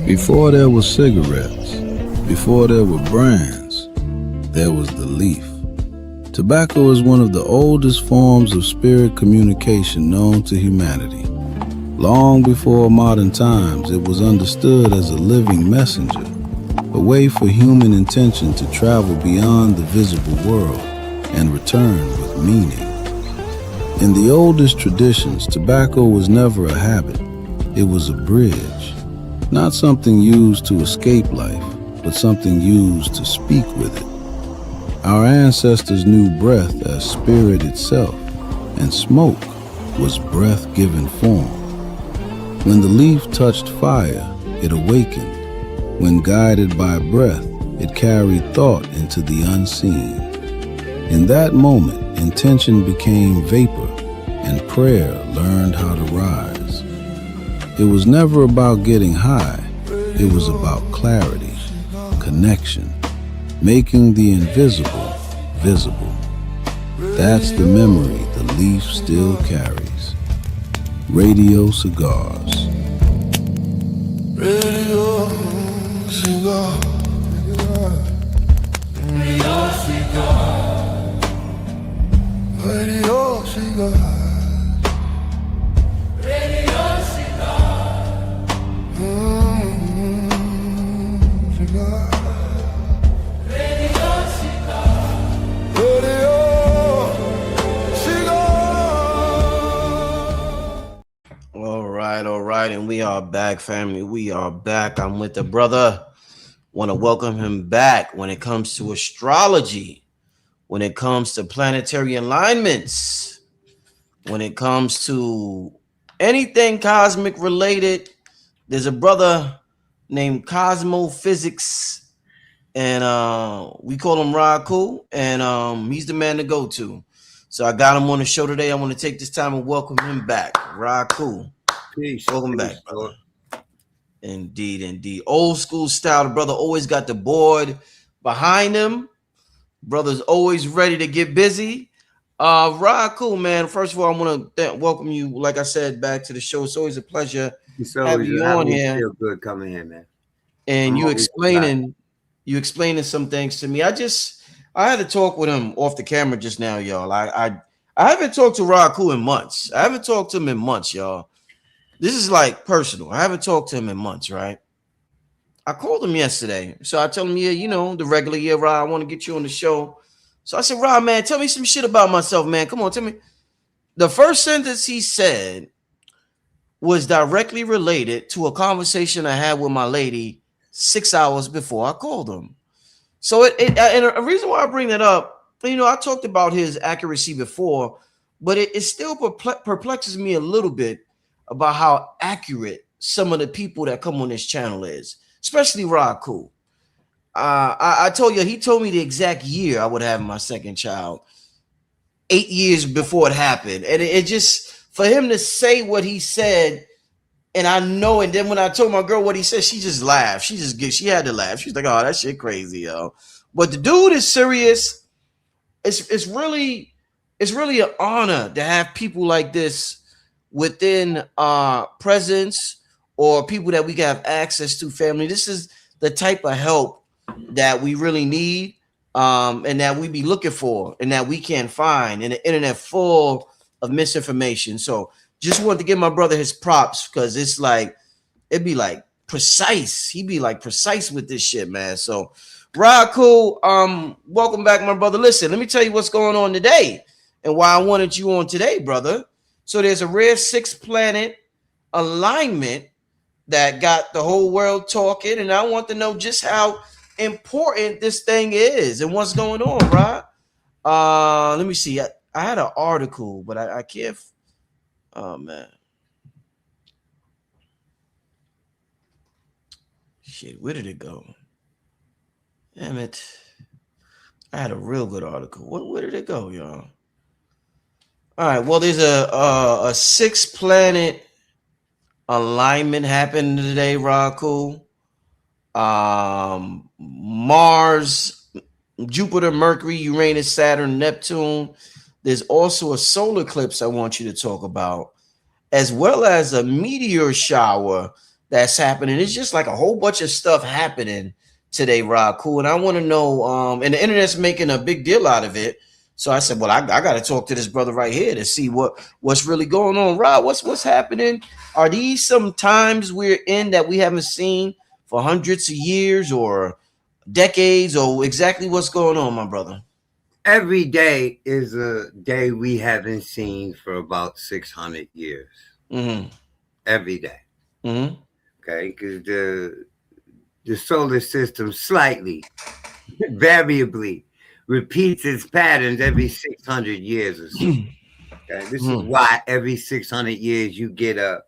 Before there were cigarettes, before there were brands, there was the leaf. Tobacco is one of the oldest forms of spirit communication known to humanity. Long before modern times, it was understood as a living messenger, a way for human intention to travel beyond the visible world and return with meaning. In the oldest traditions, tobacco was never a habit. It was a bridge, not something used to escape life, but something used to speak with it. Our ancestors knew breath as spirit itself, and smoke was breath-given form. When the leaf touched fire, it awakened. When guided by breath, it carried thought into the unseen. In that moment, intention became vapor, and prayer learned how to rise. It was never about getting high. It was about clarity, connection, making the invisible visible. That's the memory the leaf still carries. Radio Cigars. Radio Cigar. Radio Cigar. Radio Cigar. All right, and we are back, family. We are back. I'm with the brother. Want to welcome him back when it comes to astrology, when it comes to planetary alignments, when it comes to anything cosmic related. There's a brother named Cosmo Physics, and we call him Akhu, and he's the man to go to. So I got him on the show today. I want to take this time and welcome him back. Akhu. Peace. Welcome back, brother. Indeed. Old school style. The brother always got the board behind him. Brother's always ready to get busy. Akhu, man. First of all, I want to welcome you, like I said, back to the show. It's always a pleasure having you on here. Feel good coming in, man. And you explaining some things to me. I had to talk with him off the camera just now, y'all. I haven't talked to Akhu in months. I haven't talked to him in months, y'all. This is like personal. I haven't talked to him in months, right? I called him yesterday. So I told him, yeah, you know, the regular year, Ra, I want to get you on the show. So I said, Ra, man, tell me some shit about myself, man. Come on, tell me. The first sentence he said was directly related to a conversation I had with my lady 6 hours before I called him. So and a reason why I bring that up, you know, I talked about his accuracy before, but it still perplexes me a little bit about how accurate some of the people that come on this channel is, especially Akhu. I told you, he told me the exact year I would have my second child, 8 years before it happened. And it just, for him to say what he said, and I know, and then when I told my girl what he said, she just laughed. She had to laugh. She's like, oh, that shit crazy, yo. But the dude is serious. It's really an honor to have people like this within our presence, or people that we can have access to, family. This is the type of help that we really need, and that we be looking for, and that we can't find in the internet full of misinformation. So just wanted to give my brother his props, because it's like, it'd be like precise. He'd be like precise with this shit, man. So Akhu, welcome back, my brother. Listen, let me tell you what's going on today and why I wanted you on today, brother. So there's a rare 6-planet alignment that got the whole world talking, and I want to know just how important this thing is and what's going on, right? Let me see. I had an article, but I can't. Oh man, shit, where did it go? Damn it! I had a real good article. Where did it go, y'all? All right. Well, there's a 6-planet alignment happening today, Akhu. Mars, Jupiter, Mercury, Uranus, Saturn, Neptune. There's also a solar eclipse I want you to talk about. as well as a meteor shower that's happening. It's just like a whole bunch of stuff happening today, Raku. And I want to know, and the internet's making a big deal out of it. So I said, well, I got to talk to this brother right here to see what's really going on. Rob, what's happening? Are these some times we're in that we haven't seen for hundreds of years or decades, or exactly what's going on, my brother? Every day is a day we haven't seen for about 600 years. Mm-hmm. Every day. Mm-hmm. Okay, because the solar system slightly, variably repeats its patterns every 600 years or so. Okay, this is why every 600 years you get a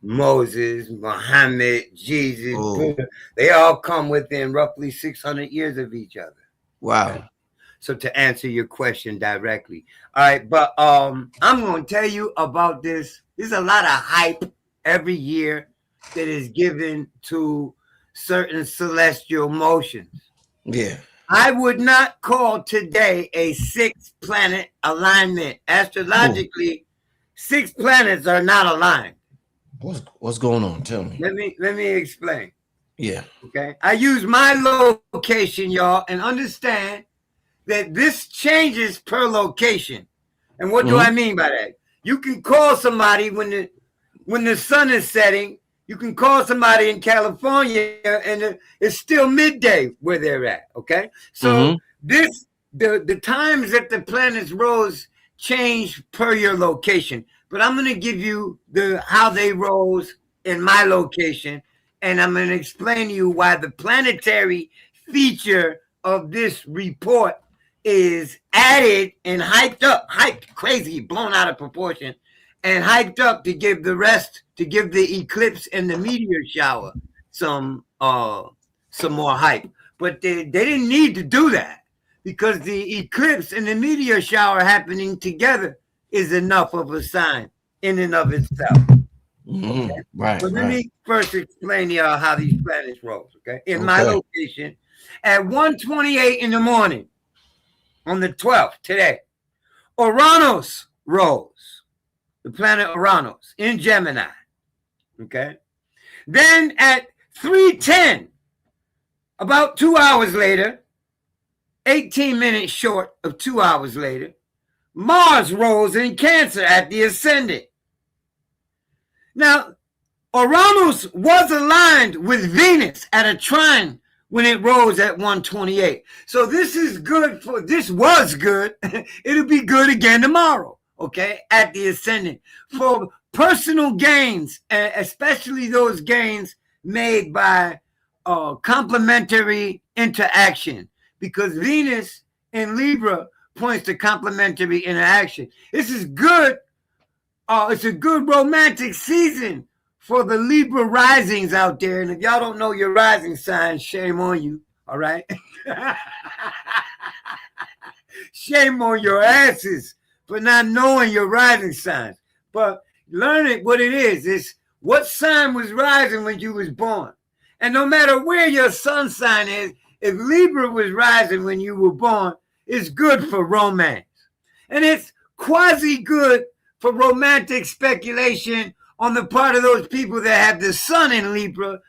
Moses, Muhammad, Jesus, Buddha. They all come within roughly 600 years of each other. Wow. Okay? So to answer your question directly. All right, but I'm going to tell you about this. There's a lot of hype every year that is given to certain celestial motions. Yeah. I would not call today a 6-planet alignment. Astrologically, 6 planets are not aligned. What's going on? Tell me. Let me explain. Yeah. Okay. I use my location, y'all, and understand that this changes per location. And what do I mean by that? You can call somebody when the sun is setting. You can call somebody in California and it's still midday where they're at. Okay. So the times that the planets rose change per your location. But I'm going to give you how they rose in my location. And I'm going to explain to you why the planetary feature of this report is added and hyped crazy, blown out of proportion, and hyped up to give the eclipse and the meteor shower some more hype. But they didn't need to do that, because the eclipse and the meteor shower happening together is enough of a sign in and of itself. Okay? Right. But let me first explain to y'all how these planets rose. Okay, in my location at 1:28 in the morning on the 12th today, Uranus rose. The planet Uranus in Gemini. Okay. Then at 3:10, about 2 hours later, 18 minutes short of 2 hours later, Mars rose in Cancer at the ascendant. Now, Uranus was aligned with Venus at a trine when it rose at 1:28. So this was good. It'll be good again tomorrow. Okay, at the ascendant, for personal gains, especially those gains made by complementary interaction, because Venus in Libra points to complementary interaction. This is good. It's a good romantic season for the Libra risings out there. And if y'all don't know your rising sign, shame on you. All right. Shame on your asses for not knowing your rising signs. But learn it what it is. It's what sign was rising when you was born. And no matter where your sun sign is, if Libra was rising when you were born, it's good for romance. And it's quasi good for romantic speculation on the part of those people that have the sun in Libra,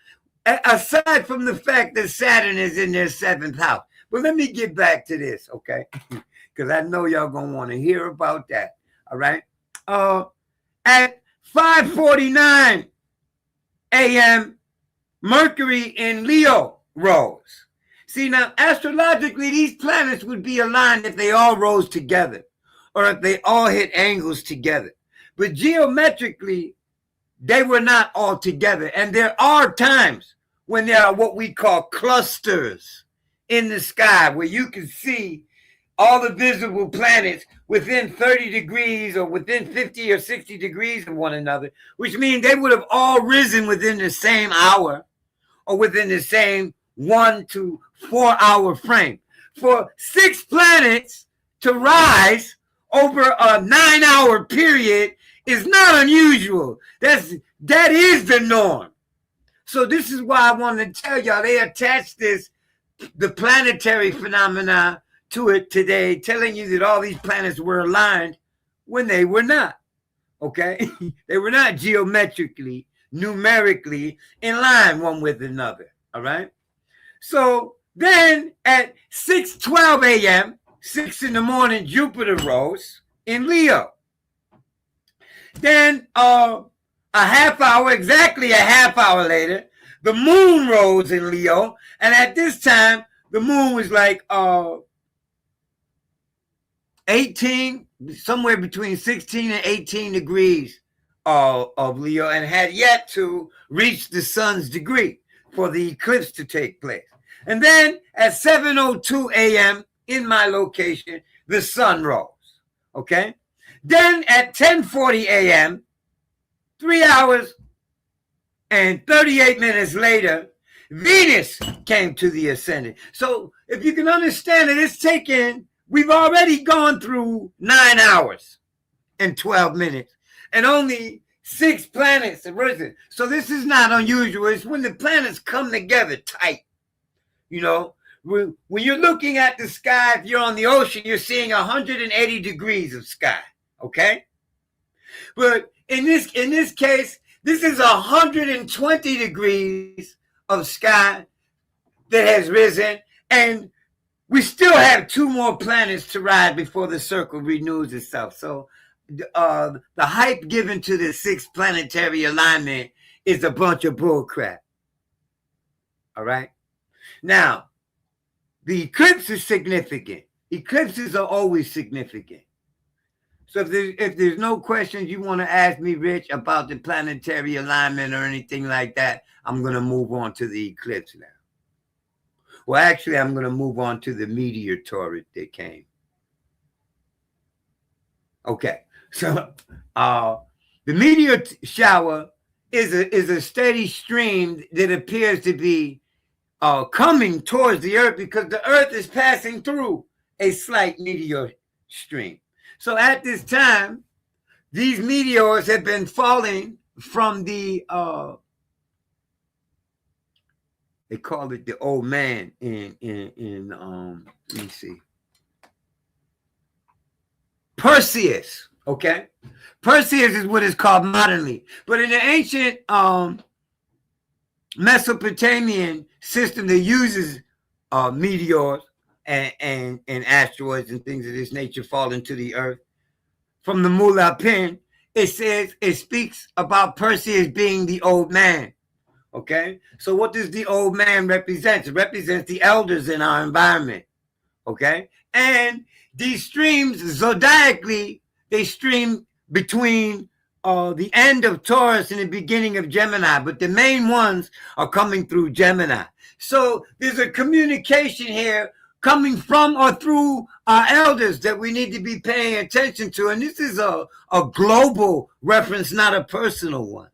aside from the fact that Saturn is in their 7th house. But let me get back to this, okay? Because I know y'all going to want to hear about that, all right? At 5:49 a.m., Mercury in Leo rose. See, now, astrologically, these planets would be aligned if they all rose together, or if they all hit angles together. But geometrically, they were not all together. And there are times when there are what we call clusters in the sky, where you can see all the visible planets within 30 degrees or within 50 or 60 degrees of one another, which means they would have all risen within the same hour or within the same 1 to 4 hour frame. For 6 planets to rise over a 9-hour period is not unusual. That is the norm. So this is why I wanted to tell y'all, they attached the planetary phenomena to it today, telling you that all these planets were aligned when they were not. Okay? They were not geometrically, numerically in line one with another. All right? So then at 6:12 a.m., 6 in the morning, Jupiter rose in Leo. Then exactly a half hour later, the moon rose in Leo. And at this time, the moon was like 18, somewhere between 16 and 18 degrees of Leo, and had yet to reach the sun's degree for the eclipse to take place. And then at 7:02 a.m. in my location, the sun rose. Okay? Then at 10:40 a.m., 3 hours and 38 minutes later, Venus came to the ascendant. So if you can understand it, we've already gone through 9 hours and 12 minutes, and only 6 planets have risen. So this is not unusual. It's when the planets come together tight. You know, when you're looking at the sky, if you're on the ocean, you're seeing 180 degrees of sky. Okay? But in this case, this is 120 degrees of sky that has risen, and we still have 2 more planets to ride before the circle renews itself. So the hype given to the 6th planetary alignment is a bunch of bullcrap. All right? Now, the eclipse is significant. Eclipses are always significant. So if there's no questions you want to ask me, Rich, about the planetary alignment or anything like that, I'm going to move on to the eclipse now. Well, actually, I'm going to move on to the meteor torrent that came. Okay, so the meteor shower is a steady stream that appears to be coming towards the Earth because the Earth is passing through a slight meteor stream. So at this time, these meteors have been falling from the they call it the old man in let me see, Perseus. Okay, Perseus is what is called modernly, but in the ancient Mesopotamian system that uses meteors and asteroids and things of this nature fall into the earth. From the Mullah pen, it speaks about Perseus being the old man. Okay, so what does the old man represent? It represents the elders in our environment. Okay, and these streams zodiacally, they stream between the end of Taurus and the beginning of Gemini, but the main ones are coming through Gemini. So there's a communication here coming from or through our elders that we need to be paying attention to. And this is a global reference, not a personal one.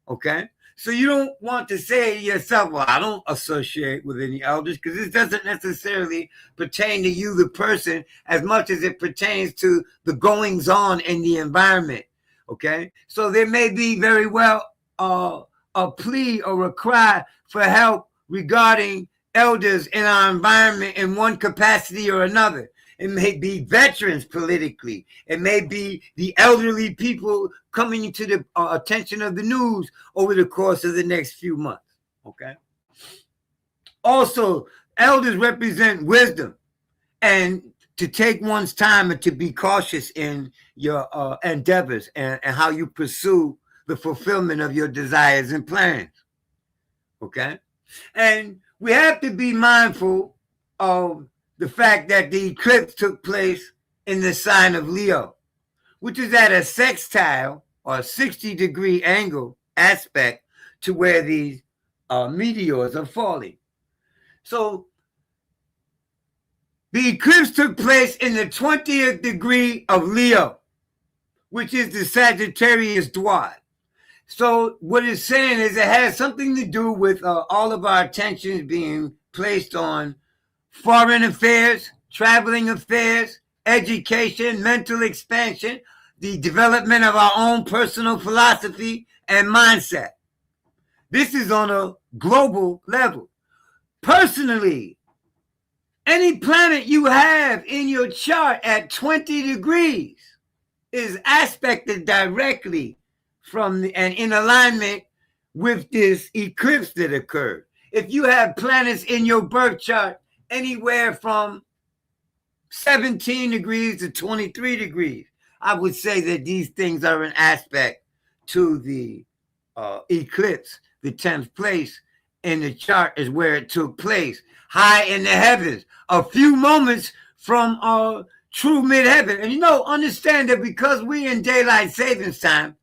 Okay? So you don't want to say to yourself, well, I don't associate with any elders, because this doesn't necessarily pertain to you, the person, as much as it pertains to the goings on in the environment. Okay? So there may be very well a plea or a cry for help regarding elders in our environment in one capacity or another. It may be veterans politically. It may be the elderly people coming into the attention of the news over the course of the next few months. Okay. Also, elders represent wisdom and to take one's time and to be cautious in your endeavors and how you pursue the fulfillment of your desires and plans. Okay. And we have to be mindful of the fact that the eclipse took place in the sign of Leo, which is at a sextile or 60-degree angle aspect to where these meteors are falling. So the eclipse took place in the 20th degree of Leo, which is the Sagittarius dwad. So what it's saying is it has something to do with all of our attentions being placed on foreign affairs, traveling affairs, education, mental expansion, the development of our own personal philosophy and mindset. This is on a global level. Personally, any planet you have in your chart at 20 degrees is aspected directly from and in alignment with this eclipse that occurred. If you have planets in your birth chart anywhere from 17 degrees to 23 degrees, I would say that these things are an aspect to the eclipse. The 10th place in the chart is where it took place, high in the heavens, a few moments from true midheaven. And understand that because we're in daylight savings time,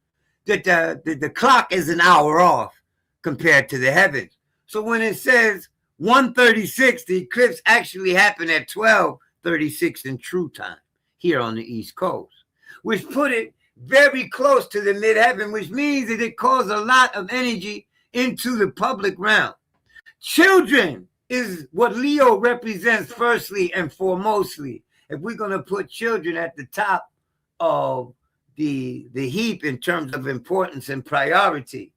that the clock is an hour off compared to the heavens. So when it says 1:36, the eclipse actually happened at 12:36 in true time here on the East Coast, which put it very close to the midheaven, which means that it caused a lot of energy into the public realm. Children is what Leo represents firstly and foremostly. If we're going to put children at the top of the heap in terms of importance and priority,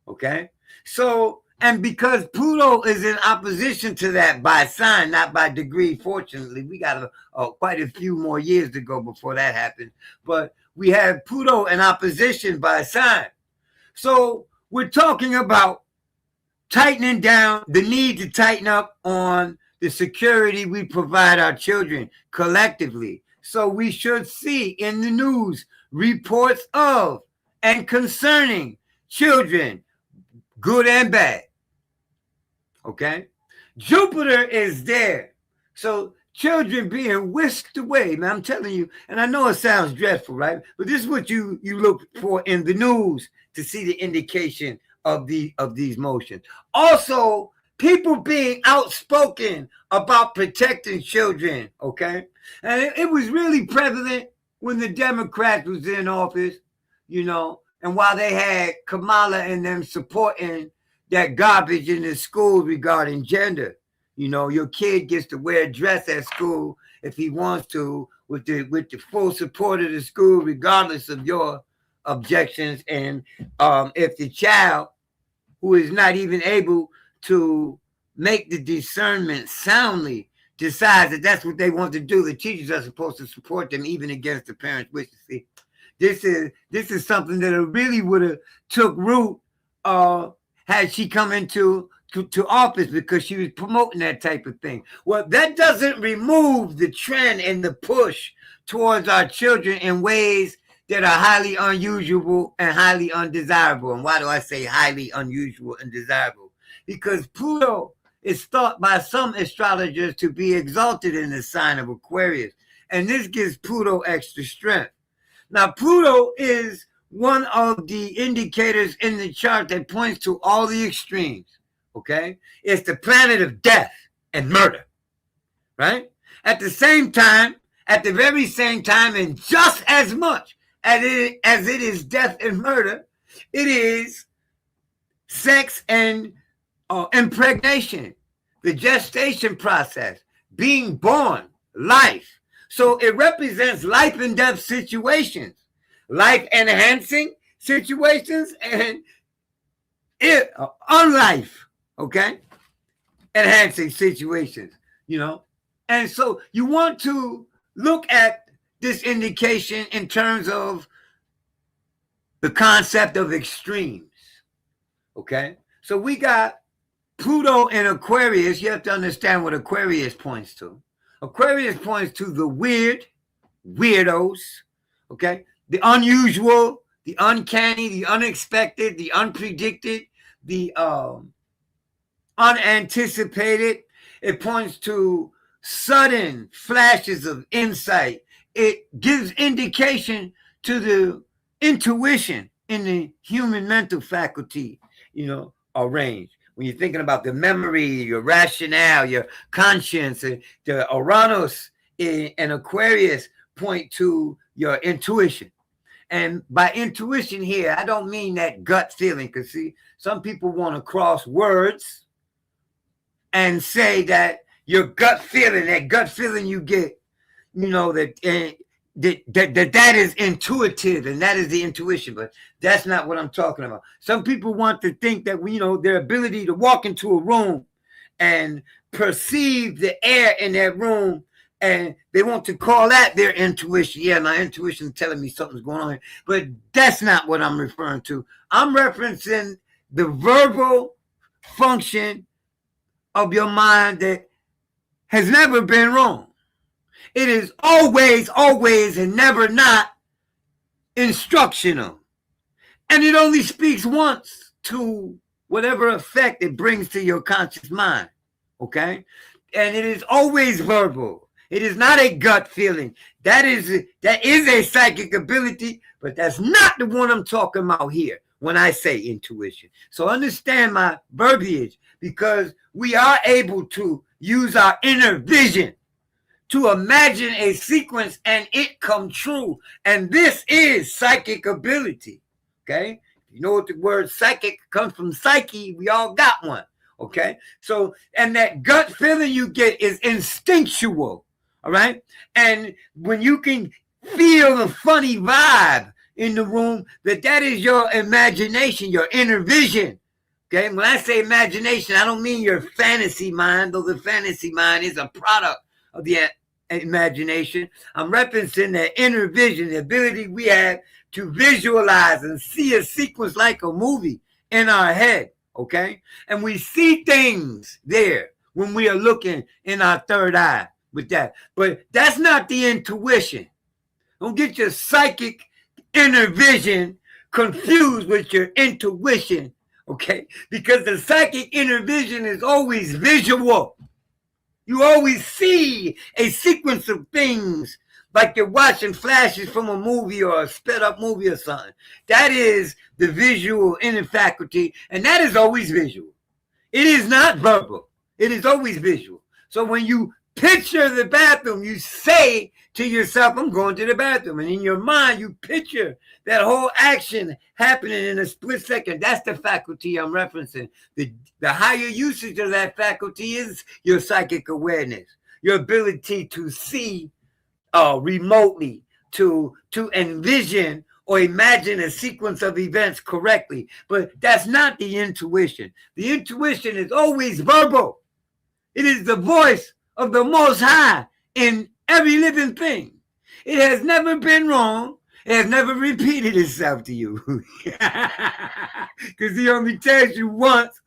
okay? So, and because Pluto is in opposition to that by sign, not by degree, fortunately, we got quite a few more years to go before that happens, but we have Pluto in opposition by sign. So we're talking about tightening down, the need to tighten up on the security we provide our children collectively. So we should see in the news reports of and concerning children, good and bad. Okay? Jupiter is there. So children being whisked away, man, I'm telling you, and I know it sounds dreadful, right? But this is what you look for in the news to see the indication of these motions. Also, people being outspoken about protecting children, okay? And it was really prevalent when the Democrats was in office, and while they had Kamala and them supporting that garbage in the school regarding gender. Your kid gets to wear a dress at school if he wants to, with the full support of the school, regardless of your objections. And if the child, who is not even able to make the discernment soundly, decides that that's what they want to do, the teachers are supposed to support them even against the parents' wishes. See, this is something that really would have took root had she come into office, because she was promoting that type of thing. Well, that doesn't remove the trend and the push towards our children in ways that are highly unusual and highly undesirable. And why do I say highly unusual and desirable? Because Pluto is thought by some astrologers to be exalted in the sign of Aquarius. And this gives Pluto extra strength. Now, Pluto is one of the indicators in the chart that points to all the extremes, okay? It's the planet of death and murder, right? At the very same time, and just as much as it is death and murder, it is sex and impregnation, the gestation process, being born, life. So it represents life and death situations, life enhancing situations, and unlife, okay, enhancing situations, And so you want to look at this indication in terms of the concept of extremes, okay? So we got Pluto in Aquarius. You have to understand what Aquarius points to. Aquarius points to the weird, weirdos, okay? The unusual, the uncanny, the unexpected, the unpredicted, the unanticipated. It points to sudden flashes of insight. It gives indication to the intuition in the human mental faculty, range. When you're thinking about the memory, your rationale, your conscience, and the Uranus and Aquarius point to your intuition. And by intuition here, I don't mean that gut feeling, because see, some people want to cross words and say that your gut feeling, that gut feeling you get, that is intuitive and that is the intuition, but that's not what I'm talking about. Some people want to think that their ability to walk into a room and perceive the air in that room And they want to call that their intuition. Yeah, my intuition is telling me something's going on here. But that's not what I'm referring to. I'm referencing the verbal function of your mind that has never been wrong. It is always, always, and never not instructional. And it only speaks once to whatever effect it brings to your conscious mind. Okay? And it is always verbal. It is not a gut feeling. That is a psychic ability, but that's not the one I'm talking about here when I say intuition. So understand my verbiage, because we are able to use our inner vision to imagine a sequence and it come true. And this is psychic ability. Okay? You know what the word psychic comes from? Psyche. We all got one. Okay? So, and that gut feeling you get is instinctual. All right? And when you can feel the funny vibe in the room, that is your imagination, your inner vision. Okay? When I say imagination, I don't mean your fantasy mind, though the fantasy mind is a product of the imagination. I'm referencing that inner vision, the ability we have to visualize and see a sequence like a movie in our head. Okay? And we see things there when we are looking in our third eye with that. But that's not the intuition. Don't get your psychic inner vision confused with your intuition. Okay? Because the psychic inner vision is always visual. You always see a sequence of things like you're watching flashes from a movie or a sped up movie or something. That is the visual inner faculty, and that is always visual. It is not verbal. It is always visual. So when you picture the bathroom, you say to yourself, I'm going to the bathroom. And in your mind, you picture that whole action happening in a split second. That's the faculty I'm referencing. The higher usage of that faculty is your psychic awareness, your ability to see remotely, to envision or imagine a sequence of events correctly. But that's not the intuition. The intuition is always verbal. It is the voice of the Most High in every living thing. It has never been wrong. It has never repeated itself to you. Because he only tells you once,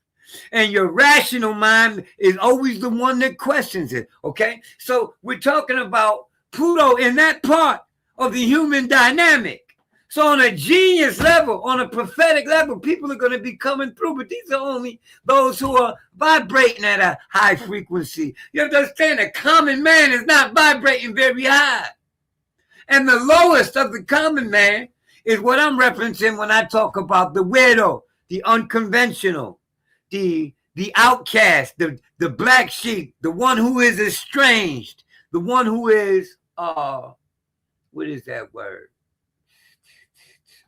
and your rational mind is always the one that questions it. Okay? So we're talking about Pluto in that part of the human dynamic. So on a genius level, on a prophetic level, people are going to be coming through, but these are only those who are vibrating at a high frequency. You have to understand that common man is not vibrating very high. And the lowest of the common man is what I'm referencing when I talk about the weirdo, the unconventional, the outcast, the black sheep, the one who is estranged, the one who is, what is that word?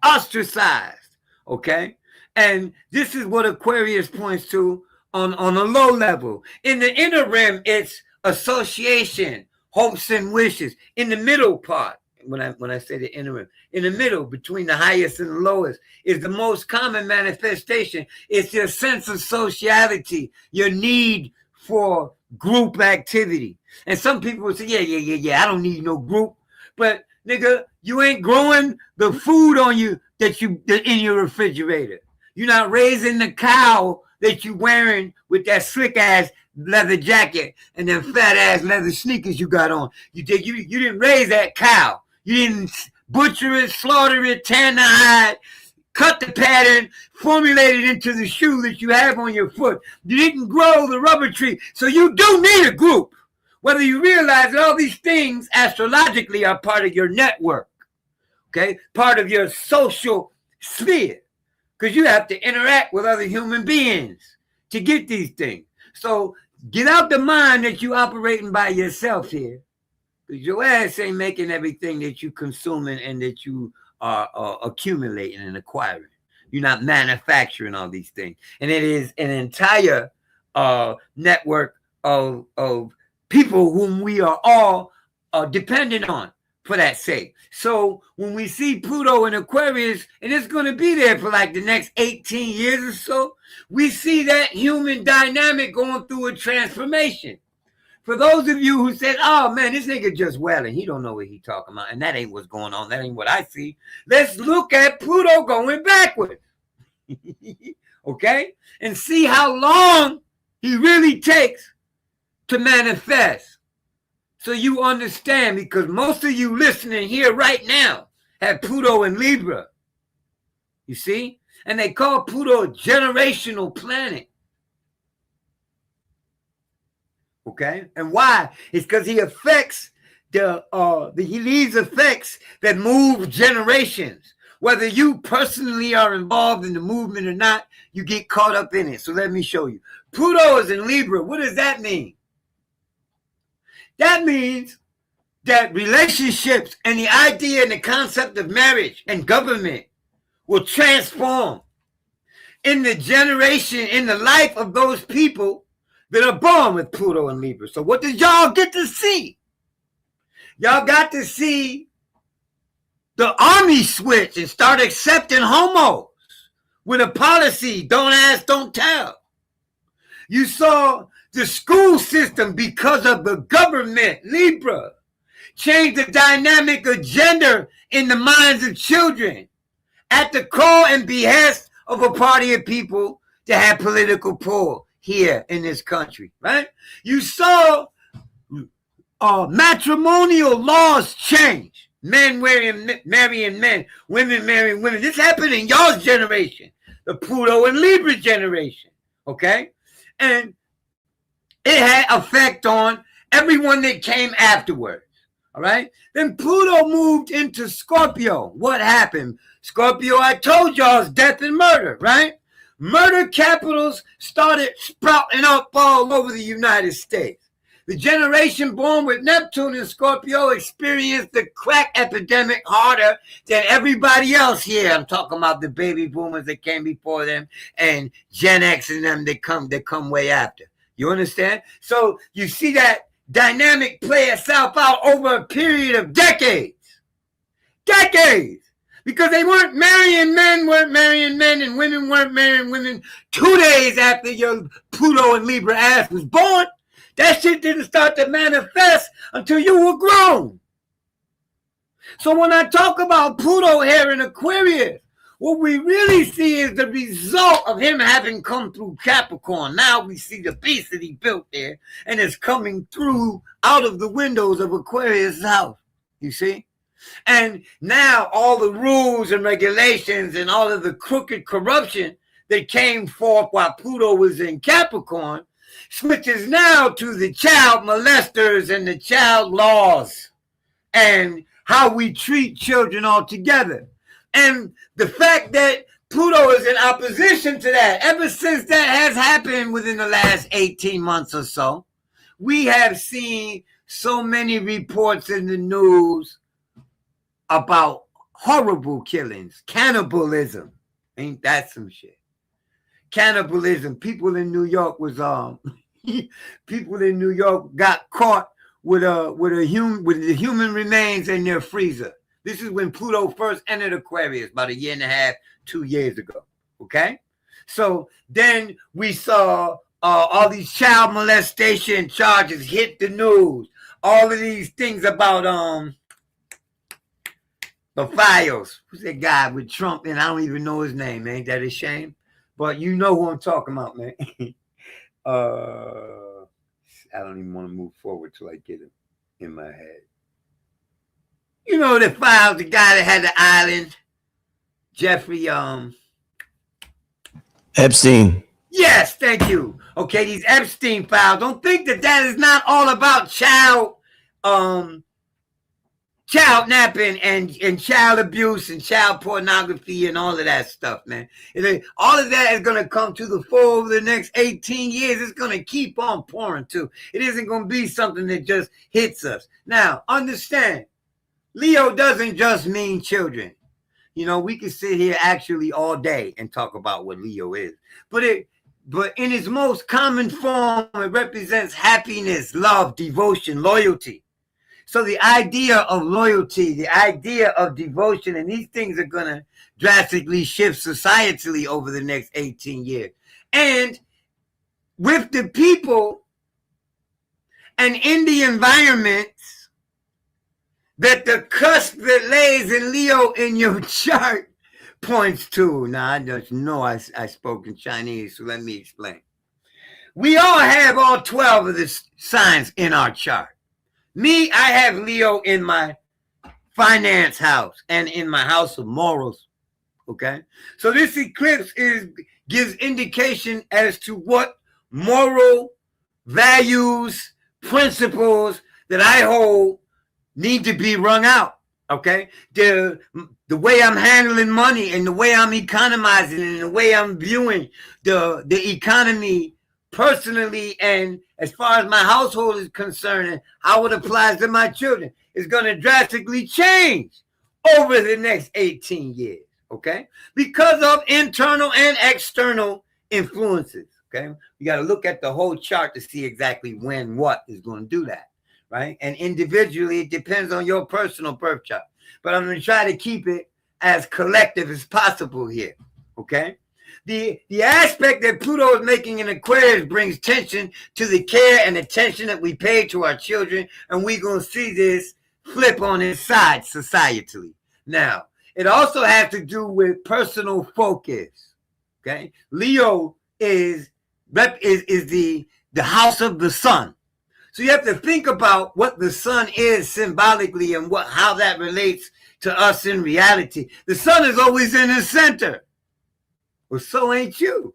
Ostracized, okay? And this is what Aquarius points to on a low level. In the inner rim, it's association, hopes and wishes. In the middle part, when I say the inner rim, in the middle, between the highest and the lowest, is the most common manifestation. It's your sense of sociality, your need for group activity. And some people will say, yeah, I don't need no group. But nigga, you ain't growing the food on you that in your refrigerator. You're not raising the cow that you wearing with that slick ass leather jacket and them fat ass leather sneakers you got on. You didn't raise that cow. You didn't butcher it, slaughter it, tan the hide, cut the pattern, formulate it into the shoe that you have on your foot. You didn't grow the rubber tree. So you do need a group. Whether you realize that all these things astrologically are part of your network, okay? Part of your social sphere, because you have to interact with other human beings to get these things. So get out the mind that you operating by yourself here, because your ass ain't making everything that you consuming and that you are accumulating and acquiring. You're not manufacturing all these things. And it is an entire network of people whom we are all dependent on for that sake. So when we see Pluto in Aquarius, and it's going to be there for like the next 18 years or so, we see that human dynamic going through a transformation For those of you who said, oh man, this nigga just welling, he don't know what he talking about, and that ain't what's going on, that ain't what I see. Let's look at Pluto going backward. Okay? And see how long he really takes to manifest. So you understand, because most of you listening here right now have Pluto in Libra. You see? And they call Pluto a generational planet. Okay? And why? It's because he affects he leaves effects that move generations. Whether you personally are involved in the movement or not, you get caught up in it. So let me show you. Pluto is in Libra. What does that mean? That means that relationships and the idea and the concept of marriage and government will transform in the generation, in the life of those people that are born with Pluto and Libra. So what did y'all get to see? Y'all got to see the army switch and start accepting homos with a policy, don't ask, don't tell. You saw the school system, because of the government, Libra, change the dynamic of gender in the minds of children at the call and behest of a party of people that have political pull here in this country, right? You saw matrimonial laws change. Men marrying men, women marrying women. This happened in y'all's generation, the Pluto and Libra generation, okay? And it had effect on everyone that came afterwards, all right? Then Pluto moved into Scorpio. What happened? Scorpio, I told y'all, is death and murder, right? Murder capitals started sprouting up all over the United States. The generation born with Neptune and Scorpio experienced the crack epidemic harder than everybody else here. I'm talking about the baby boomers that came before them and Gen X and them that come way after. You understand? So you see that dynamic play itself out over a period of decades. Decades. Because they weren't marrying men, and women weren't marrying women 2 days after your Pluto and Libra ass was born. That shit didn't start to manifest until you were grown. So when I talk about Pluto here in Aquarius, what we really see is the result of him having come through Capricorn. Now we see the beast that he built there, and it's coming through out of the windows of Aquarius' house. You see? And now all the rules and regulations and all of the crooked corruption that came forth while Pluto was in Capricorn switches now to the child molesters and the child laws and how we treat children altogether. And the fact that Pluto is in opposition to that, ever since that has happened within the last 18 months or so, we have seen so many reports in the news about horrible killings, cannibalism. Ain't that some shit? Cannibalism. People in New York was people in New York got caught with the human remains in their freezer. This is when Pluto first entered Aquarius, about 1.5 years, 2 years ago. Okay, so then we saw all these child molestation charges hit the news. All of these things about the files. Who's that guy with Trump? And I don't even know his name. Ain't that a shame? But you know who I'm talking about, man. I don't even want to move forward till I get it in my head. You know the files, the guy that had the island, Jeffrey Epstein. Yes, thank you. Okay, these Epstein files. Don't think that is not all about child napping and child abuse and child pornography and all of that stuff, man. All of that is going to come to the fore over the next 18 years. It's going to keep on pouring too. It isn't going to be something that just hits us. Now, understand, Leo doesn't just mean children. You know, we can sit here actually all day and talk about what Leo is. But in its most common form, it represents happiness, love, devotion, loyalty. So the idea of loyalty, the idea of devotion, and these things are going to drastically shift societally over the next 18 years. And with the people and in the environments that the cusp that lays in Leo in your chart points to. Now, I just know I spoke in Chinese, so let me explain. We all have all 12 of the signs in our chart. Me, I have Leo in my finance house and in my house of morals. Okay? So this eclipse gives indication as to what moral values, principles that I hold need to be wrung out. Okay? The way I'm handling money and the way I'm economizing and the way I'm viewing the economy personally, and as far as my household is concerned and how it applies to my children, is going to drastically change over the next 18 years. Okay? Because of internal and external influences. Okay? You got to look at the whole chart to see exactly when what is going to do that. Right? And individually, it depends on your personal birth chart. But I'm going to try to keep it as collective as possible here. Okay? The aspect that Pluto is making in Aquarius brings tension to the care and attention that we pay to our children. And we're going to see this flip on its side societally. Now, it also has to do with personal focus. Okay? Leo is the house of the sun. So you have to think about what the sun is symbolically and how that relates to us in reality. The sun is always in the center. Well, so ain't you.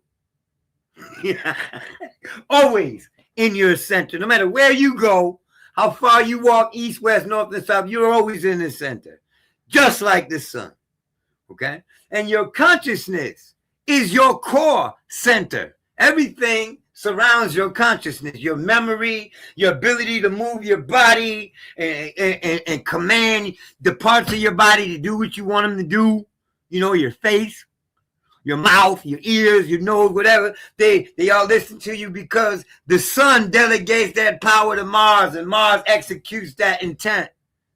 Always in your center. No matter where you go, how far you walk, east, west, north, and south, you're always in the center. Just like the sun. Okay? And your consciousness is your core center. Everything surrounds your consciousness, your memory, your ability to move your body and command the parts of your body to do what you want them to do. You know, your face, your mouth, your ears, your nose, whatever. They all listen to you because the sun delegates that power to Mars and Mars executes that intent.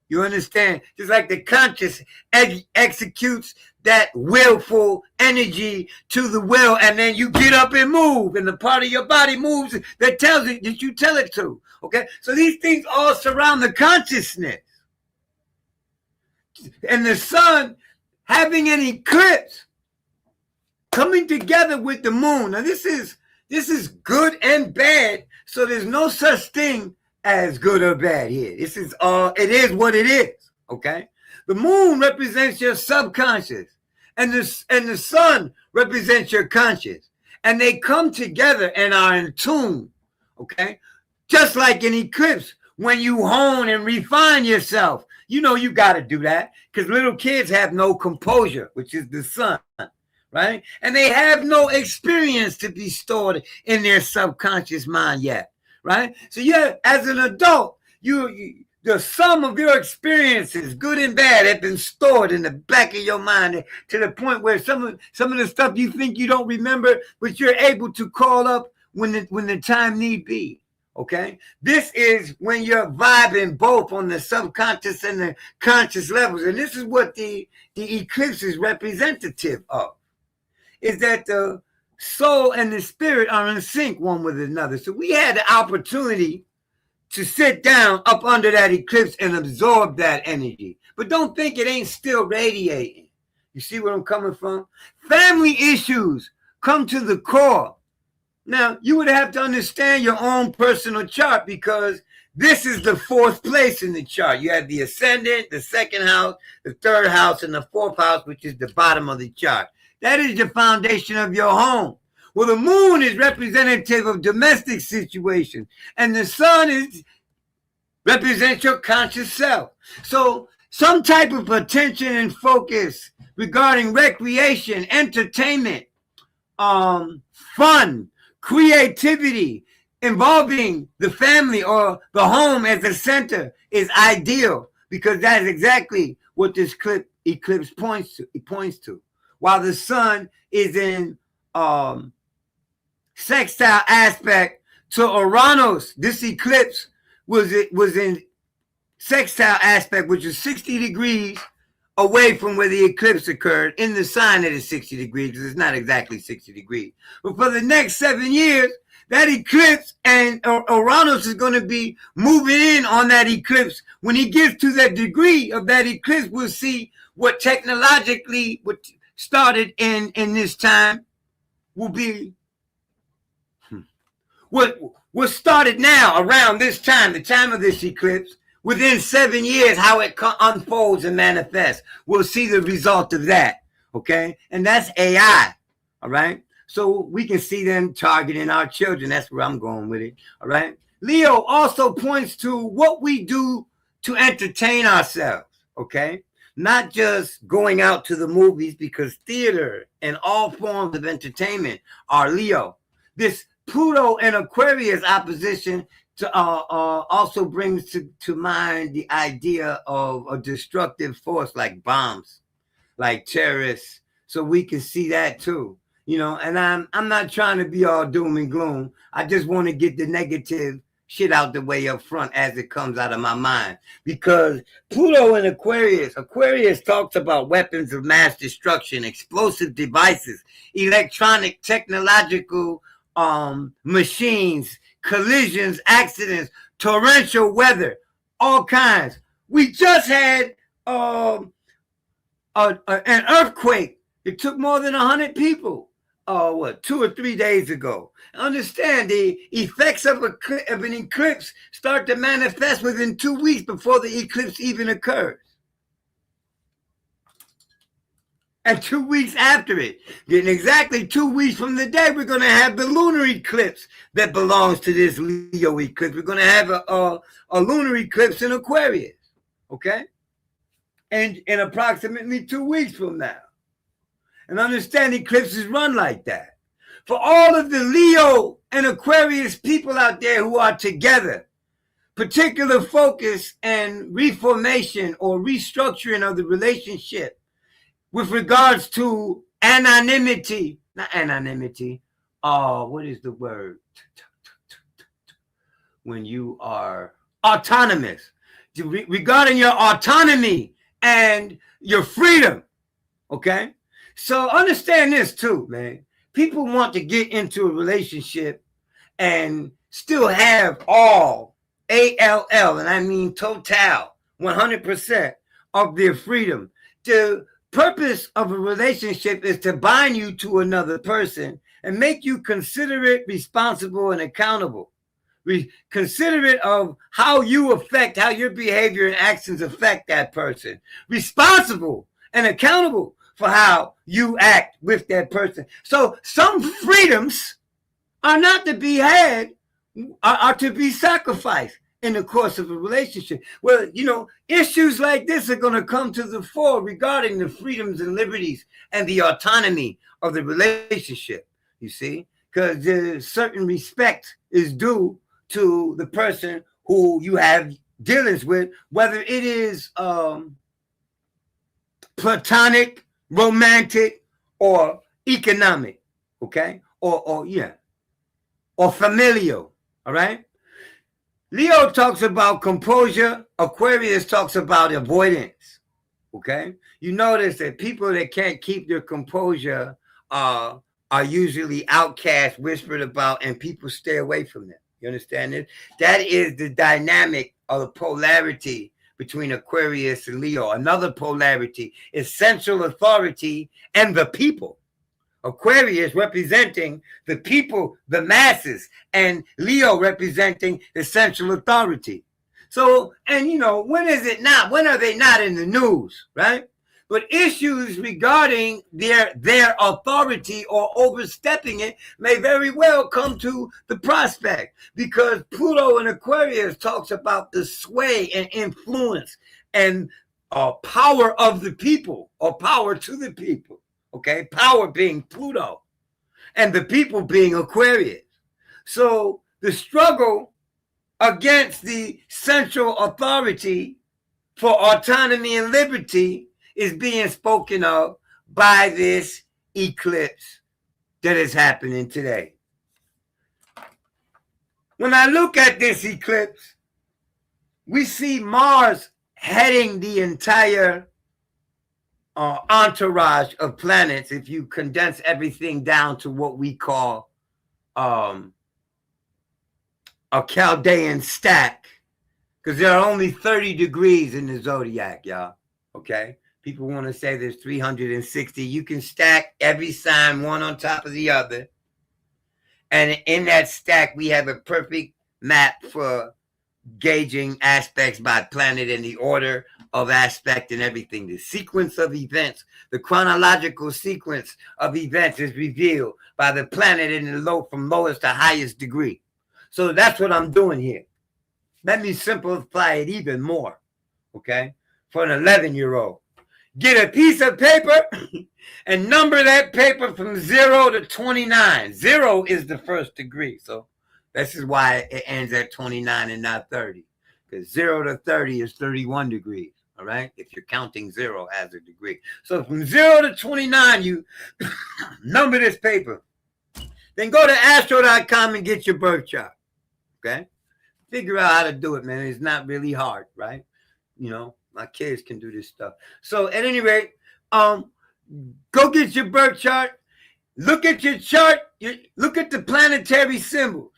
You understand? Just like the conscious executes that willful energy to the will, and then you get up and move, and the part of your body moves that tells it that you tell it to. Okay? So these things all surround the consciousness. And the sun having an eclipse coming together with the moon. Now this is good and bad, so there's no such thing as good or bad here. It is what it is. Okay? The moon represents your subconscious, and the sun represents your conscious. And they come together and are in tune. Okay? Just like an eclipse, when you hone and refine yourself, you know you got to do that because little kids have no composure, which is the sun. Right? And they have no experience to be stored in their subconscious mind yet. Right? So yeah, as an adult, the sum of your experiences, good and bad, have been stored in the back of your mind to the point where some of the stuff you think you don't remember, but you're able to call up when the time need be. Okay? This is when you're vibing both on the subconscious and the conscious levels. And this is what the eclipse is representative of. Is that the soul and the spirit are in sync one with another. So we had the opportunity to sit down up under that eclipse and absorb that energy. But don't think it ain't still radiating. You see where I'm coming from? Family issues come to the core. Now, you would have to understand your own personal chart because this is the fourth place in the chart. You have the ascendant, the second house, the third house, and the fourth house, which is the bottom of the chart. That is the foundation of your home. Well, the moon is representative of domestic situations, and the sun represents your conscious self. So some type of attention and focus regarding recreation, entertainment, fun, creativity, involving the family or the home as the center is ideal because that is exactly what this eclipse points to. While the sun is in sextile aspect to Uranus, this eclipse was in sextile aspect, which is 60 degrees away from where the eclipse occurred in the sign that is 60 degrees, because it's not exactly 60 degrees. But for the next 7 years, that eclipse and Uranus is going to be moving in on that eclipse. When he gets to that degree of that eclipse, we'll see what technologically what started in this time will be what started now around this time, the time of this eclipse. Within 7 years, how it unfolds and manifests. We'll see the result of that, okay? And that's AI, all right? So we can see them targeting our children. That's where I'm going with it, all right? Leo also points to what we do to entertain ourselves, okay? Not just going out to the movies, because theater and all forms of entertainment are Leo. This Pluto and Aquarius opposition to, also brings to mind the idea of a destructive force like bombs, like terrorists. So we can see that too, you know. And I'm not trying to be all doom and gloom. I just want to get the negative shit out the way up front as it comes out of my mind, because Pluto and Aquarius talks about weapons of mass destruction, explosive devices, electronic, technological machines, collisions, accidents, torrential weather, all kinds. We just had an earthquake. It took more than 100 people, 2 or 3 days ago. Understand, the effects of an eclipse start to manifest within 2 weeks before the eclipse even occurs. And 2 weeks after it, then exactly 2 weeks from the day, we're going to have the lunar eclipse that belongs to this Leo eclipse. We're going to have a lunar eclipse in Aquarius, okay? And in approximately 2 weeks from now. And understand, eclipses run like that. For all of the Leo and Aquarius people out there who are together, particular focus and reformation or restructuring of the relationship with regards to anonymity, not anonymity, what is the word? When you are autonomous, regarding your autonomy and your freedom, okay? So understand this too, man. People want to get into a relationship and still have all, ALL, and I mean total, 100% of their freedom. The purpose of a relationship is to bind you to another person and make you considerate, responsible, and accountable. Considerate of how your behavior and actions affect that person. Responsible and accountable for how you act with that person. So some freedoms are not to be had, are to be sacrificed in the course of a relationship. Well, you know, issues like this are going to come to the fore regarding the freedoms and liberties and the autonomy of the relationship, you see, because there's certain respect is due to the person who you have dealings with, whether it is platonic, romantic, or economic, okay? Or familial, all right? Leo talks about composure. Aquarius talks about avoidance, okay? You notice that people that can't keep their composure are usually outcast, whispered about, and people stay away from them. You understand this? That is the dynamic of the polarity between Aquarius and Leo. Another polarity is central authority and the people. Aquarius representing the people, the masses, and Leo representing the central authority. So, and you know, when is it not? When are they not in the news, right? But issues regarding their authority or overstepping it may very well come to the prospect, because Pluto in Aquarius talks about the sway and influence and power of the people, or power to the people, okay? Power being Pluto and the people being Aquarius. So the struggle against the central authority for autonomy and liberty is being spoken of by this eclipse that is happening today. When I look at this eclipse, we see Mars heading the entire entourage of planets if you condense everything down to what we call a Chaldean stack, because there are only 30 degrees in the zodiac, y'all. Okay? People want to say there's 360. You can stack every sign one on top of the other. And in that stack, we have a perfect map for gauging aspects by planet and the order of aspect and everything. The sequence of events, the chronological sequence of events is revealed by the planet in the from lowest to highest degree. So that's what I'm doing here. Let me simplify it even more, okay? For an 11-year-old. Get a piece of paper and number that paper from 0 to 29. 0 is the first degree. So this is why it ends at 29 and not 30. Because 0 to 30 is 31 degrees. All right? If you're counting 0 as a degree. So from 0 to 29, you number this paper. Then go to astro.com and get your birth chart. Okay? Figure out how to do it, man. It's not really hard, right? You know, my kids can do this stuff. So at any rate, go get your birth chart. Look at your chart. Look at the planetary symbols.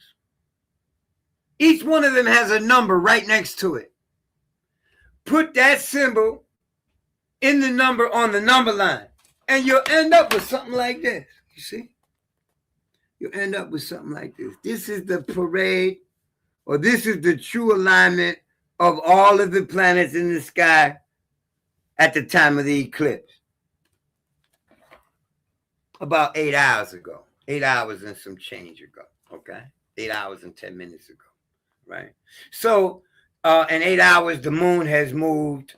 Each one of them has a number right next to it. Put that symbol in the number on the number line, and you'll end up with something like this. You see? You'll end up with something like this. This is the parade, or this is the true alignment of all of the planets in the sky at the time of the eclipse. About 8 hours ago. 8 hours and some change ago, okay? 8 hours and 10 minutes ago, right? So, in 8 hours, the moon has moved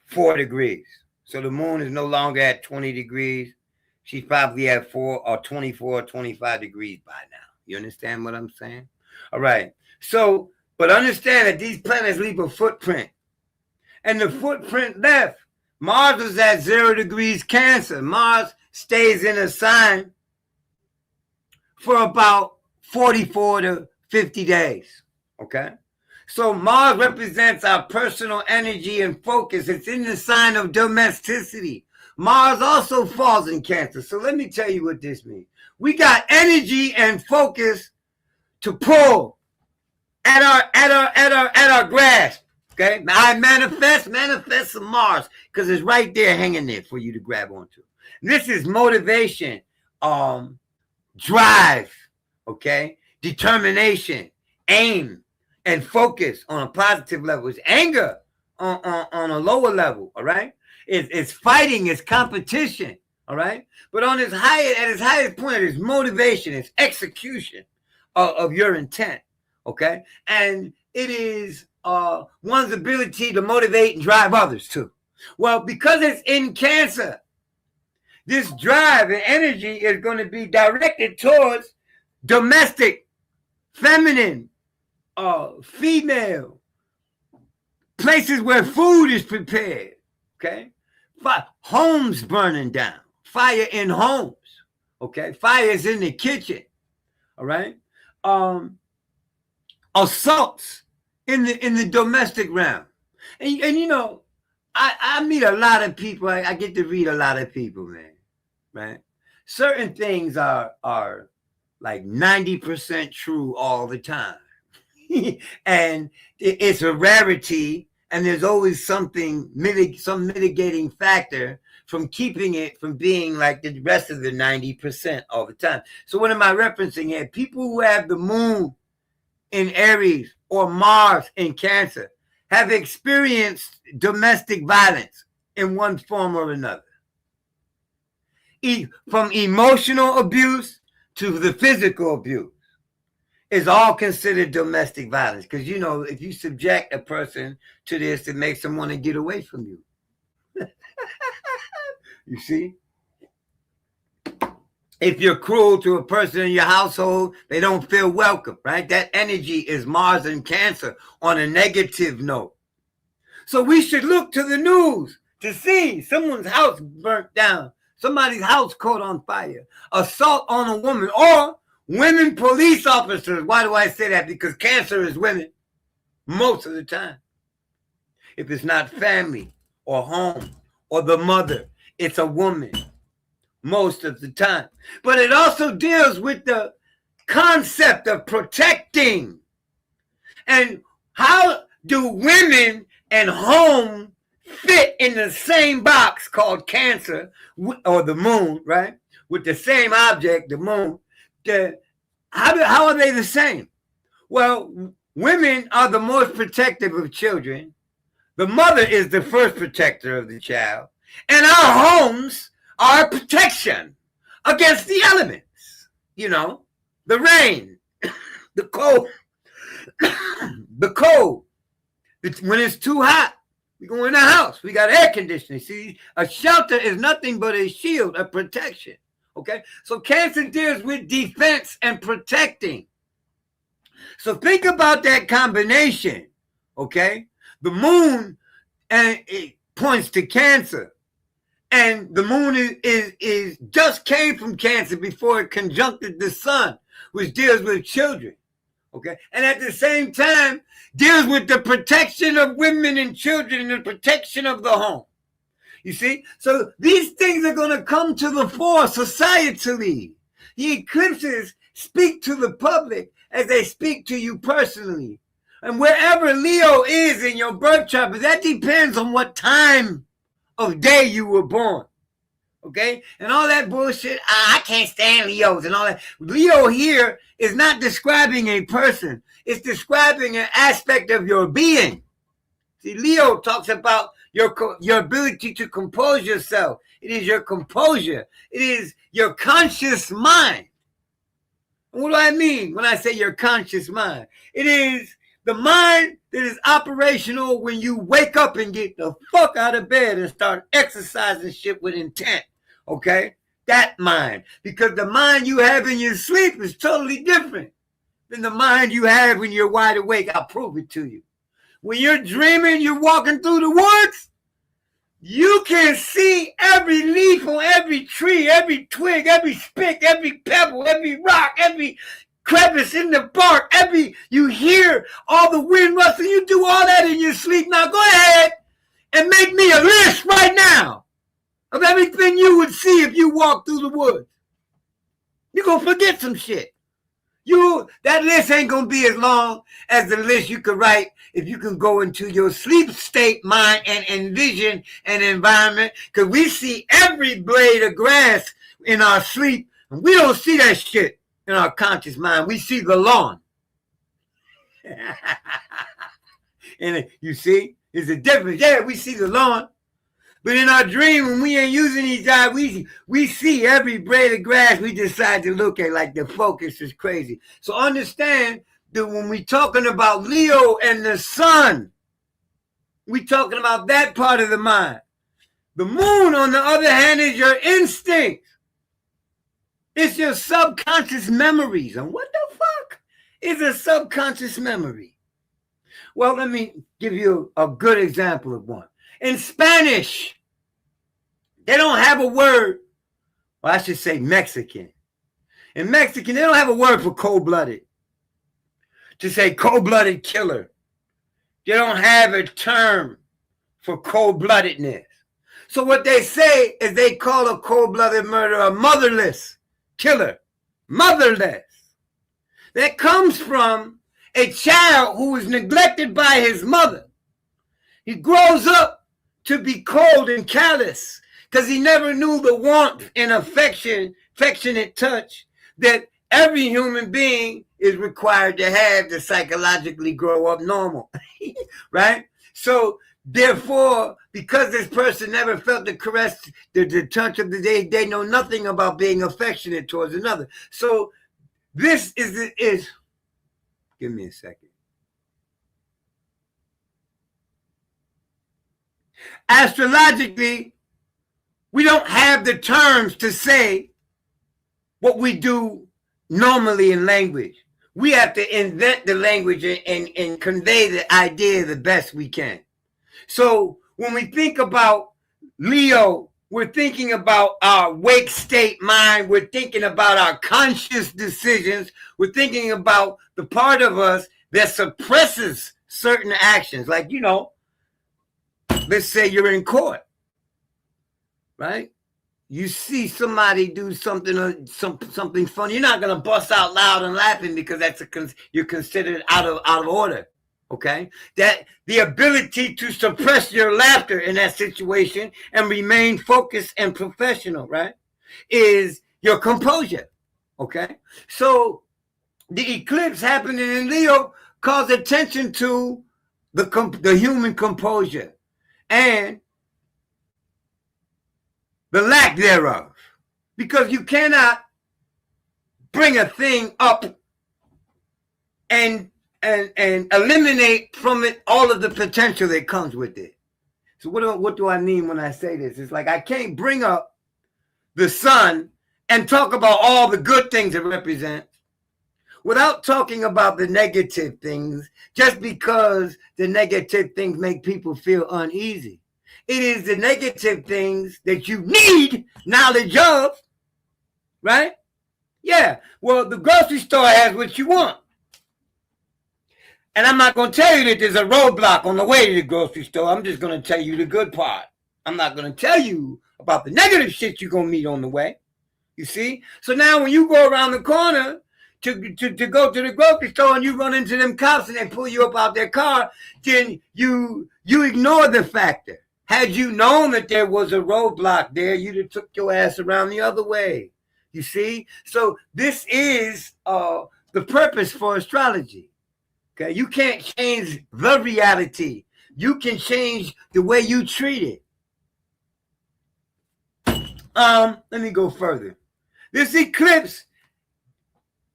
4 degrees. So the moon is no longer at 20 degrees. She's probably at 4 or 24 or 25 degrees by now. You understand what I'm saying? All right. So, but understand that these planets leave a footprint. And the footprint left. Mars was at 0 degrees Cancer. Mars stays in a sign for about 44 to 50 days. Okay? So Mars represents our personal energy and focus. It's in the sign of domesticity. Mars also falls in Cancer. So let me tell you what this means. We got energy and focus to pull at our grasp. Okay? Now I manifest some Mars because it's right there hanging there for you to grab onto. This is motivation, drive, okay? Determination, aim, and focus on a positive level. It's anger on a lower level, all right? It's fighting, it's competition, all right? But at its highest point, it's motivation, it's execution of your intent, okay? And it is one's ability to motivate and drive others too. Well, because it's in Cancer, this drive and energy is going to be directed towards domestic, feminine, female, places where food is prepared, okay? Homes burning down, fire in homes, okay? Fires in the kitchen, all right? Assaults in the domestic realm. And you know, I meet a lot of people. I get to read a lot of people, man, right? Certain things are like 90% true all the time. And it's a rarity, and there's always some mitigating factor from keeping it from being like the rest of the 90% all the time. So what am I referencing here? People who have the moon in Aries or Mars in Cancer have experienced domestic violence in one form or another. From emotional abuse to the physical abuse is all considered domestic violence. Because, you know, if you subject a person to this, it makes them want to get away from you. You see? If you're cruel to a person in your household, they don't feel welcome, right? That energy is Mars and Cancer on a negative note. So we should look to the news to see someone's house burnt down, somebody's house caught on fire, assault on a woman, or women police officers. Why do I say that? Because Cancer is women most of the time. If it's not family or home or the mother, it's a woman most of the time. But it also deals with the concept of protecting. And how do women and home fit in the same box called Cancer, or the moon, right? With the same object, the moon. How are they the same? Well, women are the most protective of children. The mother is the first protector of the child. And our homes are protection against the elements. You know, the rain, the cold, the cold. When it's too hot, we go in the house. We got air conditioning. See, a shelter is nothing but a shield, a protection. Okay? So Cancer deals with defense and protecting. So think about that combination. Okay? The moon, and it points to Cancer. And the moon is just came from Cancer before it conjuncted the sun, which deals with children. Okay, and at the same time deals with the protection of women and children and the protection of the home. You see, so these things are going to come to the fore societally. The eclipses speak to the public as they speak to you personally. And wherever Leo is in your birth chart, but that depends on what time of day you were born. Okay? And all that bullshit, I can't stand Leos and all that. Leo here is not describing a person. It's describing an aspect of your being. See, Leo talks about your ability to compose yourself. It is your composure. It is your conscious mind. And what do I mean when I say your conscious mind? It is the mind that is operational when you wake up and get the fuck out of bed and start exercising shit with intent. Okay? That mind. Because the mind you have in your sleep is totally different than the mind you have when you're wide awake. I'll prove it to you. When you're dreaming, you're walking through the woods, you can see every leaf on every tree, every twig, every spick, every pebble, every rock, every crevice in the bark, you hear all the wind rustle. You do all that in your sleep. Now go ahead and make me a list right now of everything you would see if you walked through the woods. You're going to forget some shit. That list ain't going to be as long as the list you could write if you can go into your sleep state mind and envision an environment. Because we see every blade of grass in our sleep, and we don't see that shit in our conscious mind. We see the lawn. And you see, there's a difference. Yeah, we see the lawn. But in our dream, when we ain't using these eyes, we see every blade of grass we decide to look at, like the focus is crazy. So understand that when we talking about Leo and the sun, we talking about that part of the mind. The moon, on the other hand, is your instinct. It's your subconscious memories. And what the fuck is a subconscious memory? Well, let me give you a good example of one. In Spanish, they don't have a word, or I should say Mexican. In Mexican, they don't have a word for cold-blooded. To say cold-blooded killer. They don't have a term for cold-bloodedness. So what they say is they call a cold-blooded murderer a motherless killer. Motherless. That comes from a child who was neglected by his mother. He grows up to be cold and callous because he never knew the warmth and affectionate touch that every human being is required to have to psychologically grow up normal. Right? So therefore, because this person never felt the caress, the touch of the day, they know nothing about being affectionate towards another. So this is give me a second. Astrologically, we don't have the terms to say what we do normally in language. We have to invent the language and convey the idea the best we can. So when we think about Leo, we're thinking about our wake state mind. We're thinking about our conscious decisions. We're thinking about the part of us that suppresses certain actions. Like, let's say you're in court. right? You see somebody do something, something funny, you're not gonna bust out loud and laughing because you're considered out of order. Okay, that the ability to suppress your laughter in that situation and remain focused and professional, right, is your composure. Okay, so the eclipse happening in Leo calls attention to the human composure and the lack thereof, because you cannot bring a thing up and eliminate from it all of the potential that comes with it. So what do I mean when I say this? It's like I can't bring up the sun and talk about all the good things it represents without talking about the negative things, just because the negative things make people feel uneasy. It is the negative things that you need knowledge of, right? Yeah, well, the grocery store has what you want. And I'm not going to tell you that there's a roadblock on the way to the grocery store. I'm just going to tell you the good part. I'm not going to tell you about the negative shit you're going to meet on the way. You see? So now when you go around the corner to go to the grocery store and you run into them cops and they pull you up out their car, then you ignore the factor. Had you known that there was a roadblock there, you'd have took your ass around the other way. You see? So this is the purpose for astrology. Okay, you can't change the reality. You can change the way you treat it. Let me go further. This eclipse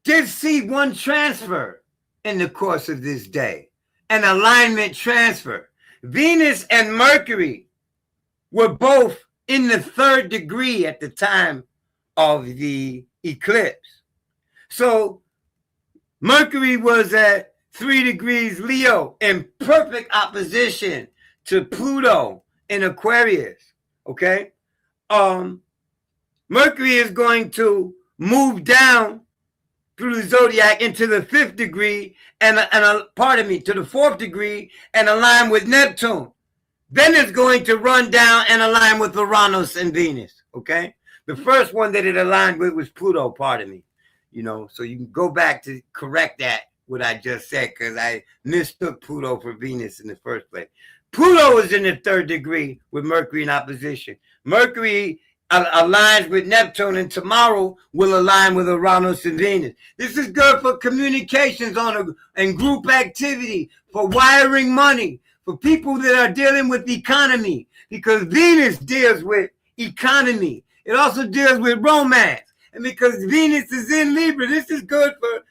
did see one transfer in the course of this day, an alignment transfer. Venus and Mercury were both in the 3rd degree at the time of the eclipse. So Mercury was at 3 degrees Leo in perfect opposition to Pluto in Aquarius. Okay, Mercury is going to move down through the zodiac into the 5th degree and to the 4th degree and align with Neptune. Then it's going to run down and align with Uranus and Venus. Okay, the first one that it aligned with was Pluto. Pardon me. You know, so you can go back to correct that, what I just said, because I mistook Pluto for Venus in the first place. Pluto is in the 3rd degree with Mercury in opposition. Mercury aligns with Neptune, and tomorrow will align with Uranus and Venus. This is good for communications and group activity, for wiring money, for people that are dealing with economy, because Venus deals with economy. It also deals with romance. And because Venus is in Libra, this is good for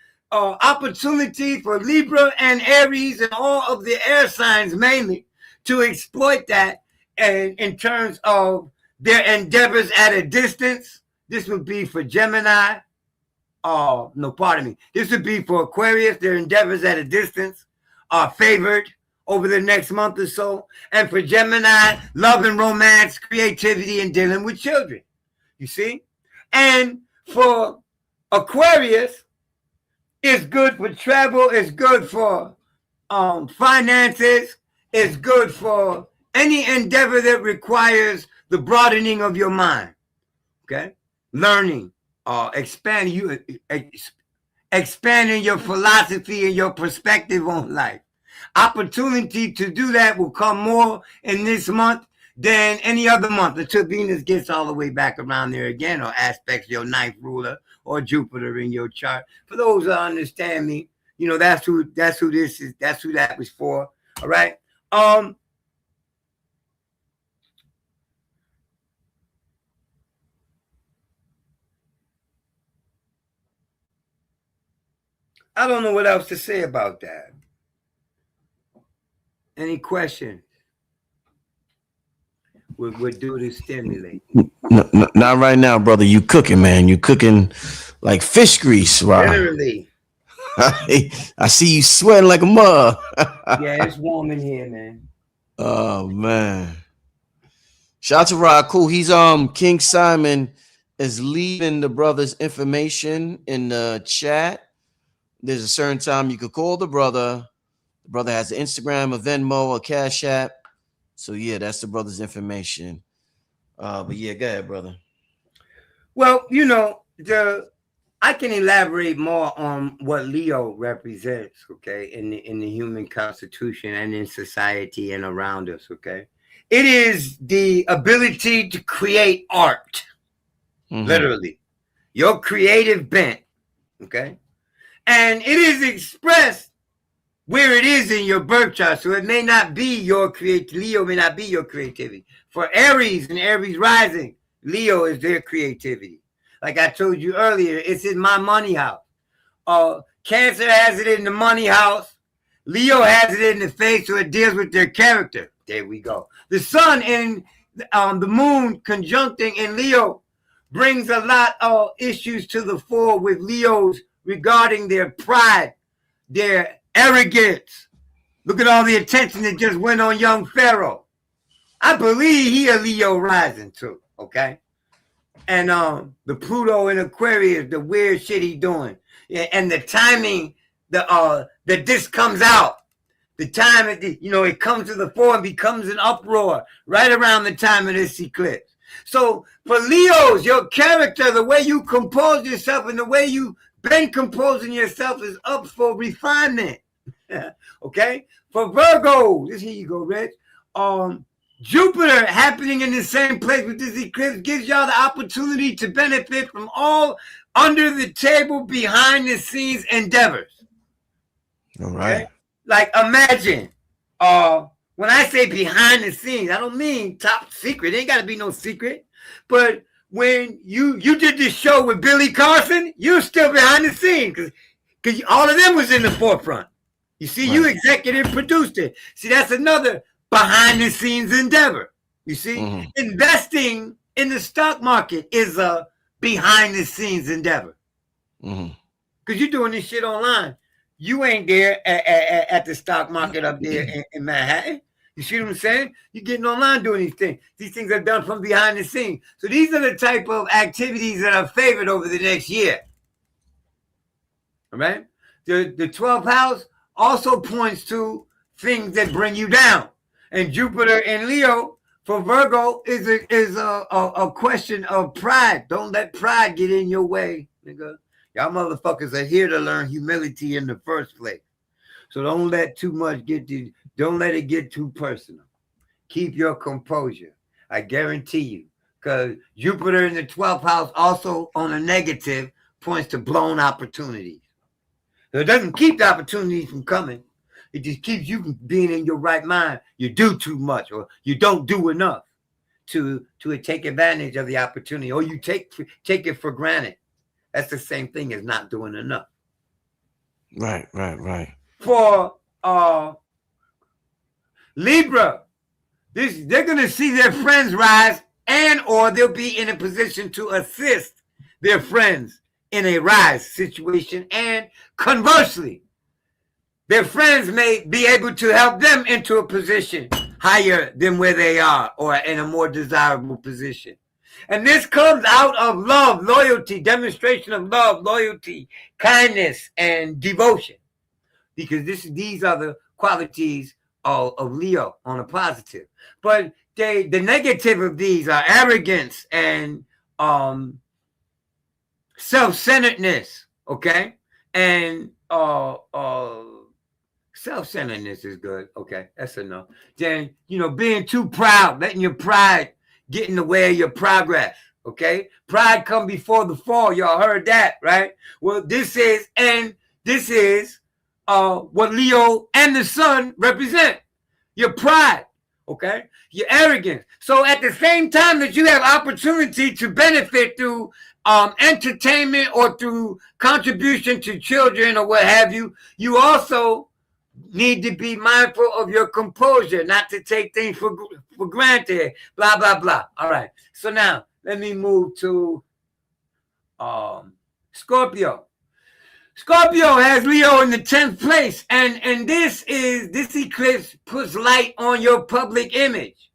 opportunity for Libra and Aries and all of the air signs mainly to exploit that, and in terms of their endeavors at a distance. This would be for Gemini. This would be for Aquarius. Their endeavors at a distance are favored over the next month or so. And for Gemini, love and romance, creativity, and dealing with children. You see? And for Aquarius, it's good for travel. It's good for finances. It's good for any endeavor that requires the broadening of your mind. Okay? Learning, expanding your philosophy and your perspective on life. Opportunity to do that will come more in this month than any other month until Venus gets all the way back around there again, or aspects your 9th ruler or Jupiter in your chart. For those who understand me, you know, that's who this is. That's who that was for. All right. I don't know what else to say about that. Any questions? We'll do to stimulate. No, not right now, brother. You cooking, man. You cooking like fish grease, right? Literally. I see you sweating like a mug. Yeah, it's warm in here, man. Oh man. Shout out to Akhu. He's King Simon is leaving the brother's information in the chat. There's a certain time you could call the brother. The brother has an Instagram, a Venmo, a Cash App. So yeah, that's the brother's information. But yeah, go ahead, brother. Well, you know, I can elaborate more on what Leo represents, okay, in the human constitution and in society and around us, okay? It is the ability to create art, literally, your creative bent, okay? And it is expressed where it is in your birth chart, so it may not be your Leo may not be your creativity. For Aries and Aries rising, Leo is their creativity. Like I told you earlier, it's in my money house. Cancer has it in the money house. Leo has it in the face, so it deals with their character. There we go. The sun and the moon conjuncting in Leo brings a lot of issues to the fore with Leos regarding their pride, their arrogance. Look at all the attention that just went on young Pharaoh. I believe he a Leo rising too, okay? And the Pluto in Aquarius, the weird shit he doing, and the timing, that this comes out, the time it comes to the fore and becomes an uproar right around the time of this eclipse. So for Leos, your character, the way you compose yourself and the way you've been composing yourself is up for refinement. Okay, for Virgo, here you go, Rich. Jupiter happening in the same place with this eclipse gives y'all the opportunity to benefit from all under the table, behind the scenes endeavors. All right. Okay? Like imagine, when I say behind the scenes, I don't mean top secret. It ain't got to be no secret. But when you did this show with Billy Carson, you're still behind the scenes because all of them was in the forefront. You see, right. You executive produced it. See, that's another behind the scenes endeavor. You see, investing in the stock market is a behind the scenes endeavor. Because you're doing this shit online. You ain't there at the stock market up there in Manhattan. You see what I'm saying? You're getting online doing these things. These things are done from behind the scenes. So these are the type of activities that are favored over the next year. All right? The 12th house also points to things that bring you down. And Jupiter in Leo for Virgo is a question of pride. Don't let pride get in your way, nigga. Y'all motherfuckers are here to learn humility in the first place. So don't let too much don't let it get too personal. Keep your composure. I guarantee you. Because Jupiter in the 12th house also on a negative points to blown opportunities. So it doesn't keep the opportunities from coming. It just keeps you from being in your right mind. You do too much or you don't do enough to take advantage of the opportunity, or you take it for granted. That's the same thing as not doing enough. Right. For Libra, they're going to see their friends rise, and or they'll be in a position to assist their friends in a rise situation. And conversely, their friends may be able to help them into a position higher than where they are, or in a more desirable position. And this comes out of love, loyalty, demonstration of love, loyalty, kindness, and devotion. Because these are the qualities of Leo on a positive. But the negative of these are arrogance and self-centeredness, okay? And self-centeredness is good, okay? That's enough. Then, being too proud, letting your pride get in the way of your progress, okay? Pride come before the fall. Y'all heard that, right? Well, this is what Leo and the sun represent. Your pride, okay? Your arrogance. So at the same time that you have opportunity to benefit through entertainment or through contribution to children or what have you, you also need to be mindful of your composure, not to take things for granted, blah, blah, blah. All right. So now let me move to Scorpio. Scorpio has Leo in the 10th place, and this eclipse puts light on your public image.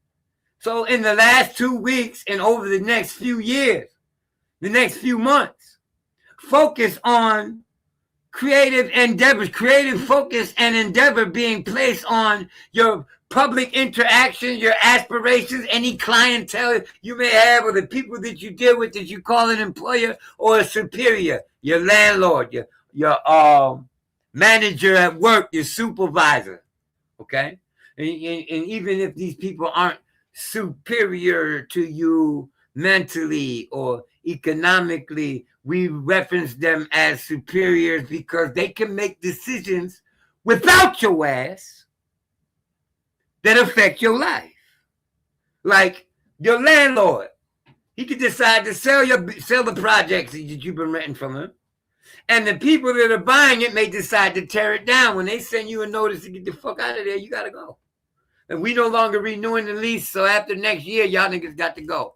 So in the last 2 weeks and over the next few years, the next few months, focus on creative endeavors, creative focus and endeavor being placed on your public interactions, your aspirations, any clientele you may have, or the people that you deal with that you call an employer or a superior, your landlord, your manager at work, your supervisor, okay? And even if these people aren't superior to you mentally or economically, we reference them as superiors because they can make decisions without your ass that affect your life. Like your landlord, he could decide to sell the projects that you've been renting from him, and the people that are buying it may decide to tear it down. When they send you a notice to get the fuck out of there, you gotta go. And we no longer renewing the lease, so after next year, y'all niggas got to go.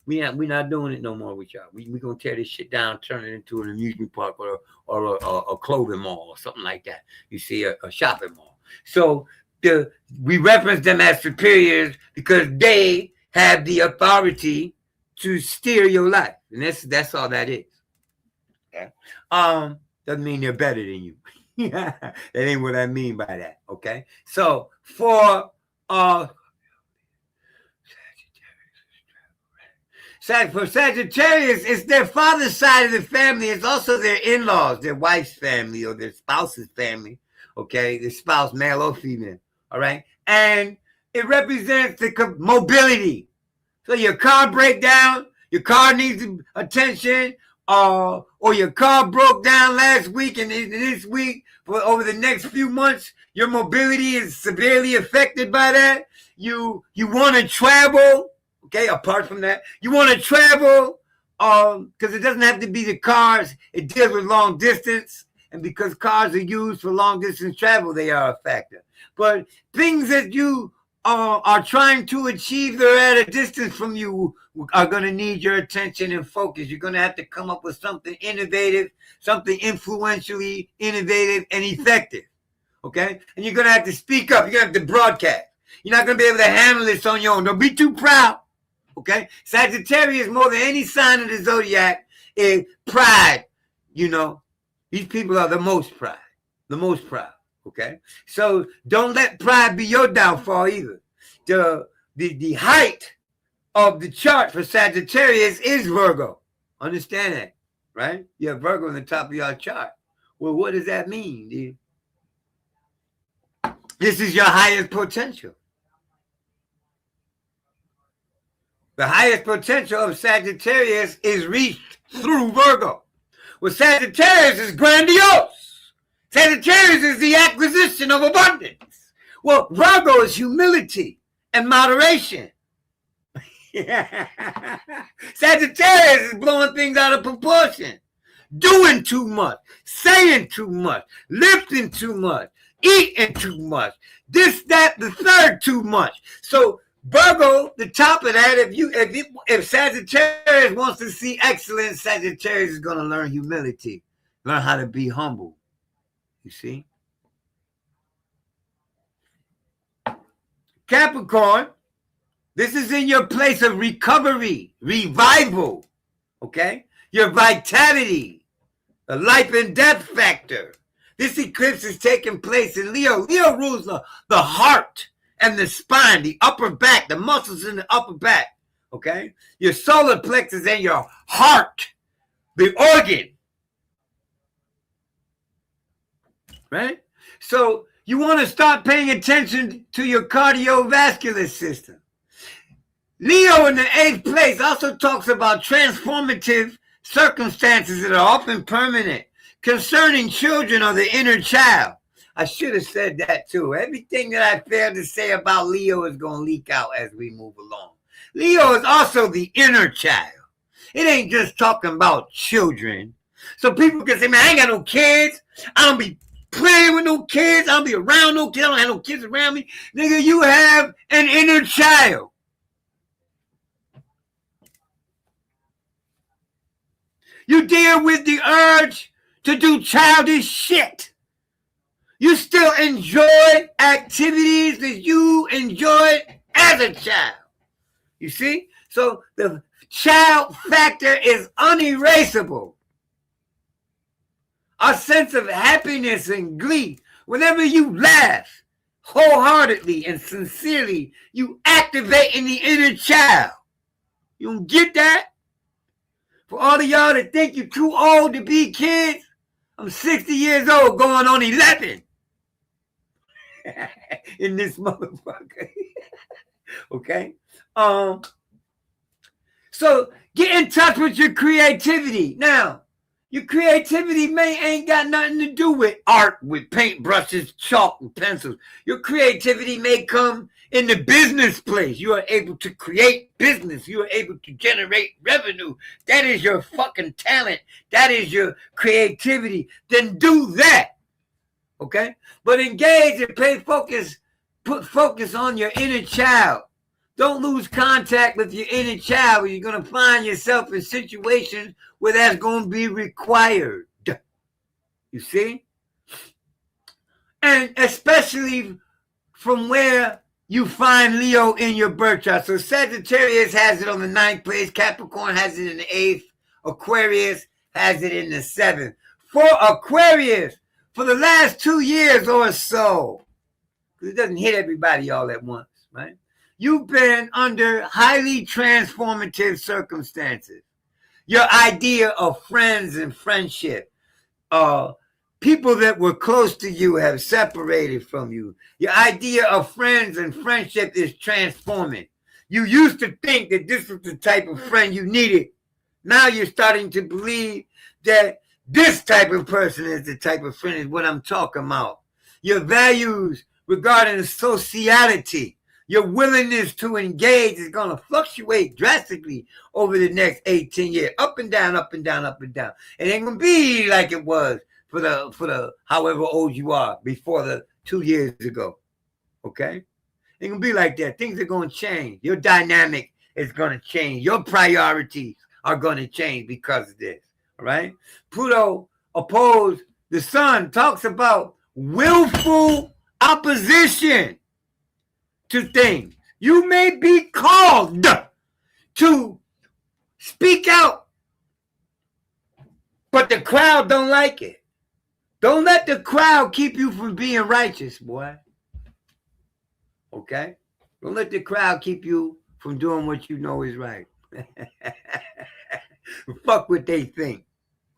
We're not doing it no more with y'all. We gonna tear this shit down, turn it into an amusement park or a clothing mall or something like that. You see, a shopping mall. So we reference them as superiors because they have the authority to steer your life, and that's all that is. Okay. Doesn't mean they're better than you. That ain't what I mean by that. Okay. So for Sagittarius, it's their father's side of the family. It's also their in-laws, their wife's family or their spouse's family. Okay, the spouse, male or female. All right, and it represents the mobility. So your car break down, your car needs attention, or your car broke down last week and this week, for over the next few months, your mobility is severely affected by that. You want to travel, okay? Apart from that, you want to travel, because it doesn't have to be the cars. It deals with long distance, and because cars are used for long distance travel, they are a factor. But things that you are trying to achieve, they're at a distance from you, are going to need your attention and focus. You're going to have to come up with something innovative, something influentially innovative and effective, okay? And you're going to have to speak up. You're going to have to broadcast. You're not going to be able to handle this on your own. Don't be too proud, okay? Sagittarius, more than any sign of the zodiac, is pride. These people are the most proud, okay? So don't let pride be your downfall either. The height of the chart for Sagittarius is Virgo. Understand that, right? You have Virgo on the top of your chart. Well, what does that mean, dude? This is your highest potential. The highest potential of Sagittarius is reached through Virgo. Well, Sagittarius is grandiose. Sagittarius is the acquisition of abundance. Well, Virgo is humility and moderation. Sagittarius is blowing things out of proportion, doing too much, saying too much, lifting too much, eating too much, this, that, the third too much. So Virgo, the top of that, if Sagittarius wants to see excellence, Sagittarius is going to learn humility, learn how to be humble. You see? Capricorn, this is in your place of recovery, revival, okay? Your vitality, the life and death factor. This eclipse is taking place in Leo. Leo rules the heart and the spine, the upper back, the muscles in the upper back, okay? Your solar plexus and your heart, the organ, right? So you want to start paying attention to your cardiovascular system. Leo in the 8th place also talks about transformative circumstances that are often permanent concerning children or the inner child. I should have said that too. Everything that I failed to say about Leo is going to leak out as we move along. Leo is also the inner child. It ain't just talking about children. So people can say, man, I ain't got no kids. I don't be playing with no kids. I don't be around no kids. I don't have no kids around me. Nigga, you have an inner child. You deal with the urge to do childish shit. You still enjoy activities that you enjoyed as a child. You see? So the child factor is unerasable. A sense of happiness and glee. Whenever you laugh, wholeheartedly and sincerely, you activating the inner child. You don't get that? For all of y'all that think you're too old to be kids, I'm 60 years old going on 11 in this motherfucker. Okay? So get in touch with your creativity. Now, your creativity ain't got nothing to do with art, with paint brushes, chalk, and pencils. Your creativity may come in the business place. You are able to create business. You are able to generate revenue. That is your fucking talent. That is your creativity. Then do that. Okay? But engage and put focus on your inner child. Don't lose contact with your inner child, or you're going to find yourself in situations where that's going to be required. You see? And especially from where you find Leo in your birth chart. So Sagittarius has it on the 9th place. Capricorn has it in the 8th. Aquarius has it in the 7th. For Aquarius, for the last 2 years or so, because it doesn't hit everybody all at once, right? You've been under highly transformative circumstances. Your idea of friends and friendship, people that were close to you have separated from you. Your idea of friends and friendship is transforming. You used to think that this was the type of friend you needed. Now you're starting to believe that this type of person is the type of friend is what I'm talking about. Your values regarding sociality, your willingness to engage is going to fluctuate drastically over the next 18 years. Up and down, up and down, up and down. It ain't going to be like it was for the however old you are before the 2 years ago. Okay? It ain't going to be like that. Things are going to change. Your dynamic is going to change. Your priorities are going to change because of this. All right? Pluto opposed the sun talks about willful opposition to things. You may be called to speak out, but the crowd don't like it. Don't let the crowd keep you from being righteous, boy. Okay? Don't let the crowd keep you from doing what you know is right. Fuck what they think.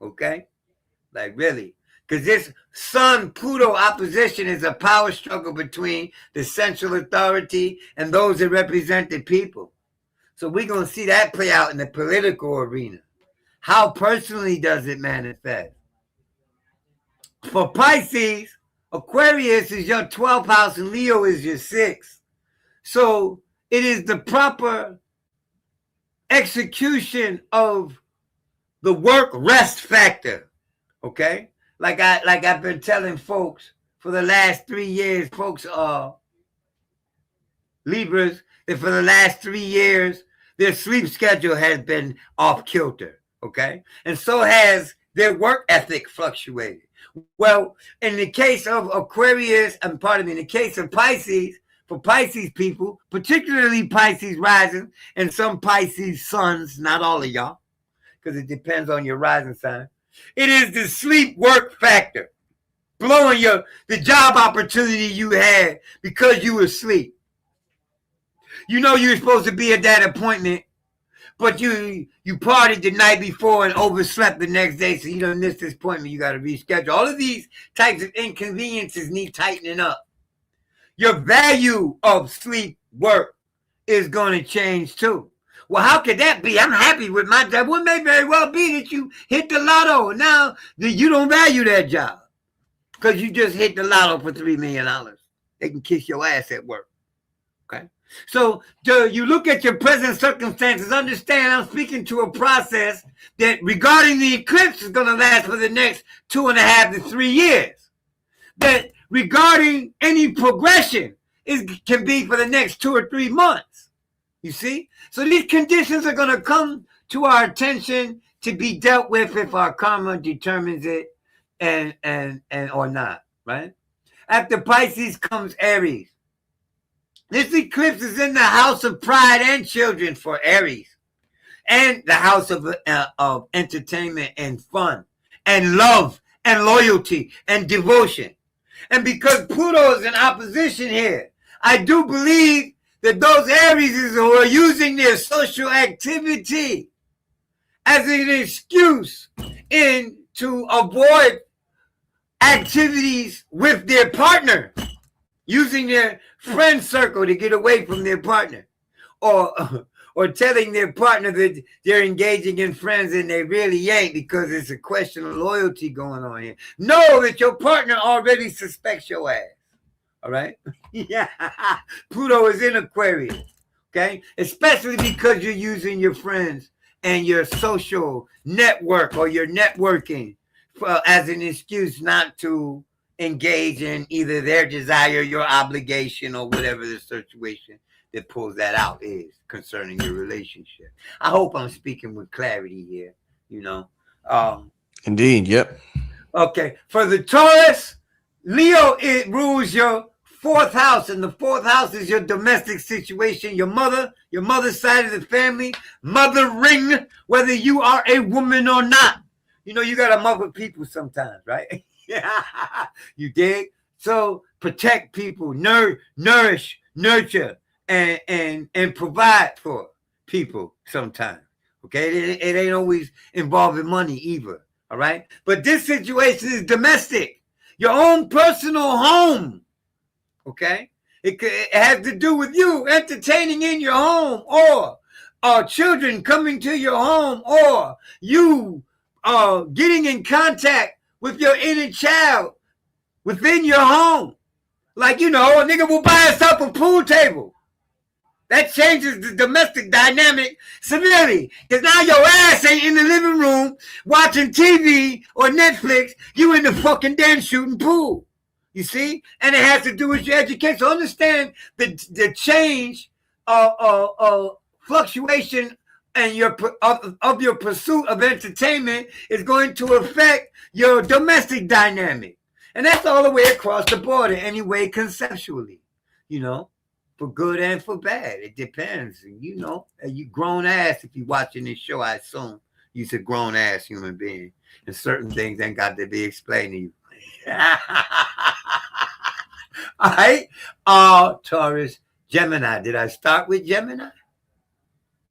Okay? Like, really. Because this Sun-Pluto opposition is a power struggle between the central authority and those that represent the people. So we're going to see that play out in the political arena. How personally does it manifest? For Pisces, Aquarius is your 12th house and Leo is your 6th. So it is the proper execution of the work-rest factor. Okay? Like I've been telling folks for the last 3 years, folks are Libras, that for the last 3 years, their sleep schedule has been off kilter, okay? And so has their work ethic fluctuated. Well, in the case of Aquarius, in the case of Pisces, for Pisces people, particularly Pisces rising and some Pisces suns, not all of y'all, because it depends on your rising sign. It is the sleep work factor, blowing the job opportunity you had because you were asleep. You know you were supposed to be at that appointment, but you partied the night before and overslept the next day, so you don't miss this appointment. You got to reschedule. All of these types of inconveniences need tightening up. Your value of sleep work is going to change too. Well, how could that be? I'm happy with my job. Well, it may very well be that you hit the lotto. Now that you don't value that job because you just hit the lotto for $3 million. They can kiss your ass at work. Okay? So you look at your present circumstances, understand I'm speaking to a process that regarding the eclipse is going to last for the next 2.5 to 3 years. That regarding any progression can be for the next 2 or 3 months. You see? So these conditions are going to come to our attention to be dealt with if our karma determines it and or not, right? After Pisces comes Aries. This eclipse is in the house of pride and children for Aries, and the house of entertainment and fun and love and loyalty and devotion. And because Pluto is in opposition here, I do believe that those Aries who are using their social activity as an excuse to avoid activities with their partner, using their friend circle to get away from their partner, or telling their partner that they're engaging in friends and they really ain't because it's a question of loyalty going on here. Know that your partner already suspects your ass. All right? Yeah. Pluto is in Aquarius. Okay? Especially because you're using your friends and your social network or your networking as an excuse not to engage in either their desire, your obligation, or whatever the situation that pulls that out is concerning your relationship. I hope I'm speaking with clarity here, you know. Indeed, yep. Okay, for the Taurus, Leo, it rules your fourth house, and the fourth house is your domestic situation, your mother's side of the family, mothering, whether you are a woman or not. You know, you got to mother people sometimes, right? Yeah, you dig? So protect people, nourish, nurture, and provide for people sometimes. Okay, it ain't always involving money either. All right, but this situation is domestic, your own personal home. Okay, it has to do with you entertaining in your home, or children coming to your home, or you getting in contact with your inner child within your home. Like, you know, a nigga will buy himself a pool table. That changes the domestic dynamic severely. Because now your ass ain't in the living room watching TV or Netflix. You in the fucking den shooting pool. You see? And it has to do with your education. So understand the change, fluctuation and your pursuit of entertainment is going to affect your domestic dynamic. And that's all the way across the border anyway, conceptually, you know, for good and for bad. It depends. You know, you grown ass, if you're watching this show, I assume you're a grown ass human being. And certain things ain't got to be explained to you. All right. Taurus, Gemini. Did I start with Gemini?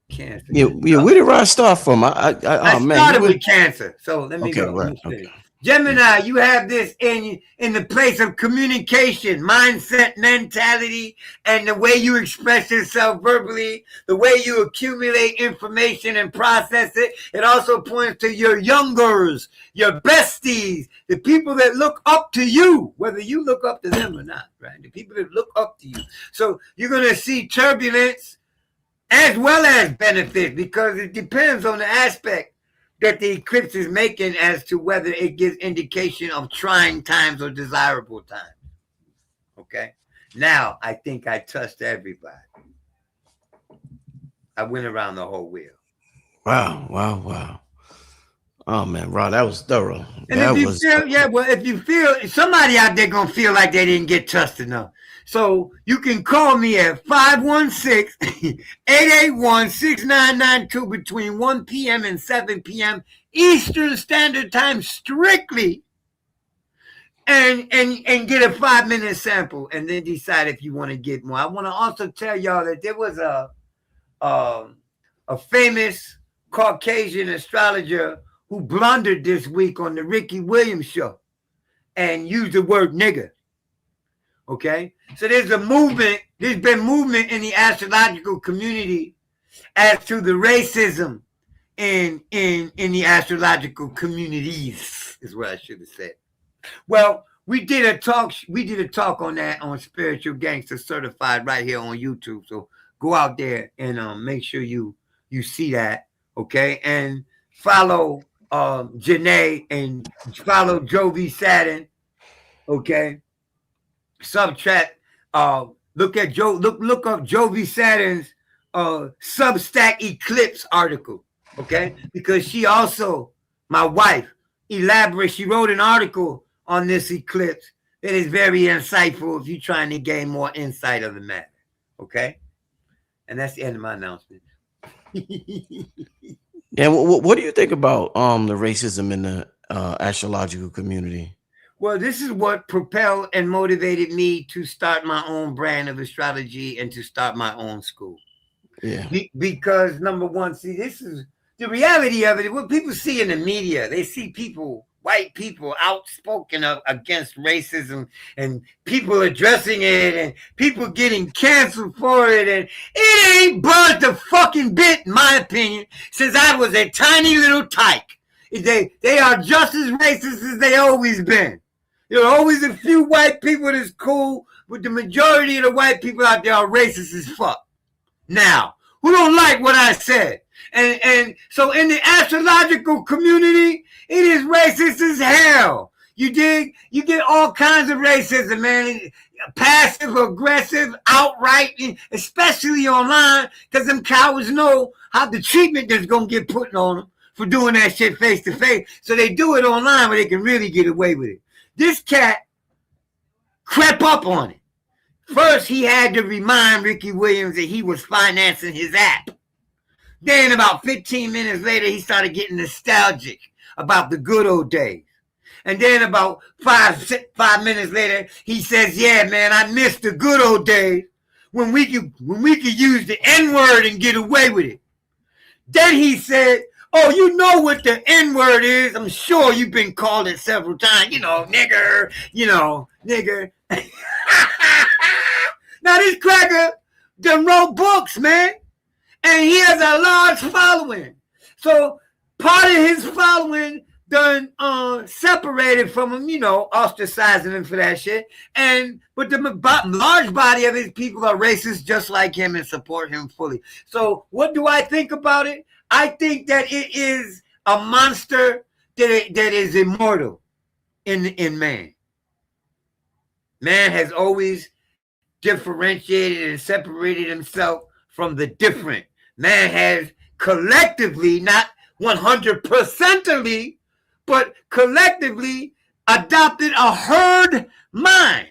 Cancer. Yeah. Where did I start from? I started with Cancer. So let me go. Right. Okay. Gemini, you have this in the place of communication, mindset, mentality, and the way you express yourself verbally, the way you accumulate information and process it. It also points to your youngers, your besties, the people that look up to you, whether you look up to them or not, right? The people that look up to you. So you're going to see turbulence as well as benefit, because it depends on the aspect that the eclipse is making as to whether it gives indication of trying times or desirable times. Okay? Now, I think I touched everybody. I went around the whole wheel. Wow. Oh, man, Rod, that was thorough. And if you feel, somebody out there going to feel like they didn't get touched enough. So you can call me at 516-881-6992 between 1 p.m. and 7 p.m. Eastern Standard Time strictly, and get a 5-minute sample and then decide if you want to get more. I want to also tell y'all that there was a famous Caucasian astrologer who blundered this week on the Ricky Williams show and used the word nigger. Okay, so there's a movement. There's been movement in the astrological community as to the racism in the astrological communities, is what I should have said. Well, we did a talk on that on Spiritual Gangster Certified right here on YouTube. So go out there and make sure you see that. Okay, and follow Janae and follow Jovi Saturn. Okay. Subtract, look up Jovi Saturn's Substack Eclipse article, okay? Because she also, my wife, she wrote an article on this eclipse that is very insightful if you're trying to gain more insight of the matter, okay? And that's the end of my announcement. Yeah, what do you think about the racism in the astrological community? Well, this is what propelled and motivated me to start my own brand of astrology and to start my own school. Yeah. Because number one, see, this is the reality of it. What people see in the media, they see people, white people, outspoken against racism, and people addressing it, and people getting canceled for it, and it ain't budged a fucking bit, in my opinion, since I was a tiny little tyke. They are just as racist as they always been. There are always a few white people that's cool, but the majority of the white people out there are racist as fuck. Now, who don't like what I said? And so in the astrological community, it is racist as hell. You dig? You get all kinds of racism, man. Passive, aggressive, outright, especially online, because them cowards know how the treatment that's going to get put on them for doing that shit face to face. So they do it online where they can really get away with it. This cat crept up on it. First, he had to remind Ricky Williams that he was financing his app. Then about 15 minutes later, he started getting nostalgic about the good old days. And then about five minutes later, he says, yeah, man, I miss the good old days when we could use the N-word and get away with it. Then he said, oh, you know what the N-word is? I'm sure you've been called it several times. You know, nigger, nigger. Now, this cracker done wrote books, man. And he has a large following. So part of his following done separated from him, ostracizing him for that shit. But the large body of his people are racist just like him and support him fully. So what do I think about it? I think that it is a monster that is immortal in man. Man has always differentiated and separated himself from the different. Man has collectively, not 100%ly, but collectively adopted a herd mind.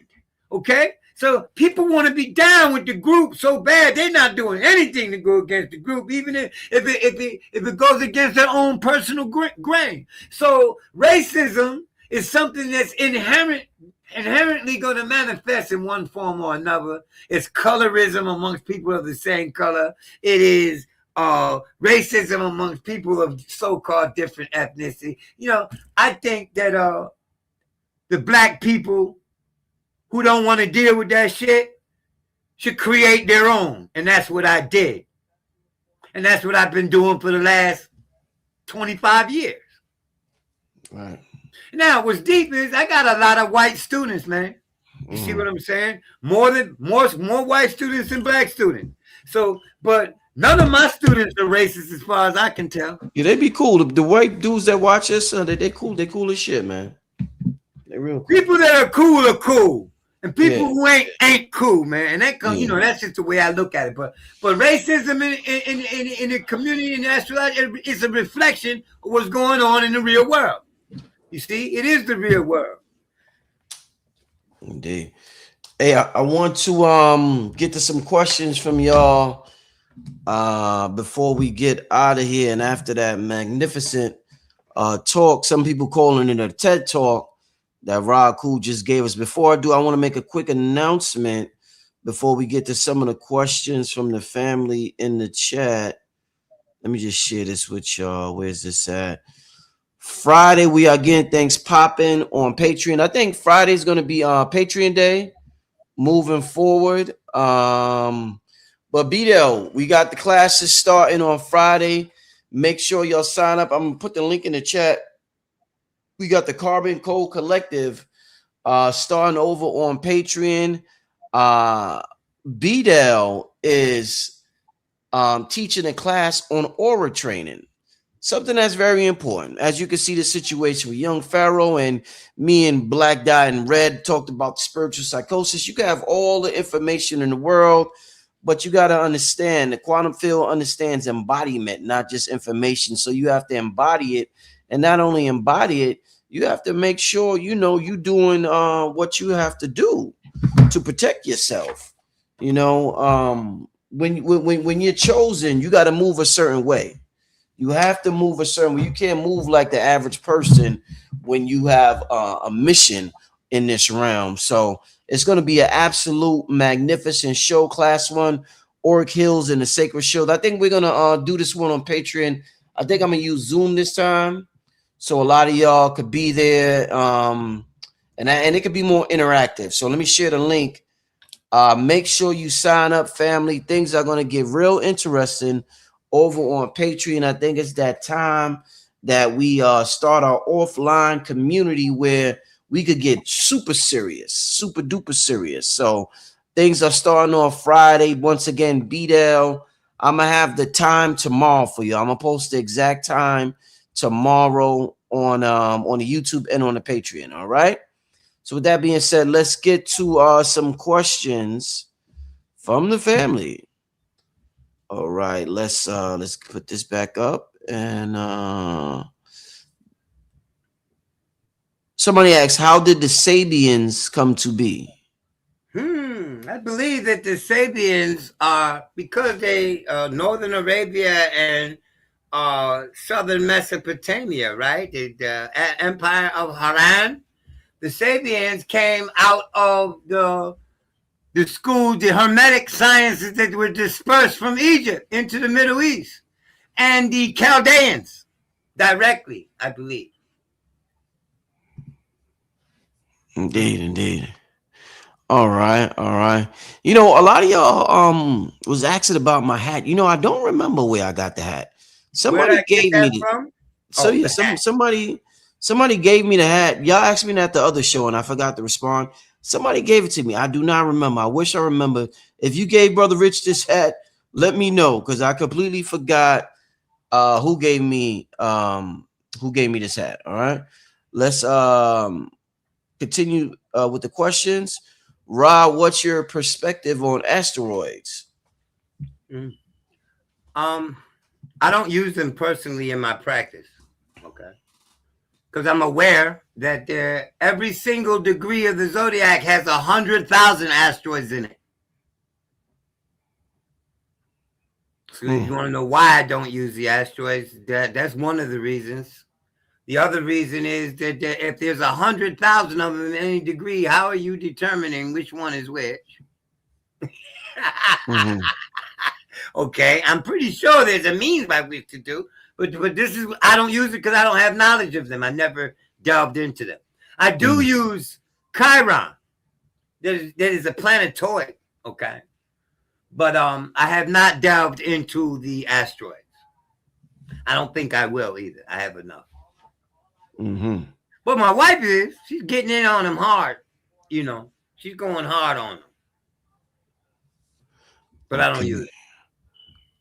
Okay? So people want to be down with the group so bad, they're not doing anything to go against the group, even if it goes against their own personal grain. So racism is something that's inherently going to manifest in one form or another. It's colorism amongst people of the same color. It is racism amongst people of so-called different ethnicity. I think that the black people who don't want to deal with that shit should create their own. And that's what I did. And that's what I've been doing for the last 25 years. Right. Now, what's deep is I got a lot of white students, man. You see what I'm saying? More white students than black students. So, but none of my students are racist as far as I can tell. Yeah, they be cool. The white dudes that watch us, they cool. They cool as shit, man. They real cool. People that are cool. And people who ain't cool, man. And that comes, that's just the way I look at it. But racism in the community and astrology is a reflection of what's going on in the real world. You see, it is the real world. Indeed. Hey, I want to get to some questions from y'all before we get out of here. And after that magnificent talk, some people calling it a TED Talk that Akhu just gave us. Before I do, I want to make a quick announcement before we get to some of the questions from the family in the chat. Let me just share this with y'all. Where's this at? Friday, we are getting things popping on Patreon. I think Friday is going to be Patreon Day moving forward. But be there. We got the classes starting on Friday. Make sure y'all sign up. I'm going to put the link in the chat. We got the Carbon Code Collective starting over on Patreon. Bedell is teaching a class on aura training, something that's very important. As you can see, the situation with Young Pharaoh and me and Black Dye and Red talked about spiritual psychosis. You can have all the information in the world, but you got to understand the quantum field understands embodiment, not just information. So you have to embody it. And not only embody it, you have to make sure you're doing what you have to do to protect yourself. When you're chosen, you got to move a certain way. You have to move a certain way. You can't move like the average person when you have a mission in this realm. So it's going to be an absolute magnificent show. Class 1, Oric Hills and the Sacred Shield. I think we're going to do this one on Patreon. I think I'm going to use Zoom this time, so a lot of y'all could be there, and it could be more interactive. So let me share the link. Make sure you sign up, family. Things are going to get real interesting over on Patreon. I think it's that time that we start our offline community where we could get super serious, super duper serious. So things are starting off Friday. Once again, B-Dell, I'm going to have the time tomorrow for you. I'm going to post the exact time tomorrow on the YouTube and on the Patreon. All right. So with that being said, let's get to some questions from the family. All right, let's put this back up. And somebody asks, how did the Sabians come to be? I believe that the Sabians are, because they Northern Arabia and Southern Mesopotamia, right? The Empire of Haran. The Sabians came out of the school, the Hermetic sciences that were dispersed from Egypt into the Middle East, and the Chaldeans directly, I believe. Indeed. All right. You know, a lot of y'all was asking about my hat. You know, I don't remember where I got the hat. Somebody gave me it. From? So yeah, somebody gave me the hat. Y'all asked me that the other show, and I forgot to respond. Somebody gave it to me. I do not remember. I wish I remember. If you gave Brother Rich this hat, let me know, because I completely forgot who gave me this hat. All right. Let's continue with the questions. Ra, what's your perspective on asteroids? I don't use them personally in my practice. Okay. Because I'm aware that every single degree of the zodiac has 100,000 asteroids in it. So if you want to know why I don't use the asteroids, that's one of the reasons. The other reason is that if there's 100,000 of them in any degree, how are you determining which one is which? Okay, I'm pretty sure there's a means by which to do, but this is, I don't use it because I don't have knowledge of them. I never delved into them. I do use Chiron. That is a planetoid, okay? But I have not delved into the asteroids. I don't think I will either. I have enough. But my wife she's getting in on them hard. You know, she's going hard on them. But I don't use it.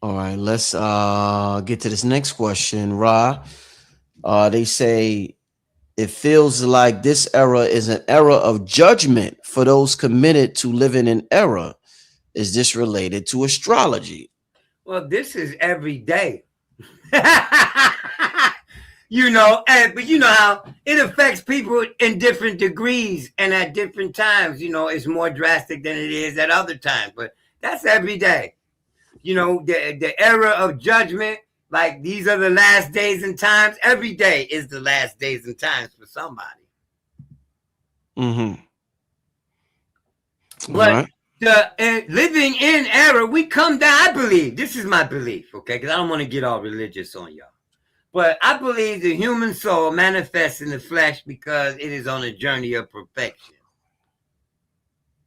All right, let's get to this next question. Ra, they say it feels like this era is an era of judgment for those committed to living in error. Is this related to astrology? Well, this is every day. You know, but you know how it affects people in different degrees and at different times. You know, it's more drastic than it is at other times, but that's every day. You know, the era of judgment, like these are the last days and times. Every day is the last days and times for somebody. But living in error, we come down. I believe, this is my belief, okay? Because I don't want to get all religious on y'all. But I believe the human soul manifests in the flesh because it is on a journey of perfection.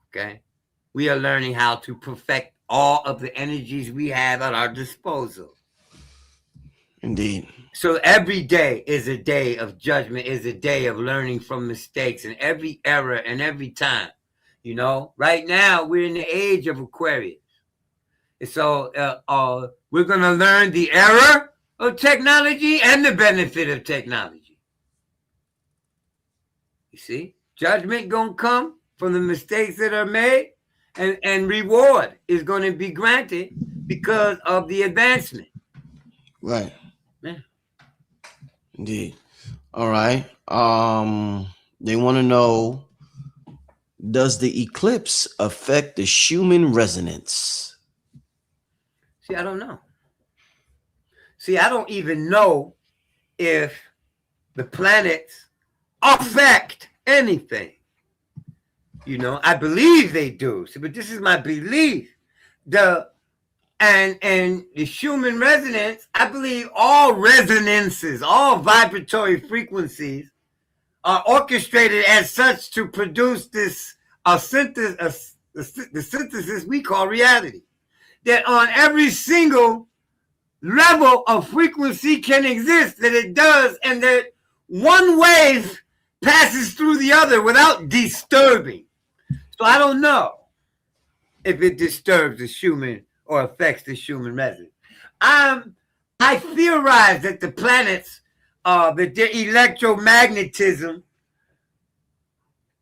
Okay? We are learning how to perfect all of the energies we have at our disposal. Indeed. So every day is a day of judgment, is a day of learning from mistakes, and every error and every time. You know, right now we're in the age of Aquarius. And so we're going to learn the error of technology and the benefit of technology. You see, judgment going to come from the mistakes that are made, and reward is going to be granted because of the advancement. Right. Yeah. Indeed. All right. They want to know, does the eclipse affect the Schumann resonance? See, I don't know. See, I don't even know if the planets affect anything. You know, I believe they do. So, but this is my belief. And the Schumann resonance, I believe all resonances, all vibratory frequencies are orchestrated as such to produce this synthesis, the synthesis we call reality. That on every single level of frequency can exist, that it does, and that one wave passes through the other without disturbing. So I don't know if it disturbs the Schumann or affects the Schumann resonance. I theorize that the planets, that their electromagnetism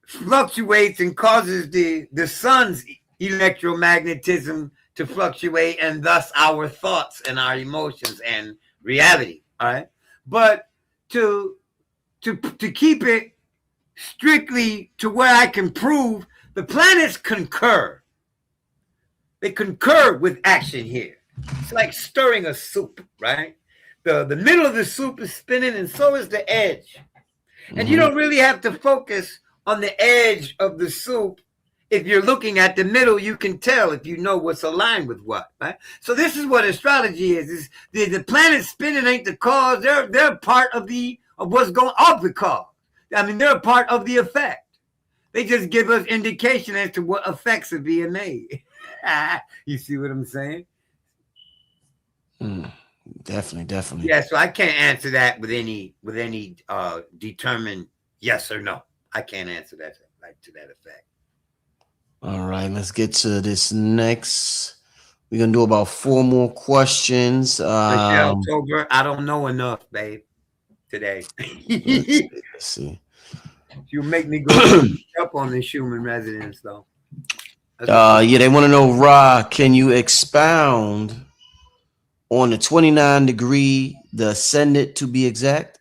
fluctuates and causes the sun's electromagnetism to fluctuate, and thus our thoughts and our emotions and reality. All right, but to keep it strictly to where I can prove, the planets concur. They concur with action here. It's like stirring a soup, right? The middle of the soup is spinning, and so is the edge. And you don't really have to focus on the edge of the soup. If you're looking at the middle, you can tell if you know what's aligned with what, right? So this is what astrology is the planets spinning ain't the cause. They're part of what's going on, the cause. I mean, they're a part of the effect. They just give us indication as to what effects are being made. You see what I'm saying? Definitely. Yeah, so I can't answer that with any determined yes or no. I can't answer that like to that effect. All right, let's get to this next. We're gonna do about 4 more questions. October, I don't know enough, babe. Today. Let's see. You make me go up on the Schumann resonance, though. Yeah, they want to know, Ra, can you expound on the 29 degree, the ascendant to be exact?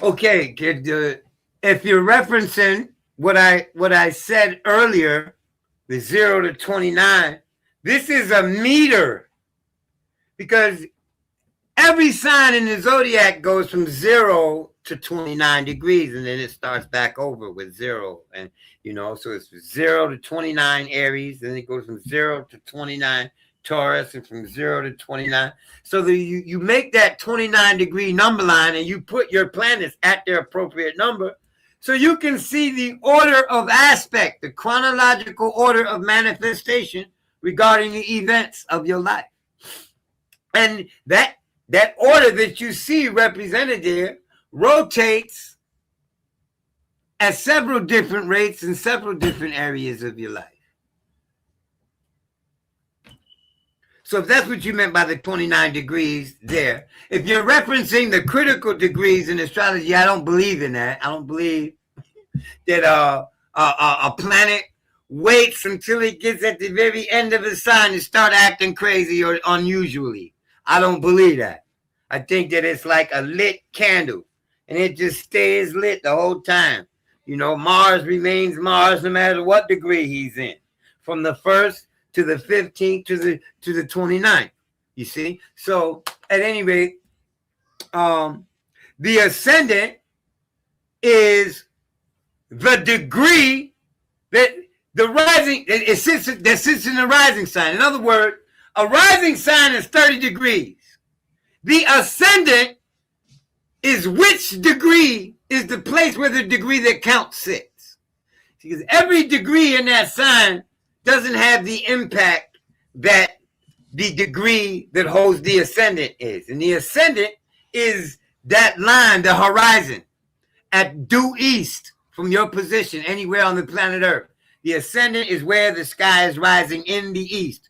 Okay, if you're referencing what I said earlier, the 0 to 29, this is a meter, because every sign in the zodiac goes from 0 to 29 degrees, and then it starts back over with 0. And, so it's 0 to 29 Aries, and it goes from 0 to 29 Taurus, and from 0 to 29. So you make that 29 degree number line, and you put your planets at their appropriate number, so you can see the order of aspect, the chronological order of manifestation regarding the events of your life. And that order that you see represented there rotates at several different rates in several different areas of your life. So if that's what you meant by the 29 degrees there, if you're referencing the critical degrees in astrology, I don't believe in that. I don't believe that a planet waits until it gets at the very end of the sign to start acting crazy or unusually. I don't believe that. I think that it's like a lit candle, and it just stays lit the whole time. Mars remains Mars no matter what degree he's in, from the 1st to the 15th to the 29th. You see? So at any rate, the ascendant is the degree that the rising that sits in the rising sign. In other words, a rising sign is 30 degrees. The ascendant is which degree is the place where the degree that counts sits. Because every degree in that sign doesn't have the impact that the degree that holds the ascendant is. And the ascendant is that line, the horizon, at due east from your position anywhere on the planet Earth. The ascendant is where the sky is rising in the east.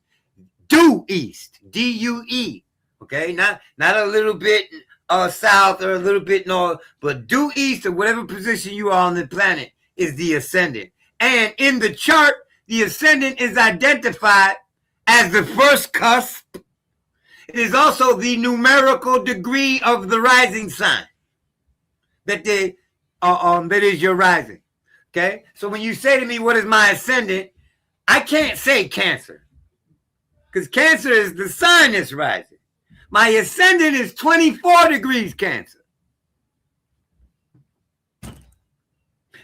Due east, D-U-E. Okay, not a little bit south or a little bit north, but due east of whatever position you are on the planet is the ascendant. And in the chart, the ascendant is identified as the first cusp. It is also the numerical degree of the rising sign that is your rising. Okay, so when you say to me, "What is my ascendant?" I can't say Cancer, because Cancer is the sign that's rising. My ascendant is 24 degrees Cancer.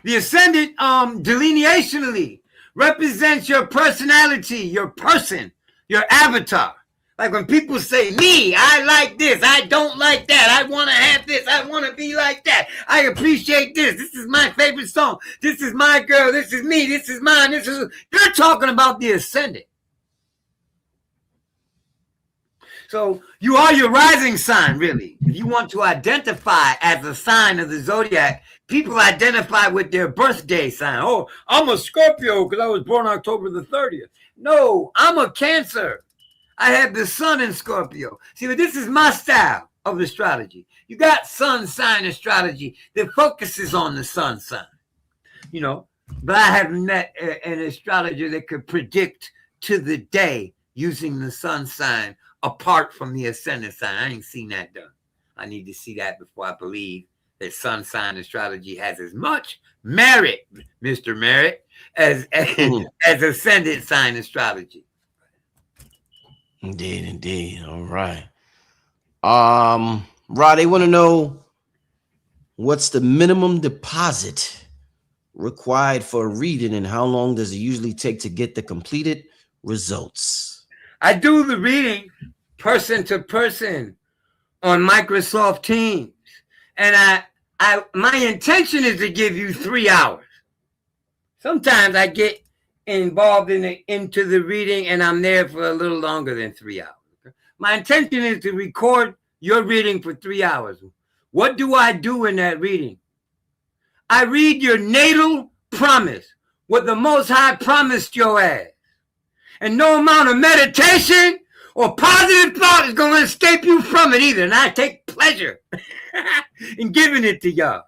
The ascendant, delineationally represents your personality, your person, your avatar. Like when people say, me, I like this, I don't like that, I want to have this, I want to be like that, I appreciate this is my favorite song, this is my girl, this is me, this is mine, this is... You're talking about the ascendant. So you are your rising sign, really. If you want to identify as a sign of the zodiac, people identify with their birthday sign. Oh, I'm a Scorpio because I was born October the 30th. No, I'm a Cancer. I have the sun in Scorpio. See, but this is my style of astrology. You got sun sign astrology that focuses on the sun sign. You know, but I haven't met an astrologer that could predict to the day using the sun sign apart from the ascendant sign. I ain't seen that done. I need to see that before I believe that sun sign astrology has as much merit, Mr. Merit, as ascendant sign astrology. Indeed. All right. Rod, they want to know what's the minimum deposit required for a reading and how long does it usually take to get the completed results? I do the reading person to person on Microsoft Teams. And my intention is to give you 3 hours. Sometimes I get involved into the reading and I'm there for a little longer than 3 hours. Okay? My intention is to record your reading for 3 hours. What do I do in that reading? I read your natal promise, what the Most High promised your ass. And no amount of meditation or positive thought is going to escape you from it either. And I take pleasure in giving it to y'all.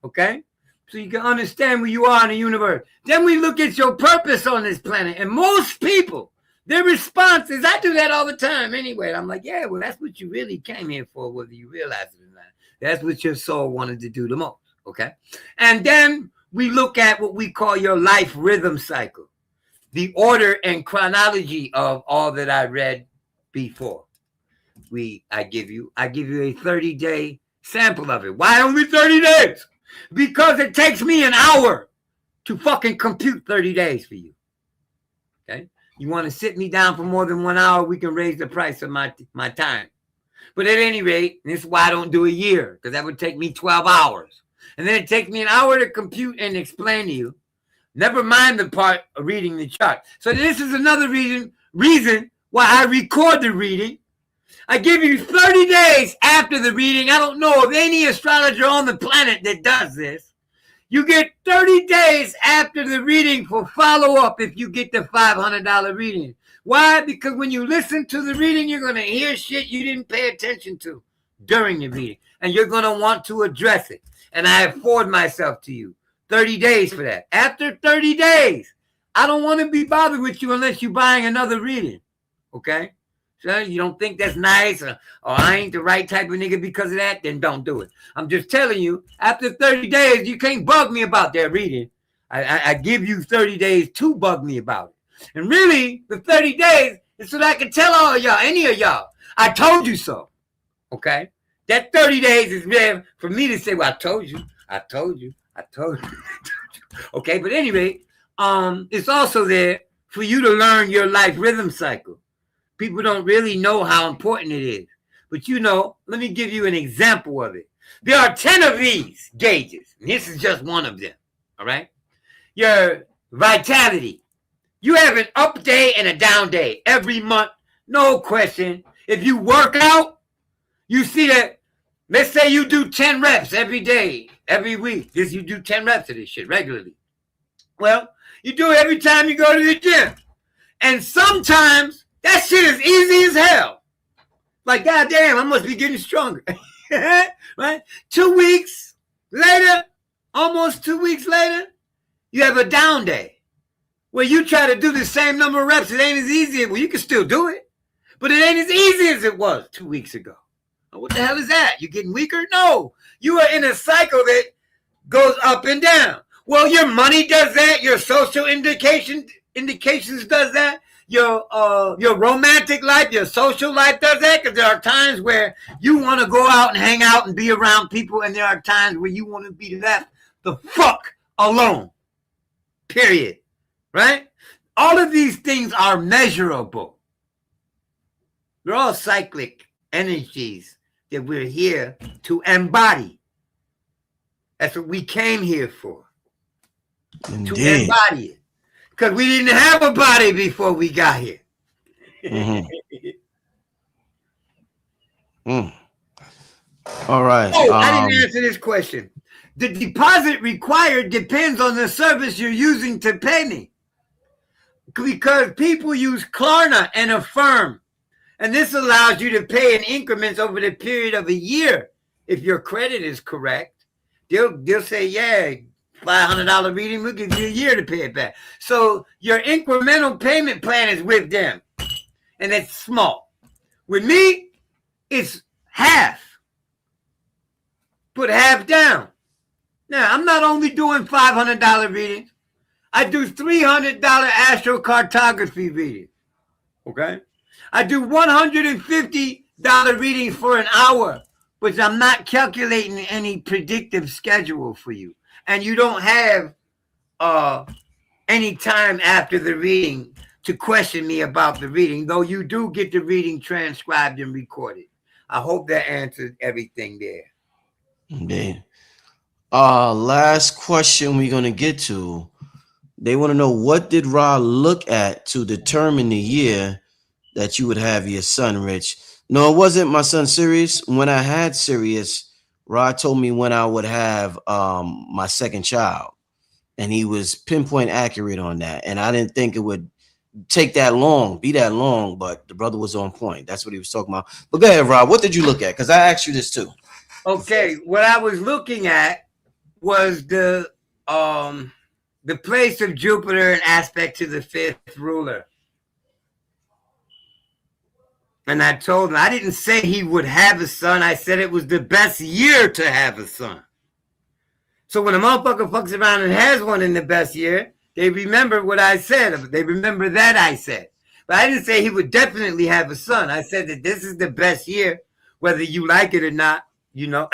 Okay? So you can understand where you are in the universe. Then we look at your purpose on this planet. And most people, their response is, I do that all the time anyway. I'm like, yeah, well, that's what you really came here for, whether you realize it or not. That's what your soul wanted to do the most. Okay? And then we look at what we call your life rhythm cycle. The order and chronology of all that I read before. I give you a 30-day sample of it. Why only 30 days? Because it takes me an hour to fucking compute 30 days for you. Okay? You want to sit me down for more than 1 hour, we can raise the price of my time. But at any rate, this is why I don't do a year, because that would take me 12 hours. And then it takes me an hour to compute and explain to you. Never mind the part of reading the chart. So this is another reason why I record the reading. I give you 30 days after the reading. I don't know of any astrologer on the planet that does this. You get 30 days after the reading for follow-up if you get the $500 reading. Why? Because when you listen to the reading, you're going to hear shit you didn't pay attention to during the reading. And you're going to want to address it. And I afford myself to you 30 days for that. After 30 days, I don't want to be bothered with you unless you're buying another reading. Okay? So you don't think that's nice or I ain't the right type of nigga because of that, then don't do it. I'm just telling you, after 30 days, you can't bug me about that reading. I give you 30 days to bug me about it. And really, the 30 days is so that I can tell all of y'all, any of y'all, I told you so. Okay? That 30 days is there for me to say, well, I told you. Okay, but anyway, it's also there for you to learn your life rhythm cycle. People don't really know how important it is. But you know, let me give you an example of it. There are 10 of these gauges. And this is just one of them. All right? Your vitality. You have an up day and a down day every month. No question. If you work out, you see that, let's say you do 10 reps every day, every week. You do 10 reps of this shit regularly. Well, you do it every time you go to the gym. And sometimes that shit is easy as hell. Like, goddamn, I must be getting stronger. Right? 2 weeks later, almost 2 weeks later, you have a down day where you try to do the same number of reps. It ain't as easy. Well, you can still do it, but it ain't as easy as it was 2 weeks ago. What the hell is that? You getting weaker? No. You are in a cycle that goes up and down. Well, your money does that. Your social indications does that. Your romantic life, your social life does that, because there are times where you want to go out and hang out and be around people, and there are times where you want to be left the fuck alone. Period. Right? All of these things are measurable. They're all cyclic energies that we're here to embody. That's what we came here for. Indeed. To embody it. Because we didn't have a body before we got here. Mm-hmm. All right. Oh, I didn't answer this question. The deposit required depends on the service you're using to pay me. Because people use Klarna and Affirm. And this allows you to pay in increments over the period of a year. If your credit is correct, they'll say, yeah, $500 reading, we'll give you a year to pay it back. So your incremental payment plan is with them. And it's small. With me, it's half. Put half down. Now, I'm not only doing $500 readings. I do $300 astrocartography readings. Okay? I do $150 readings for an hour, which I'm not calculating any predictive schedule for you. And you don't have any time after the reading to question me about the reading, though you do get the reading transcribed and recorded. I hope that answered everything there. Indeed. Last question we're going to get to. They want to know, what did Ra look at to determine the year that you would have your son, Rich? No, it wasn't my son, Sirius. When I had Sirius, Ra told me when I would have my second child. And he was pinpoint accurate on that. And I didn't think it would take that long, be that long, but the brother was on point. That's what he was talking about. But go ahead, Rob. What did you look at? Because I asked you this too. Okay, what I was looking at was the place of Jupiter in aspect to the fifth ruler. And I told him, I didn't say he would have a son. I said it was the best year to have a son. So when a motherfucker fucks around and has one in the best year, they remember what I said. They remember that I said. But I didn't say he would definitely have a son. I said that this is the best year, whether you like it or not, you know.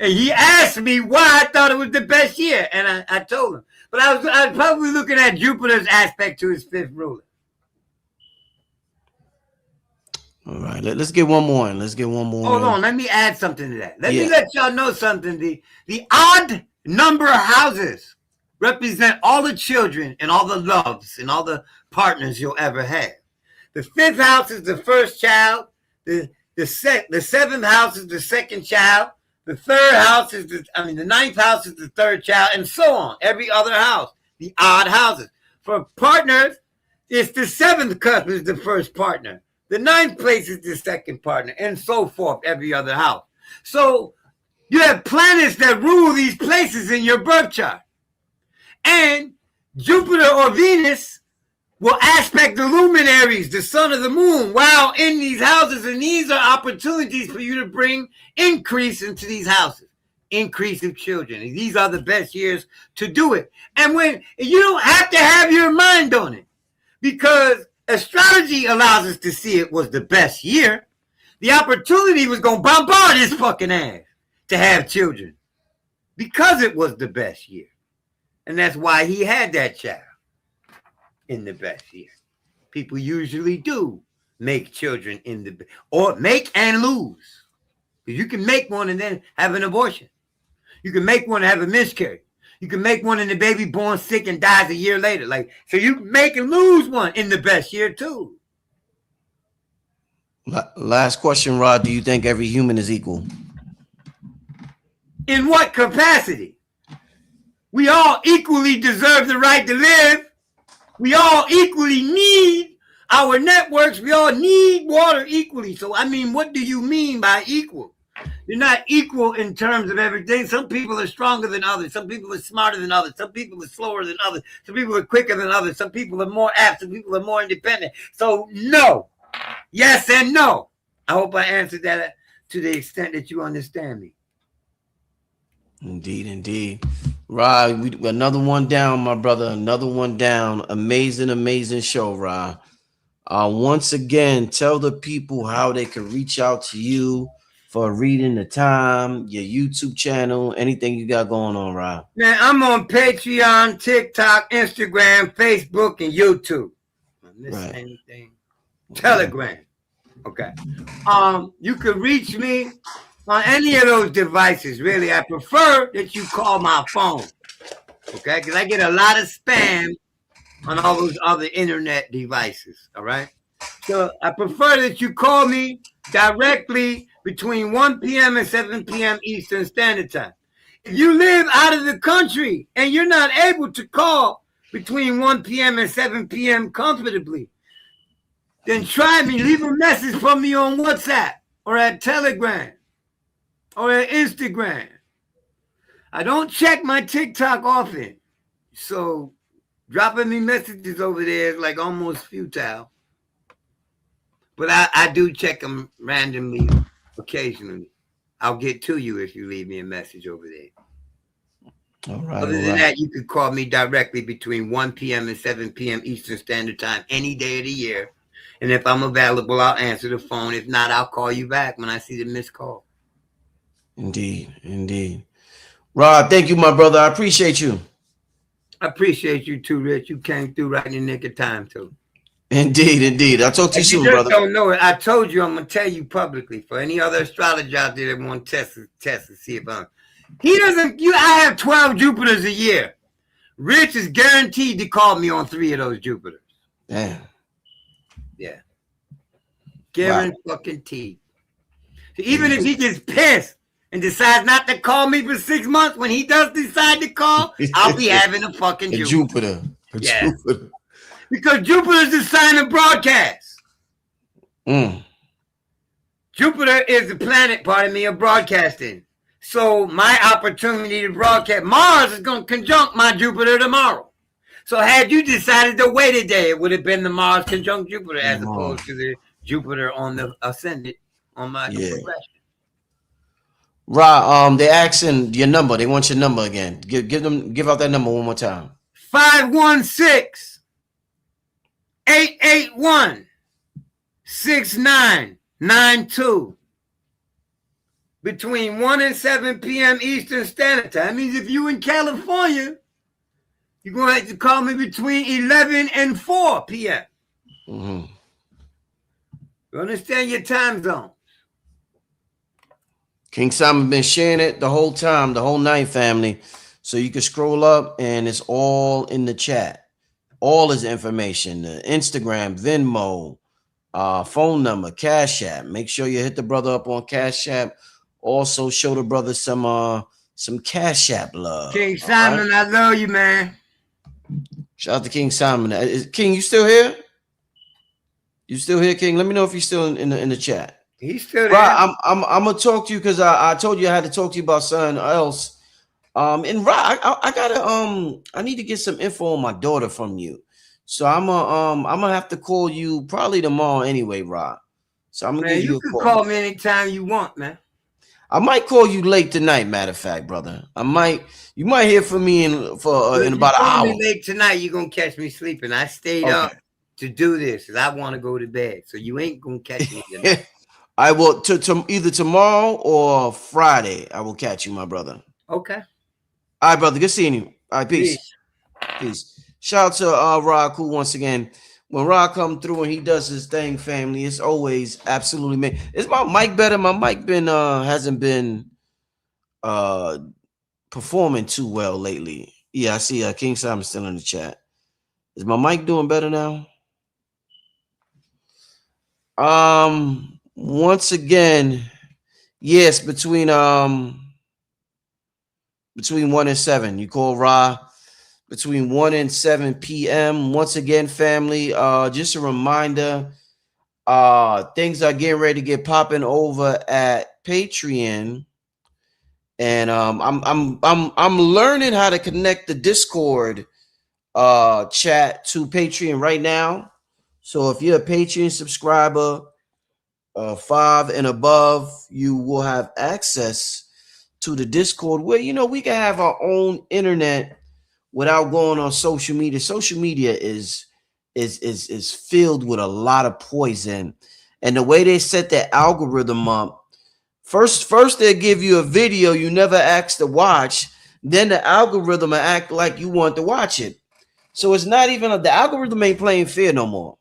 And he asked me why I thought it was the best year. And I told him. But I was probably looking at Jupiter's aspect to his fifth ruler. All right, let's get one more. Let's get one more. Hold on, let me add something to that. Let me let y'all know something. The odd number of houses represent all the children and all the loves and all the partners you'll ever have. The fifth house is the first child. The seventh house is the second child. The third house is the ninth house is the third child, and so on. Every other house, the odd houses. For partners, it's the seventh cusp is the first partner. The ninth place is the second partner, and so forth, every other house. So you have planets that rule these places in your birth chart. And Jupiter or Venus will aspect the luminaries, the sun or the moon, while in these houses. And these are opportunities for you to bring increase into these houses, increase of children. And these are the best years to do it. And when you don't have to have your mind on it, because astrology allows us to see it was the best year. The opportunity was going to bombard his fucking ass to have children because it was the best year. And that's why he had that child in the best year. People usually do make children in the, or make and lose. You can make one and then have an abortion. You can make one and have a miscarriage. You can make one and the baby born sick and dies a year later. So you can make and lose one in the best year too. Last question, Rod. Do you think every human is equal? In what capacity? We all equally deserve the right to live. We all equally need our networks. We all need water equally. So, I mean, what do you mean by equal? You're not equal in terms of everything. Some people are stronger than others. Some people are smarter than others. Some people are slower than others. Some people are quicker than others. Some people are more apt. Some people are more independent. So, no. Yes and no. I hope I answered that to the extent that you understand me. Indeed, indeed. Rod, another one down, my brother. Another one down. Amazing, amazing show, Rod. Once again, tell the people how they can reach out to you for reading the time, your YouTube channel, anything you got going on, Rob? Man, I'm on Patreon, TikTok, Instagram, Facebook, and YouTube. I miss anything? Telegram. Okay. You can reach me on any of those devices. Really, I prefer that you call my phone. Okay, because I get a lot of spam on all those other internet devices. All right. So I prefer that you call me directly between 1 p.m. and 7 p.m. Eastern Standard Time. If you live out of the country and you're not able to call between 1 p.m. and 7 p.m. comfortably, then try me. Leave a message for me on WhatsApp or at Telegram or at Instagram. I don't check my TikTok often, so dropping me messages over there is like almost futile. But I do check them randomly, occasionally. I'll get to you if you leave me a message over there. All right. Other than that, you could call me directly between 1 p.m. and 7 p.m. Eastern Standard Time any day of the year. And if I'm available, I'll answer the phone. If not, I'll call you back when I see the missed call. Indeed, indeed. Rod, thank you, my brother. I appreciate you. I appreciate you too, Rich. You came through right in the nick of time, too. Indeed, indeed. I'll talk to you soon, brother. Don't know it. I told you I'm going to tell you publicly. For any other astrologer out there that want to test to see if he doesn't. I have 12 Jupiters a year. Rich is guaranteed to call me on 3 of those Jupiters. Damn. Yeah. Guaranteed. So even if he gets pissed and decides not to call me for 6 months, when he does decide to call, I'll be having a fucking Jupiter. Yeah. Jupiter. Because Jupiter is the sign of broadcast. Jupiter is the planet, of broadcasting. So my opportunity to broadcast, Mars is going to conjunct my Jupiter tomorrow. So had you decided to wait a day, it would have been the Mars conjunct Jupiter as opposed to the Jupiter on the ascendant on my progression. Right. They're asking your number. They want your number again. Give out that number one more time. 516-881-6992. Between 1 and 7 p.m. Eastern Standard Time. That means if you in California, you're going to have to call me between 11 and 4 p.m. You understand your time zone? King Simon been sharing it the whole time, the whole night, family. So you can scroll up and it's all in the chat. All his information, the Instagram, Venmo, phone number, Cash App. Make sure you hit the brother up on Cash App. Also show the brother some Cash App love. King Simon, right? I love you, man. Shout out to King Simon. King, you still here? You still here, King? Let me know if you're still in the chat. He's still there. Right, I'm gonna talk to you because I told you I had to talk to you about something else. And right, I need to get some info on my daughter from you. So I'm gonna have to call you probably tomorrow anyway, Rob. So I'm gonna give you a call. You can call me anytime you want, man. I might call you late tonight, matter of fact, brother. You might hear from me in about an hour. Me late tonight, you're gonna catch me sleeping. I stayed up to do this because I want to go to bed. So you ain't gonna catch me tonight. I will either tomorrow or Friday. I will catch you, my brother. Okay. All right, brother. Good seeing you. All right, peace. Shout out to Rod Akhu once again. When Rod come through and he does his thing, family, it's always absolutely man. Is my mic better? My mic hasn't been performing too well lately. Yeah, I see King Simon still in the chat. Is my mic doing better now? Once again, yes, between 1 and 7. You call Ra between 1 and 7 p.m. Once again, family, just a reminder, things are getting ready to get popping over at Patreon. And I'm learning how to connect the Discord chat to Patreon right now. So if you're a Patreon subscriber, 5 and above, you will have access to the Discord where we can have our own internet without going on social media. Social media is filled with a lot of poison, and the way they set their algorithm up First they'll give you a video you never asked to watch. Then the algorithm will act like you want to watch it. So it's not even the algorithm ain't playing fair no more.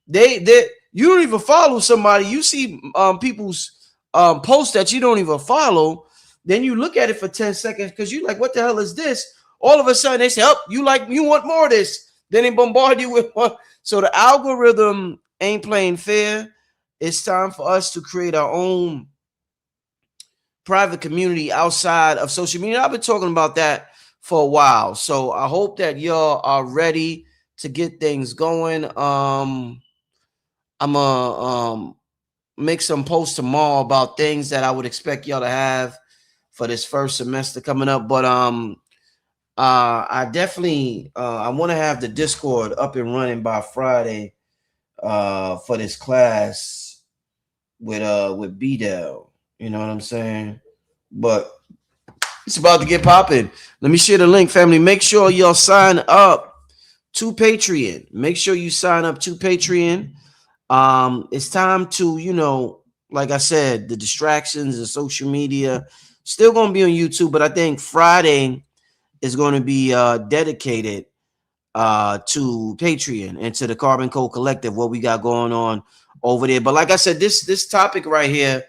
They you don't even follow somebody. You see people's posts that you don't even follow. Then you look at it for 10 seconds because you're like, what the hell is this? All of a sudden they say, oh, you want more of this. Then they bombard you with one. So the algorithm ain't playing fair. It's time for us to create our own private community outside of social media. I've been talking about that for a while. So I hope that y'all are ready to get things going. I'm gonna make some posts tomorrow about things that I would expect y'all to have for this first semester coming up. But I definitely I want to have the Discord up and running by Friday for this class with B-Dell. You know what I'm saying? But it's about to get popping. Let me share the link, family. Make sure y'all sign up to Patreon. Make sure you sign up to Patreon. It's time to, you know, like I said, the distractions and social media still going to be on YouTube, but I think Friday is going to be dedicated to Patreon and to the Carbon Code Collective, what we got going on over there. But like I said, this topic right here,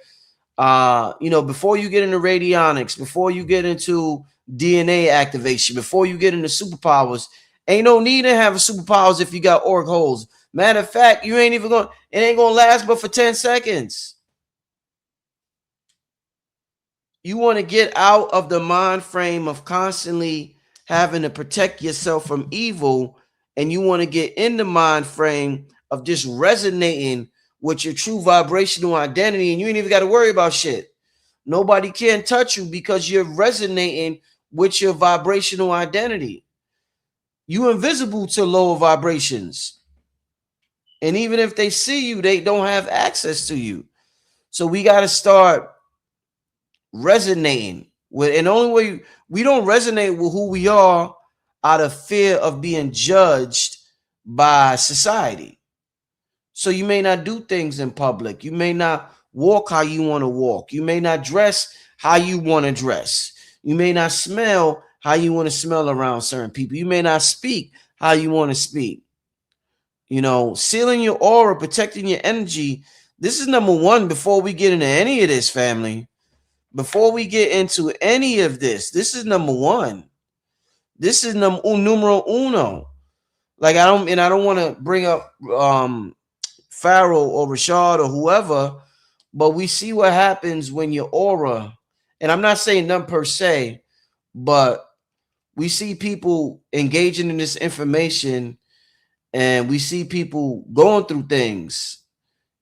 you know, before you get into radionics, before you get into DNA activation, before you get into superpowers, ain't no need to have superpowers if you got orc holes. Matter of fact, you ain't even going, it ain't going to last but for 10 seconds. You want to get out of the mind frame of constantly having to protect yourself from evil, and you want to get in the mind frame of just resonating with your true vibrational identity, and you ain't even got to worry about shit. Nobody can touch you because you're resonating with your vibrational identity. You invisible to lower vibrations. And even if they see you, they don't have access to you. So we got to start resonating with, and the only way we don't resonate with who we are out of fear of being judged by society. So you may not do things in public. You may not walk how you want to walk. You may not dress how you want to dress. You may not smell how you want to smell around certain people. You may not speak how you want to speak. You know, sealing your aura, protecting your energy. This is number one before we get into any of this, family. Before we get into any of this, this is number one. This is numero uno. Like I don't want to bring up Pharaoh or Rashad or whoever, but we see what happens when your aura, and I'm not saying none per se, but we see people engaging in this information, and we see people going through things,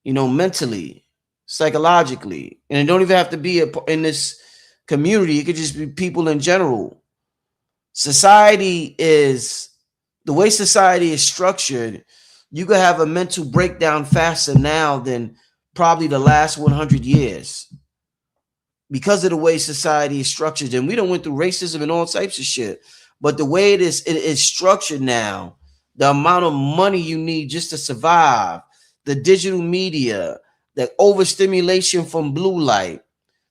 you know, mentally, psychologically, and it don't even have to be in this community. It could just be people in general. Society is, the way society is structured, you could have a mental breakdown faster now than probably the last 100 years because of the way society is structured. And we don't went through racism and all types of shit, but the way it is structured now, the amount of money you need just to survive, the digital media, the overstimulation from blue light,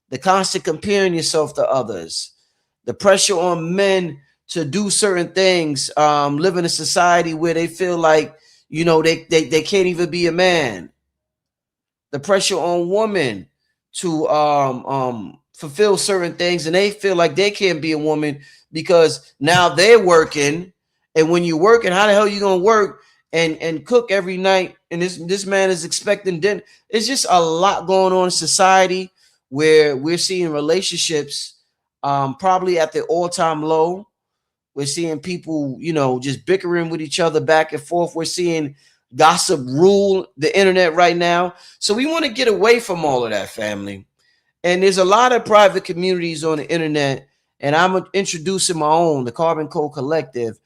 the constant comparing yourself to others, the pressure on men to do certain things, live in a society where they feel like, you know, they can't even be a man. The pressure on women to fulfill certain things, and they feel like they can't be a woman because now they're working. And when you're working, how the hell are you gonna work and cook every night? And this man is expecting dinner. It's just a lot going on in society where we're seeing relationships probably at the all-time low. We're seeing people, you know, just bickering with each other back and forth. We're seeing gossip rule the internet right now. So we want to get away from all of that, family. And there's a lot of private communities on the internet, and I'm introducing my own, the Carbon Code Collective.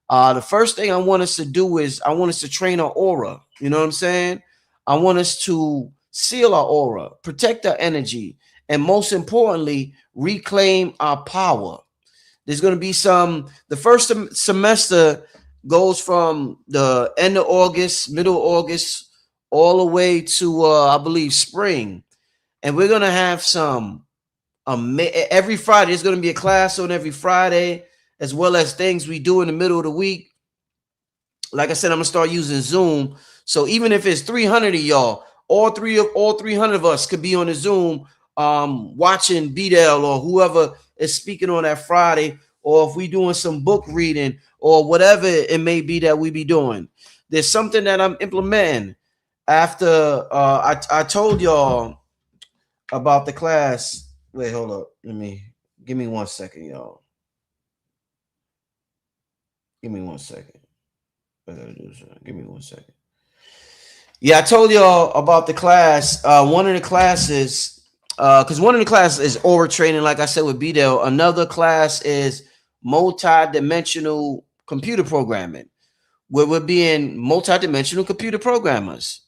The first thing I want us to do is I want us to train our aura. You know what I'm saying? I want us to seal our aura, protect our energy, and most importantly, reclaim our power. There's going to be the first semester goes from the end of August, middle of August, all the way to, I believe, spring. and we're gonna have some every Friday. There's gonna be a class on every Friday, as well as things we do in the middle of the week. Like I said, I'm gonna start using Zoom. So even if it's 300 of y'all, all 300 of us could be on the Zoom, watching BDL or whoever is speaking on that Friday, or if we doing some book reading or whatever it may be that we be doing. There's something that I'm implementing after I told y'all about the class. Wait, hold up. Give me 1 second, y'all. Give me 1 second. I gotta do this. Give me 1 second. Yeah, I told y'all about the class. One of the classes, because one of the classes is aura training, like I said with B-Dell. Another class is multi-dimensional computer programming, where we're being multi-dimensional computer programmers.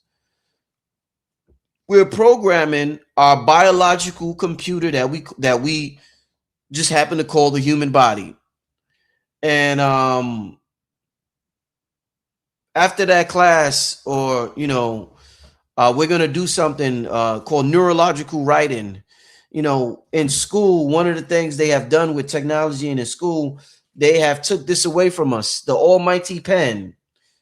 We're programming our biological computer that we just happen to call the human body. And after that class, or we're gonna do something called neurological writing. In school, one of the things they have done with technology in school, they have took this away from us, the almighty pen.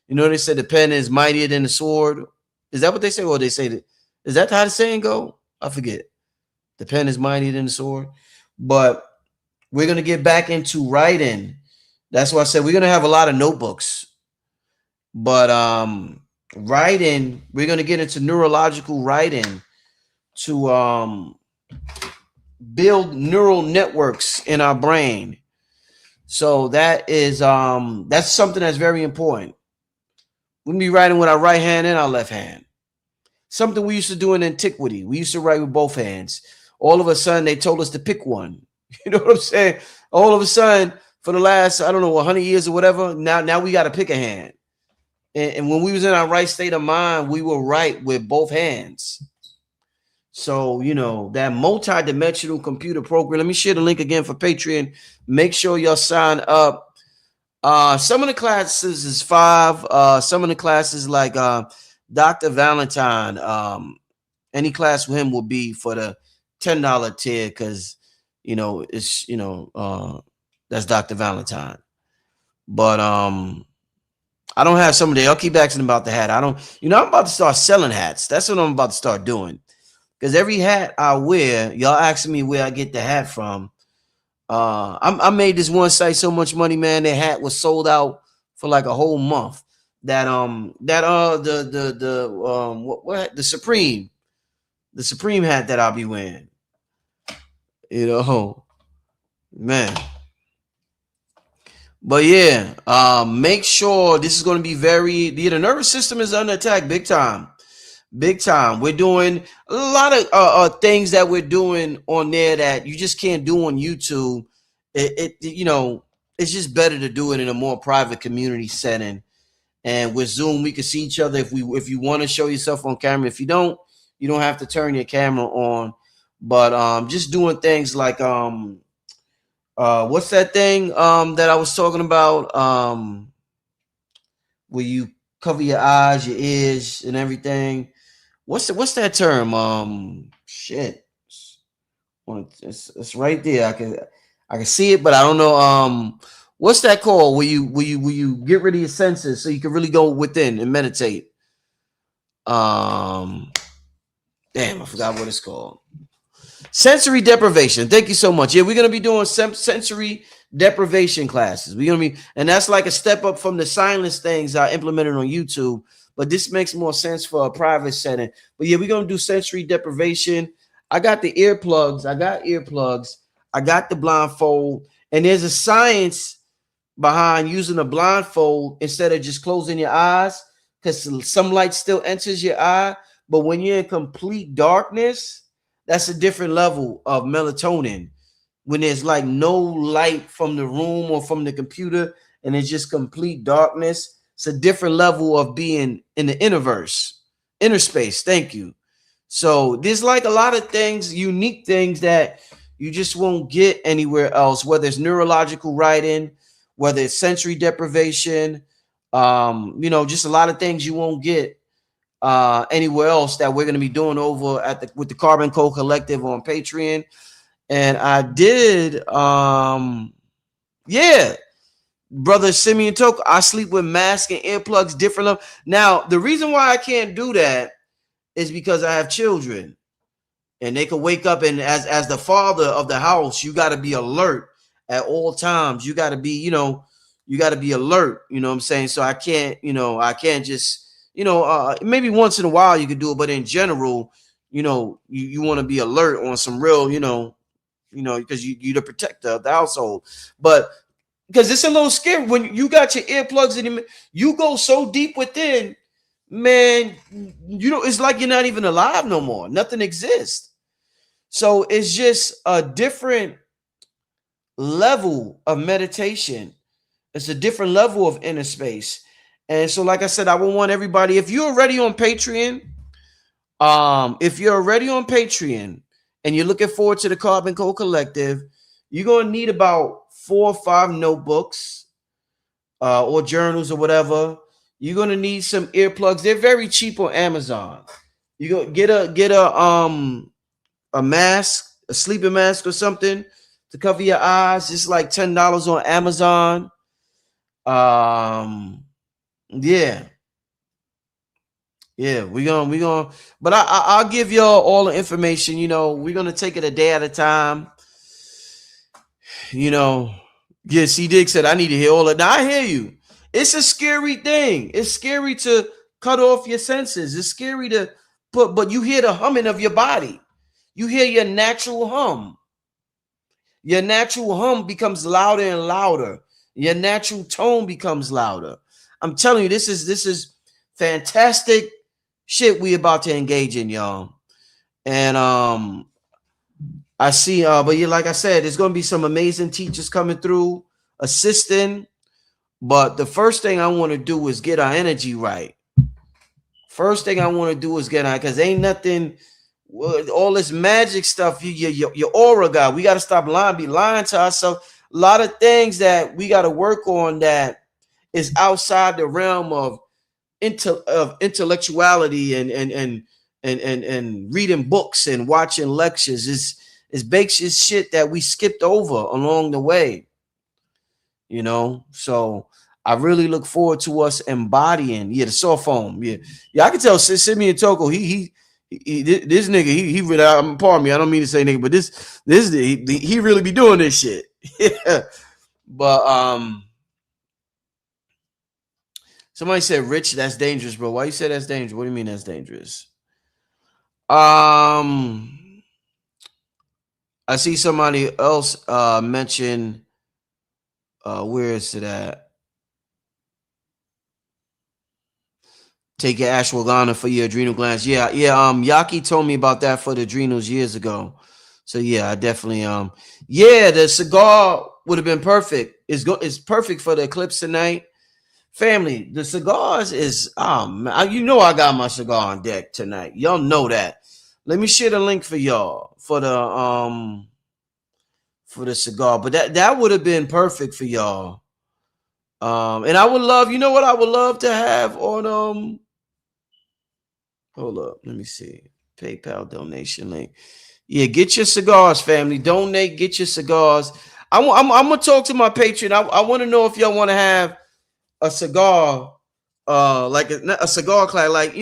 They said the pen is mightier than the sword. Is that what they say? Or they say that? Is that how the saying go? I forget. The pen is mightier than the sword. But we're gonna get back into writing. That's why I said we're gonna have a lot of notebooks. But writing, we're going to get into neurological writing to build neural networks in our brain. So that is that's something that's very important. We'll be writing with our right hand and our left hand. Something we used to do in antiquity. We used to write with both hands. All of a sudden, they told us to pick one. You know what I'm saying? All of a sudden, for the last, 100 years or whatever, now we got to pick a hand. And when we was in our right state of mind, we will write with both hands. So, that multi-dimensional computer program. Let me share the link again for Patreon. Make sure y'all sign up. Some of the classes is $5. Some of the classes like Dr. Valentine. Any class with him will be for the $10 tier because, it's, that's Dr. Valentine. But I don't have some of the. I'll keep asking about the hat. I'm about to start selling hats. That's what I'm about to start doing. Because every hat I wear, y'all asking me where I get the hat from. I made this one site so much money, man. Their hat was sold out for like a whole month. The Supreme hat that I'll be wearing. Man. But yeah, make sure this is going to be the nervous system is under attack big time. We're doing a lot of things that we're doing on there that you just can't do on YouTube. It's just better to do it in a more private community setting. And with Zoom, we can see each other if you want to show yourself on camera. If you don't have to turn your camera on. But just doing things like what's that thing that I was talking about? Where you cover your eyes, your ears, and everything. What's that term? Shit. It's right there. I can see it, but I don't know. What's that called? Where you get rid of your senses so you can really go within and meditate. Damn, I forgot what it's called. Sensory deprivation. Thank you so much. Yeah, we're gonna be doing sensory deprivation classes. We're gonna be, and that's like a step up from the silence things I implemented on YouTube. But this makes more sense for a private setting. But yeah, we're gonna do sensory deprivation. I got the earplugs. I got the blindfold, and there's a science behind using a blindfold instead of just closing your eyes, because some light still enters your eye. But when you're in complete darkness, that's a different level of melatonin. When there's like no light from the room or from the computer and it's just complete darkness, it's a different level of being in the inner space. Thank you. So there's like a lot of things, unique things that you just won't get anywhere else, whether it's neurological writing, whether it's sensory deprivation, just a lot of things you won't get anywhere else that we're going to be doing over at with the Carbon Code Collective on Patreon. And I did, yeah, brother Simeon Toke, I sleep with mask and earplugs different love. Now, the reason why I can't do that is because I have children, and they could wake up, and as the father of the house, you got to be alert at all times. You got to be, you got to be alert. You know what I'm saying? So I can't just, maybe once in a while you could do it, but in general, you want to be alert on some real, because you're the protector of the household. But because it's a little scary when you got your earplugs in, you go so deep within, man, it's like you're not even alive no more. Nothing exists. So it's just a different level of meditation. It's a different level of inner space. And so, like I said, I would want everybody, if you're already on Patreon, and you're looking forward to the Carbon Code Collective, you're going to need about 4 or 5 notebooks or journals or whatever. You're going to need some earplugs. They're very cheap on Amazon. You go get a mask, a sleeping mask or something to cover your eyes. It's like $10 on Amazon. Yeah, we gonna, but I'll give y'all all the information. We're gonna take it a day at a time. Yeah, C Dick said I need to hear all of that. I hear you. It's a scary thing. It's scary to cut off your senses. It's scary to but you hear the humming of your body. You hear your natural hum. Your natural hum becomes louder and louder. Your natural tone becomes louder. I'm telling you, this is fantastic shit we about to engage in, y'all. And I see, but yeah, like I said, there's gonna be some amazing teachers coming through, assisting. But the first thing I want to do is get our energy right. First thing I want to do is get on, because ain't nothing, all this magic stuff, your aura guy. We got to stop lying to ourselves. A lot of things that we got to work on that is outside the realm of intellectuality and reading books and watching lectures. Is basic shit that we skipped over along the way. So I really look forward to us embodying the soft foam. I can tell Simeon Toko, this nigga, he really, pardon me, I don't mean to say nigga, but this he really be doing this shit. But somebody said, Rich, that's dangerous, bro. Why you say that's dangerous? What do you mean that's dangerous? I see somebody else mention, where is it at? Take your ashwagandha for your adrenal glands. Yeah. Yaki told me about that for the adrenals years ago. So yeah, I definitely the cigar would have been perfect. It's perfect for the eclipse tonight. Family, the cigars is I got my cigar on deck tonight. Y'all know that. Let me share the link for y'all for the cigar. But that would have been perfect for y'all. And I would love, what I would love to have on hold up, let me see. PayPal donation link. Yeah, get your cigars, family. Donate, get your cigars. I'm gonna talk to my Patreon. I want to know if y'all want to have a cigar, like a cigar class, like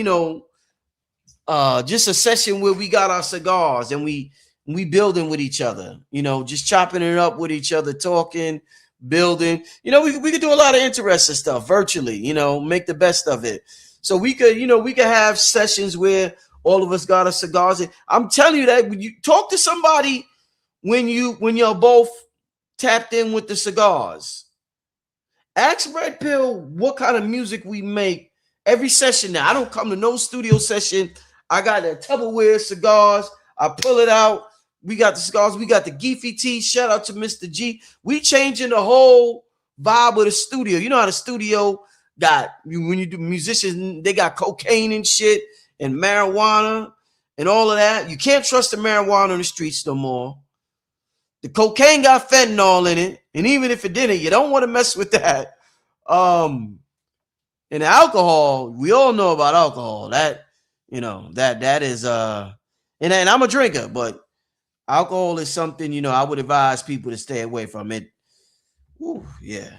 just a session where we got our cigars and we building with each other, just chopping it up with each other, talking, building. We could do a lot of interesting stuff virtually, make the best of it. So we could have sessions where all of us got our cigars. And I'm telling you that when you talk to somebody when you're both tapped in with the cigars. Ask Red Pill what kind of music we make every session. Now, I don't come to no studio session. I got the Tupperware cigars. I pull it out. We got the cigars. We got the Geefy tea. Shout out to Mr. G. We changing the whole vibe of the studio. You know how the studio got, when you do musicians, they got cocaine and shit and marijuana and all of that. You can't trust the marijuana on the streets no more. The cocaine got fentanyl in it. And even if it didn't, you don't want to mess with that. And the alcohol, we all know about alcohol. That You know, that is and I'm a drinker, but alcohol is something, you know, I would advise people to stay away from it. Ooh, yeah.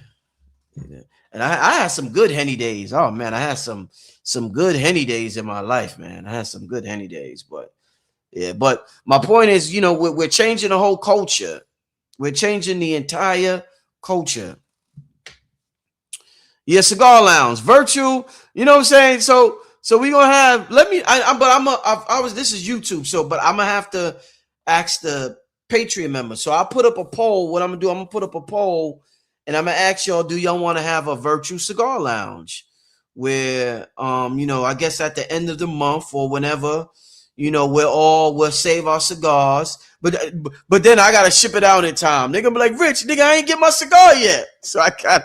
And I had some good Henny days. Oh man, I had some good Henny days in my life, man. I had some good Henny days, but yeah. But my point is, you know, we're changing the whole culture. We're changing the entire culture. Yeah, cigar lounge, virtual. You know what I'm saying? So we gonna have. Let me. I was. This is YouTube. So, but I'm gonna have to ask the Patreon members. So I'll put up a poll. What I'm gonna do? I'm gonna put up a poll, and I'm gonna ask y'all: do y'all want to have a virtual cigar lounge where, you know, I guess at the end of the month or whenever, you know, we'll save our cigars. But then I gotta ship it out in time. They're gonna be like, Rich, nigga, I ain't get my cigar yet. So I got,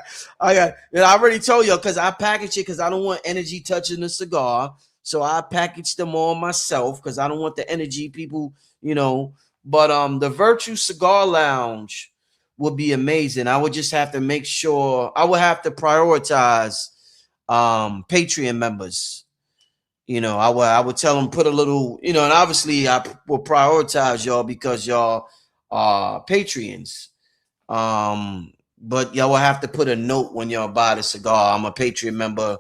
and I already told y'all because I package it because I don't want energy touching the cigar. So I package them all myself because I don't want the energy people, you know. But the Virtue Cigar Lounge would be amazing. I would just have to make sure I would have to prioritize Patreon members. You know, I would tell them put a little, you know, and obviously I will prioritize y'all because y'all are Patreons. But y'all will have to put a note when y'all buy the cigar. I'm a Patreon member,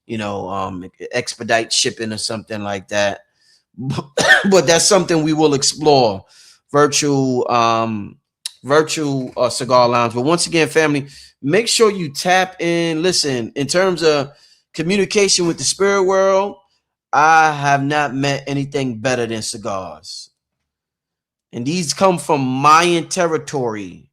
you know, expedite shipping or something like that. But that's something we will explore. Virtual cigar lounge. But once again, family, make sure you tap in. Listen, in terms of communication with the spirit world, I have not met anything better than cigars. And these come from Mayan territory.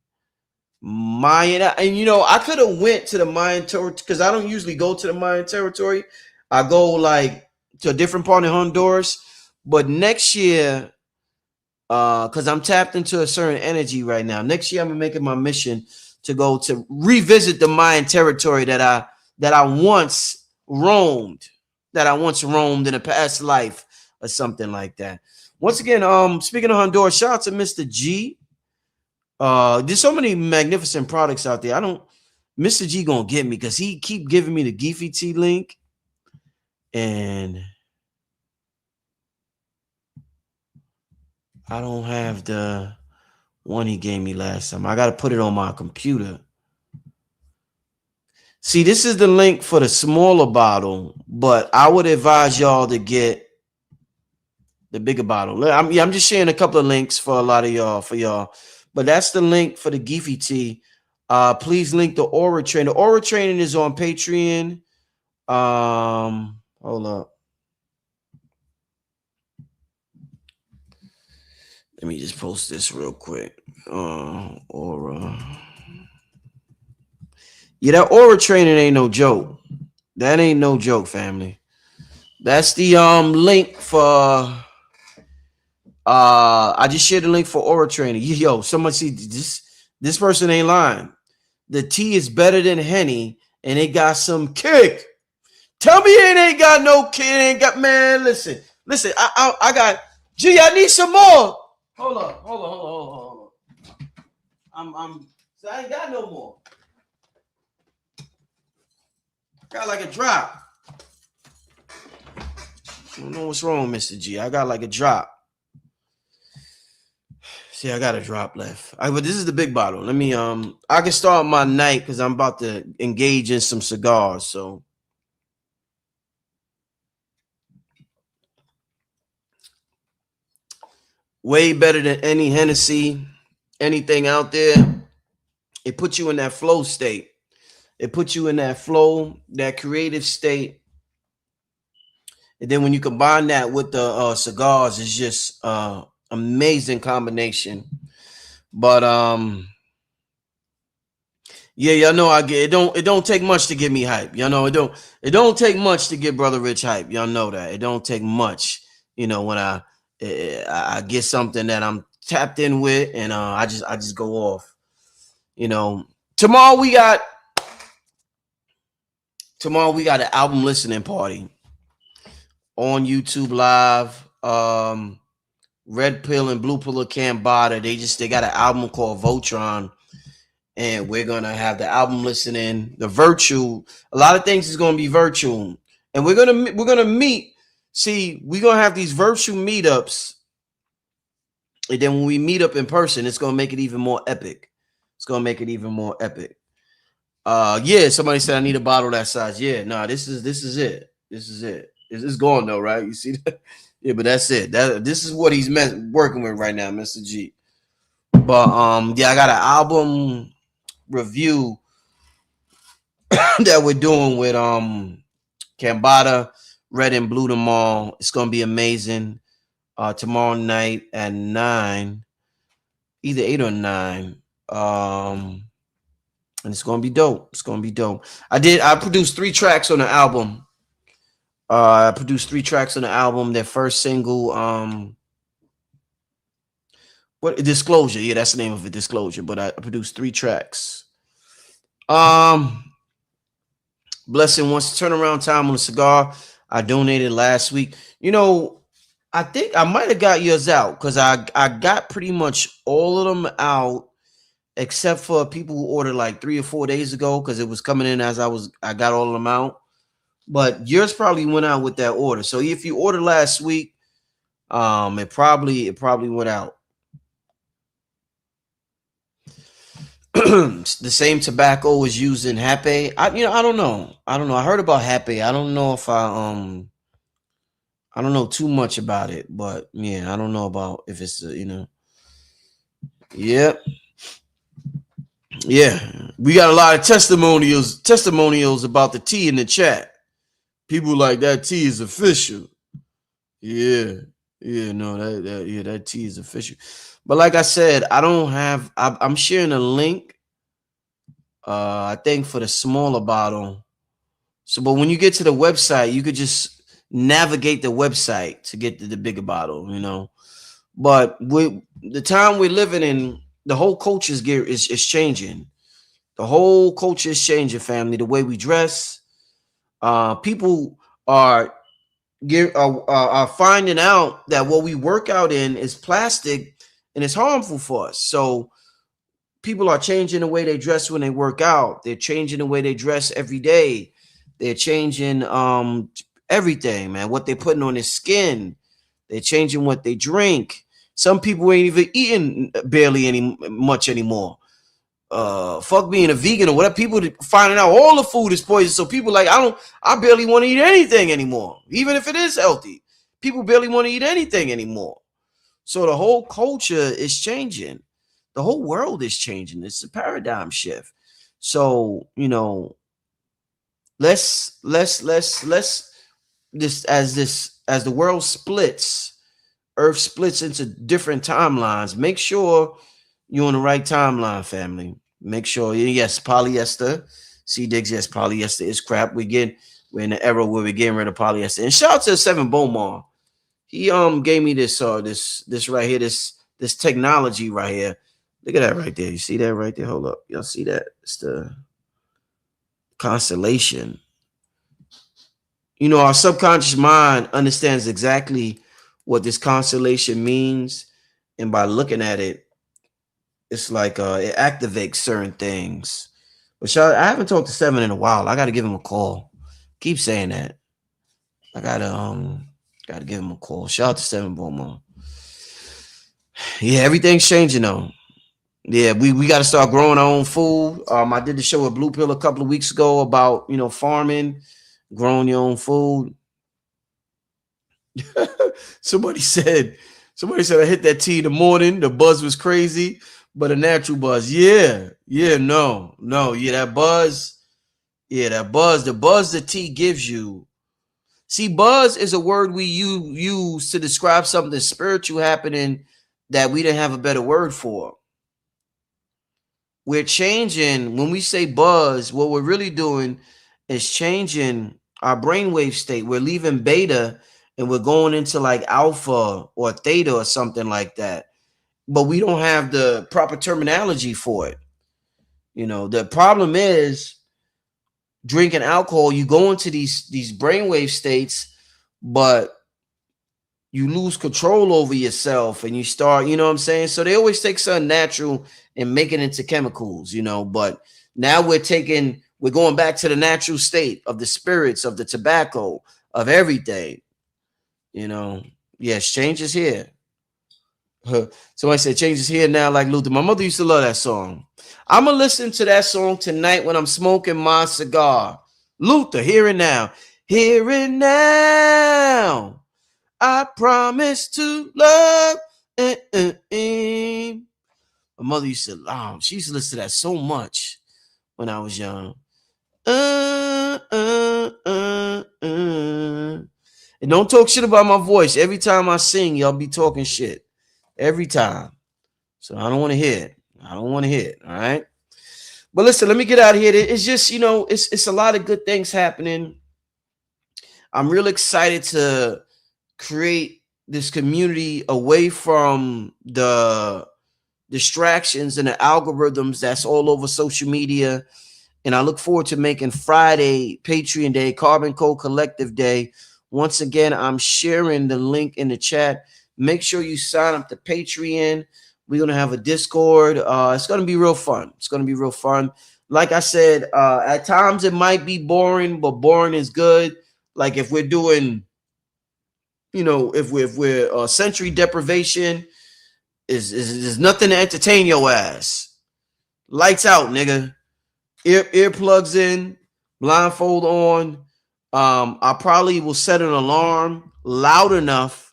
And you know, I could have went to the Mayan territory because I don't usually go to the Mayan territory. I go like to a different part of Honduras. But next year, because I'm tapped into a certain energy right now. Next year, I'm gonna make it my mission to go to revisit the Mayan territory that I once roamed. That I once roamed in a past life or something like that. Once again, speaking of Honduras, shout out to Mr. G. There's so many magnificent products out there. Mr. G gonna get me because he keep giving me the Geefy Tea link. And I don't have the one he gave me last time. I gotta put it on my computer. See, this is the link for the smaller bottle, but I would advise y'all to get the bigger bottle. I'm just sharing a couple of links for a lot of y'all, but that's the link for the Geefy Tea. Please link the Aura Training. The Aura Training is on Patreon. Hold up. Let me just post this real quick. Aura. Yeah, that Aura Training ain't no joke. That ain't no joke, family. That's the link for I just shared the link for Aura Training. Yo, someone see this person ain't lying. The tea is better than Henny, and it got some kick. Tell me it ain't got no kick. It ain't got, man. Listen. I got. Gee, I need some more. Hold on. So I ain't got no more. Got like a drop. I don't know what's wrong, Mr. G. I got like a drop. See, I got a drop left. But this is the big bottle. Let me I can start my night because I'm about to engage in some cigars. So way better than any Hennessy, anything out there. It puts you in that flow state. It puts you in that flow, that creative state. And then when you combine that with the cigars, it's just amazing combination. But yeah, y'all know I get it don't take much to get me hype. Y'all know it don't take much to get Brother Rich hype. Y'all know that. It don't take much, you know, when I get something that I'm tapped in with, and I just go off. You know, tomorrow we got an album listening party on YouTube Live. Red Pill and Blue Pill can't bother. They got an album called Voltron, and we're gonna have the album listening. The virtual, a lot of things is gonna be virtual, and we're gonna meet See, we're gonna have these virtual meetups, and then when we meet up in person, it's gonna make it even more epic. It's gonna make it even more epic. Yeah, somebody said I need a bottle that size. Yeah, no, this is it. This is it. It's going though, right? You see that? Yeah, but that's it. This is what he's working with right now, Mr. G. But yeah, I got an album review that we're doing with Cambada, Red and Blue tomorrow. It's gonna be amazing. Tomorrow night at 9, either 8 or 9. And it's gonna be dope. It's gonna be dope. I produced 3 tracks on the album. I produced 3 tracks on the album. Their first single, what Disclosure? Yeah, that's the name of it, Disclosure. But I produced 3 tracks. Blessing wants to turn around time on a cigar. I donated last week. You know, I think I might have got yours out because I got pretty much all of them out except for people who ordered like 3 or 4 days ago because it was coming in as I got all of them out. But yours probably went out with that order. So if you ordered last week, it probably went out. The same tobacco is used in Happy. I don't know. I heard about Happy. I don't know if I don't know too much about it, but yeah, I don't know about if it's Yep. Yeah, we got a lot of testimonials about the tea in the chat. People like that tea is official. Yeah, no, that tea is official. But like I said, I'm sharing a link. I think for the smaller bottle. So, but when you get to the website, you could just navigate the website to get to the bigger bottle, But with the time we're living in, the whole culture is changing. The whole culture is changing, family. The way we dress. People are finding out that what we work out in is plastic and it's harmful for us. So people are changing the way they dress when they work out. They're changing the way they dress every day. They're changing everything, man. What they're putting on their skin. They're changing what they drink. Some people ain't even eating barely much anymore. Fuck being a vegan or whatever. People finding out all the food is poison. So people like, I barely want to eat anything anymore. Even if it is healthy. People barely want to eat anything anymore. So the whole culture is changing. The whole world is changing. It's a paradigm shift. So, let's as the world splits, Earth splits into different timelines. Make sure you're on the right timeline, family. Make sure, yes, polyester. C-Diggs, yes, polyester is crap. We're in the era where we're getting rid of polyester. And shout out to Seven Beaumont. He gave me this right here, this technology right here. Look at that right there. You see that right there? Hold up. Y'all see that? It's the constellation. Our subconscious mind understands exactly what this constellation means. And by looking at it, it's like it activates certain things. But I haven't talked to Seven in a while. I got to give him a call. Keep saying that. I gotta give him a call. Shout out to Seven Beaumont. Yeah, everything's changing though. Yeah, we got to start growing our own food. I did the show with Blue Pill a couple of weeks ago about farming, growing your own food. Somebody said I hit that tea in the morning. The buzz was crazy, but a natural buzz. Yeah, no, that buzz. Yeah, that buzz. The buzz the tea gives you. See, buzz is a word we use to describe something spiritual happening that we didn't have a better word for. We're changing. When we say buzz, what we're really doing is changing our brainwave state. We're leaving beta and we're going into like alpha or theta or something like that. But we don't have the proper terminology for it. The problem is drinking alcohol, you go into these brainwave states, but you lose control over yourself and you start, you know what I'm saying? So they always take something natural and make it into chemicals, but now we're going back to the natural state of the spirits, of the tobacco, of everything. You know, yes, change is here. Somebody said change is here now, like Luther. My mother used to love that song. I'm gonna listen to that song tonight when I'm smoking my cigar. Luther, here and now. Here and now. I promise to love. My mother used to, she used to listen to that so much when I was young. And don't talk shit about my voice. Every time I sing, y'all be talking shit. Every time. So I don't want to hear it. I don't want to hear it. All right. But listen, let me get out of here. It's just, you know, it's a lot of good things happening. I'm real excited to create this community away from the distractions and the algorithms that's all over social media. And I look forward to making Friday Patreon Day, Carbon Code Collective Day. Once again, I'm sharing the link in the chat. Make sure you sign up to Patreon. We're going to have a Discord. It's going to be real fun. It's going to be real fun. Like I said, at times it might be boring, but boring is good. Like if we're doing, you know, if we're sensory deprivation, is nothing to entertain your ass. Lights out, nigga. Earplugs in, blindfold on. I probably will set an alarm loud enough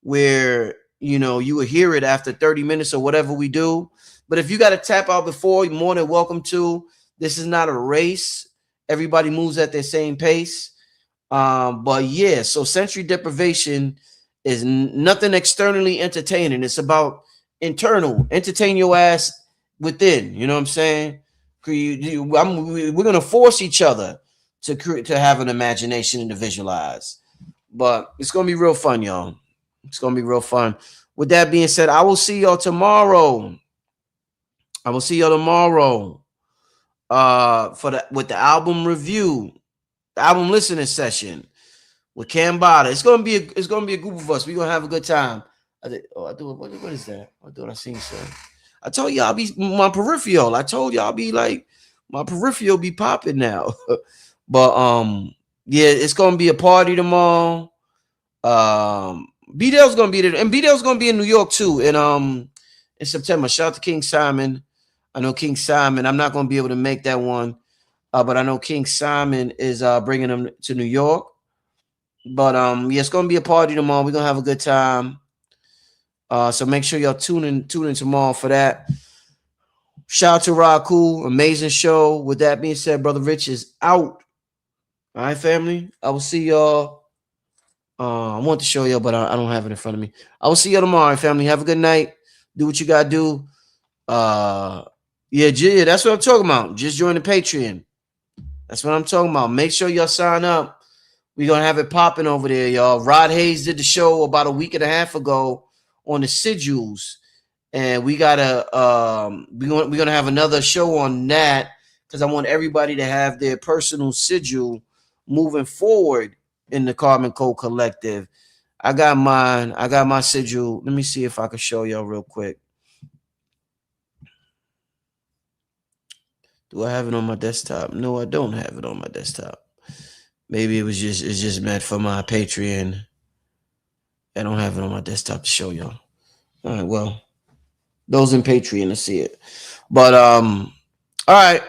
where, you know, you will hear it after 30 minutes or whatever we do. But if you got to tap out before, you're more than welcome to. This is not a race. Everybody moves at their same pace. But yeah, so sensory deprivation is nothing externally entertaining. It's about internal. Entertain your ass within. You know what I'm saying? We're going to force each other to have an imagination and to visualize. But it's going to be real fun, y'all. It's going to be real fun. With that being said, I will see y'all tomorrow. I will see y'all tomorrow with the album review, the album listening session with Cambada. It's gonna be a group of us. We're gonna have a good time. What is that? I thought I seen something. I told you I'll be my peripheral. I told you I'll be like my peripheral be popping now. But yeah, it's gonna be a party tomorrow. B-Dale's gonna be there, and B-Dale's gonna be in New York too in September. Shout out to King Simon. I know King Simon. I'm not gonna be able to make that one, but I know King Simon is bringing them to New York. But yeah, it's gonna be a party tomorrow. We're gonna have a good time. So make sure y'all tune in tomorrow for that. Shout out to Akhu, amazing show. With that being said, Brother Rich is out. All right, family. I will see y'all. I want to show y'all, but I don't have it in front of me. I will see y'all tomorrow, family. Have a good night. Do what you gotta do. Yeah, that's what I'm talking about. Just join the Patreon. That's what I'm talking about. Make sure y'all sign up. We're gonna have it popping over there, y'all. Rod Hayes did the show about a week and a half ago on the sigils, and we're gonna have another show on that because I want everybody to have their personal sigil moving forward in the Carbon Code Collective. I got mine. I got my sigil. Let me see if I can show y'all real quick. Do I have it on my desktop? No, I don't have it on my desktop. Maybe it's just meant for my Patreon. I don't have it on my desktop to show y'all. All right, well, those in Patreon to see it. But all right.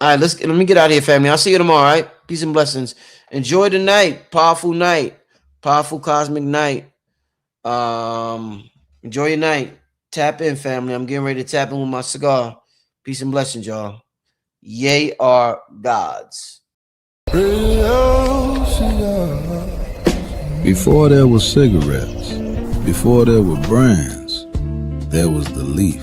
All right, let me get out of here, family. I'll see you tomorrow, all right? Peace and blessings. Enjoy the night. Powerful night. Powerful cosmic night. Enjoy your night. Tap in, family. I'm getting ready to tap in with my cigar. Peace and blessings, y'all. Ye are gods. Before there were cigarettes, before there were brands, there was the leaf.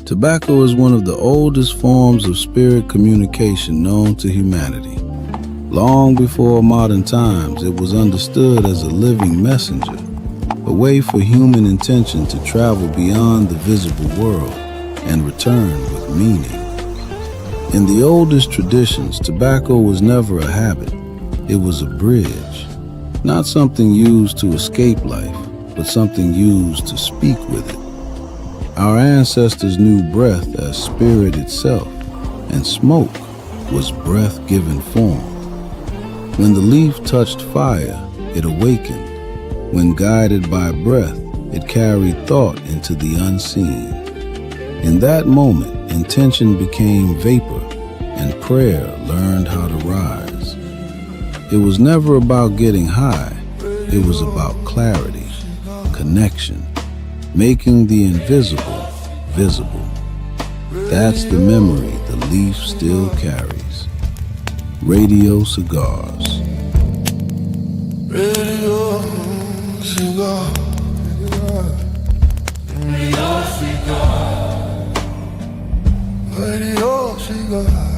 Tobacco is one of the oldest forms of spirit communication known to humanity. Long before modern times, it was understood as a living messenger, a way for human intention to travel beyond the visible world and return with meaning. In the oldest traditions, tobacco was never a habit. It was a bridge, not something used to escape life, but something used to speak with it. Our ancestors knew breath as spirit itself, and smoke was breath given form. When the leaf touched fire, it awakened. When guided by breath, it carried thought into the unseen. In that moment, intention became vapor, and prayer learned how to rise. It was never about getting high. It was about clarity, connection, making the invisible visible. That's the memory the leaf still carries. Radio Cigars. Radio cigar. Radio cigar. Radio cigar.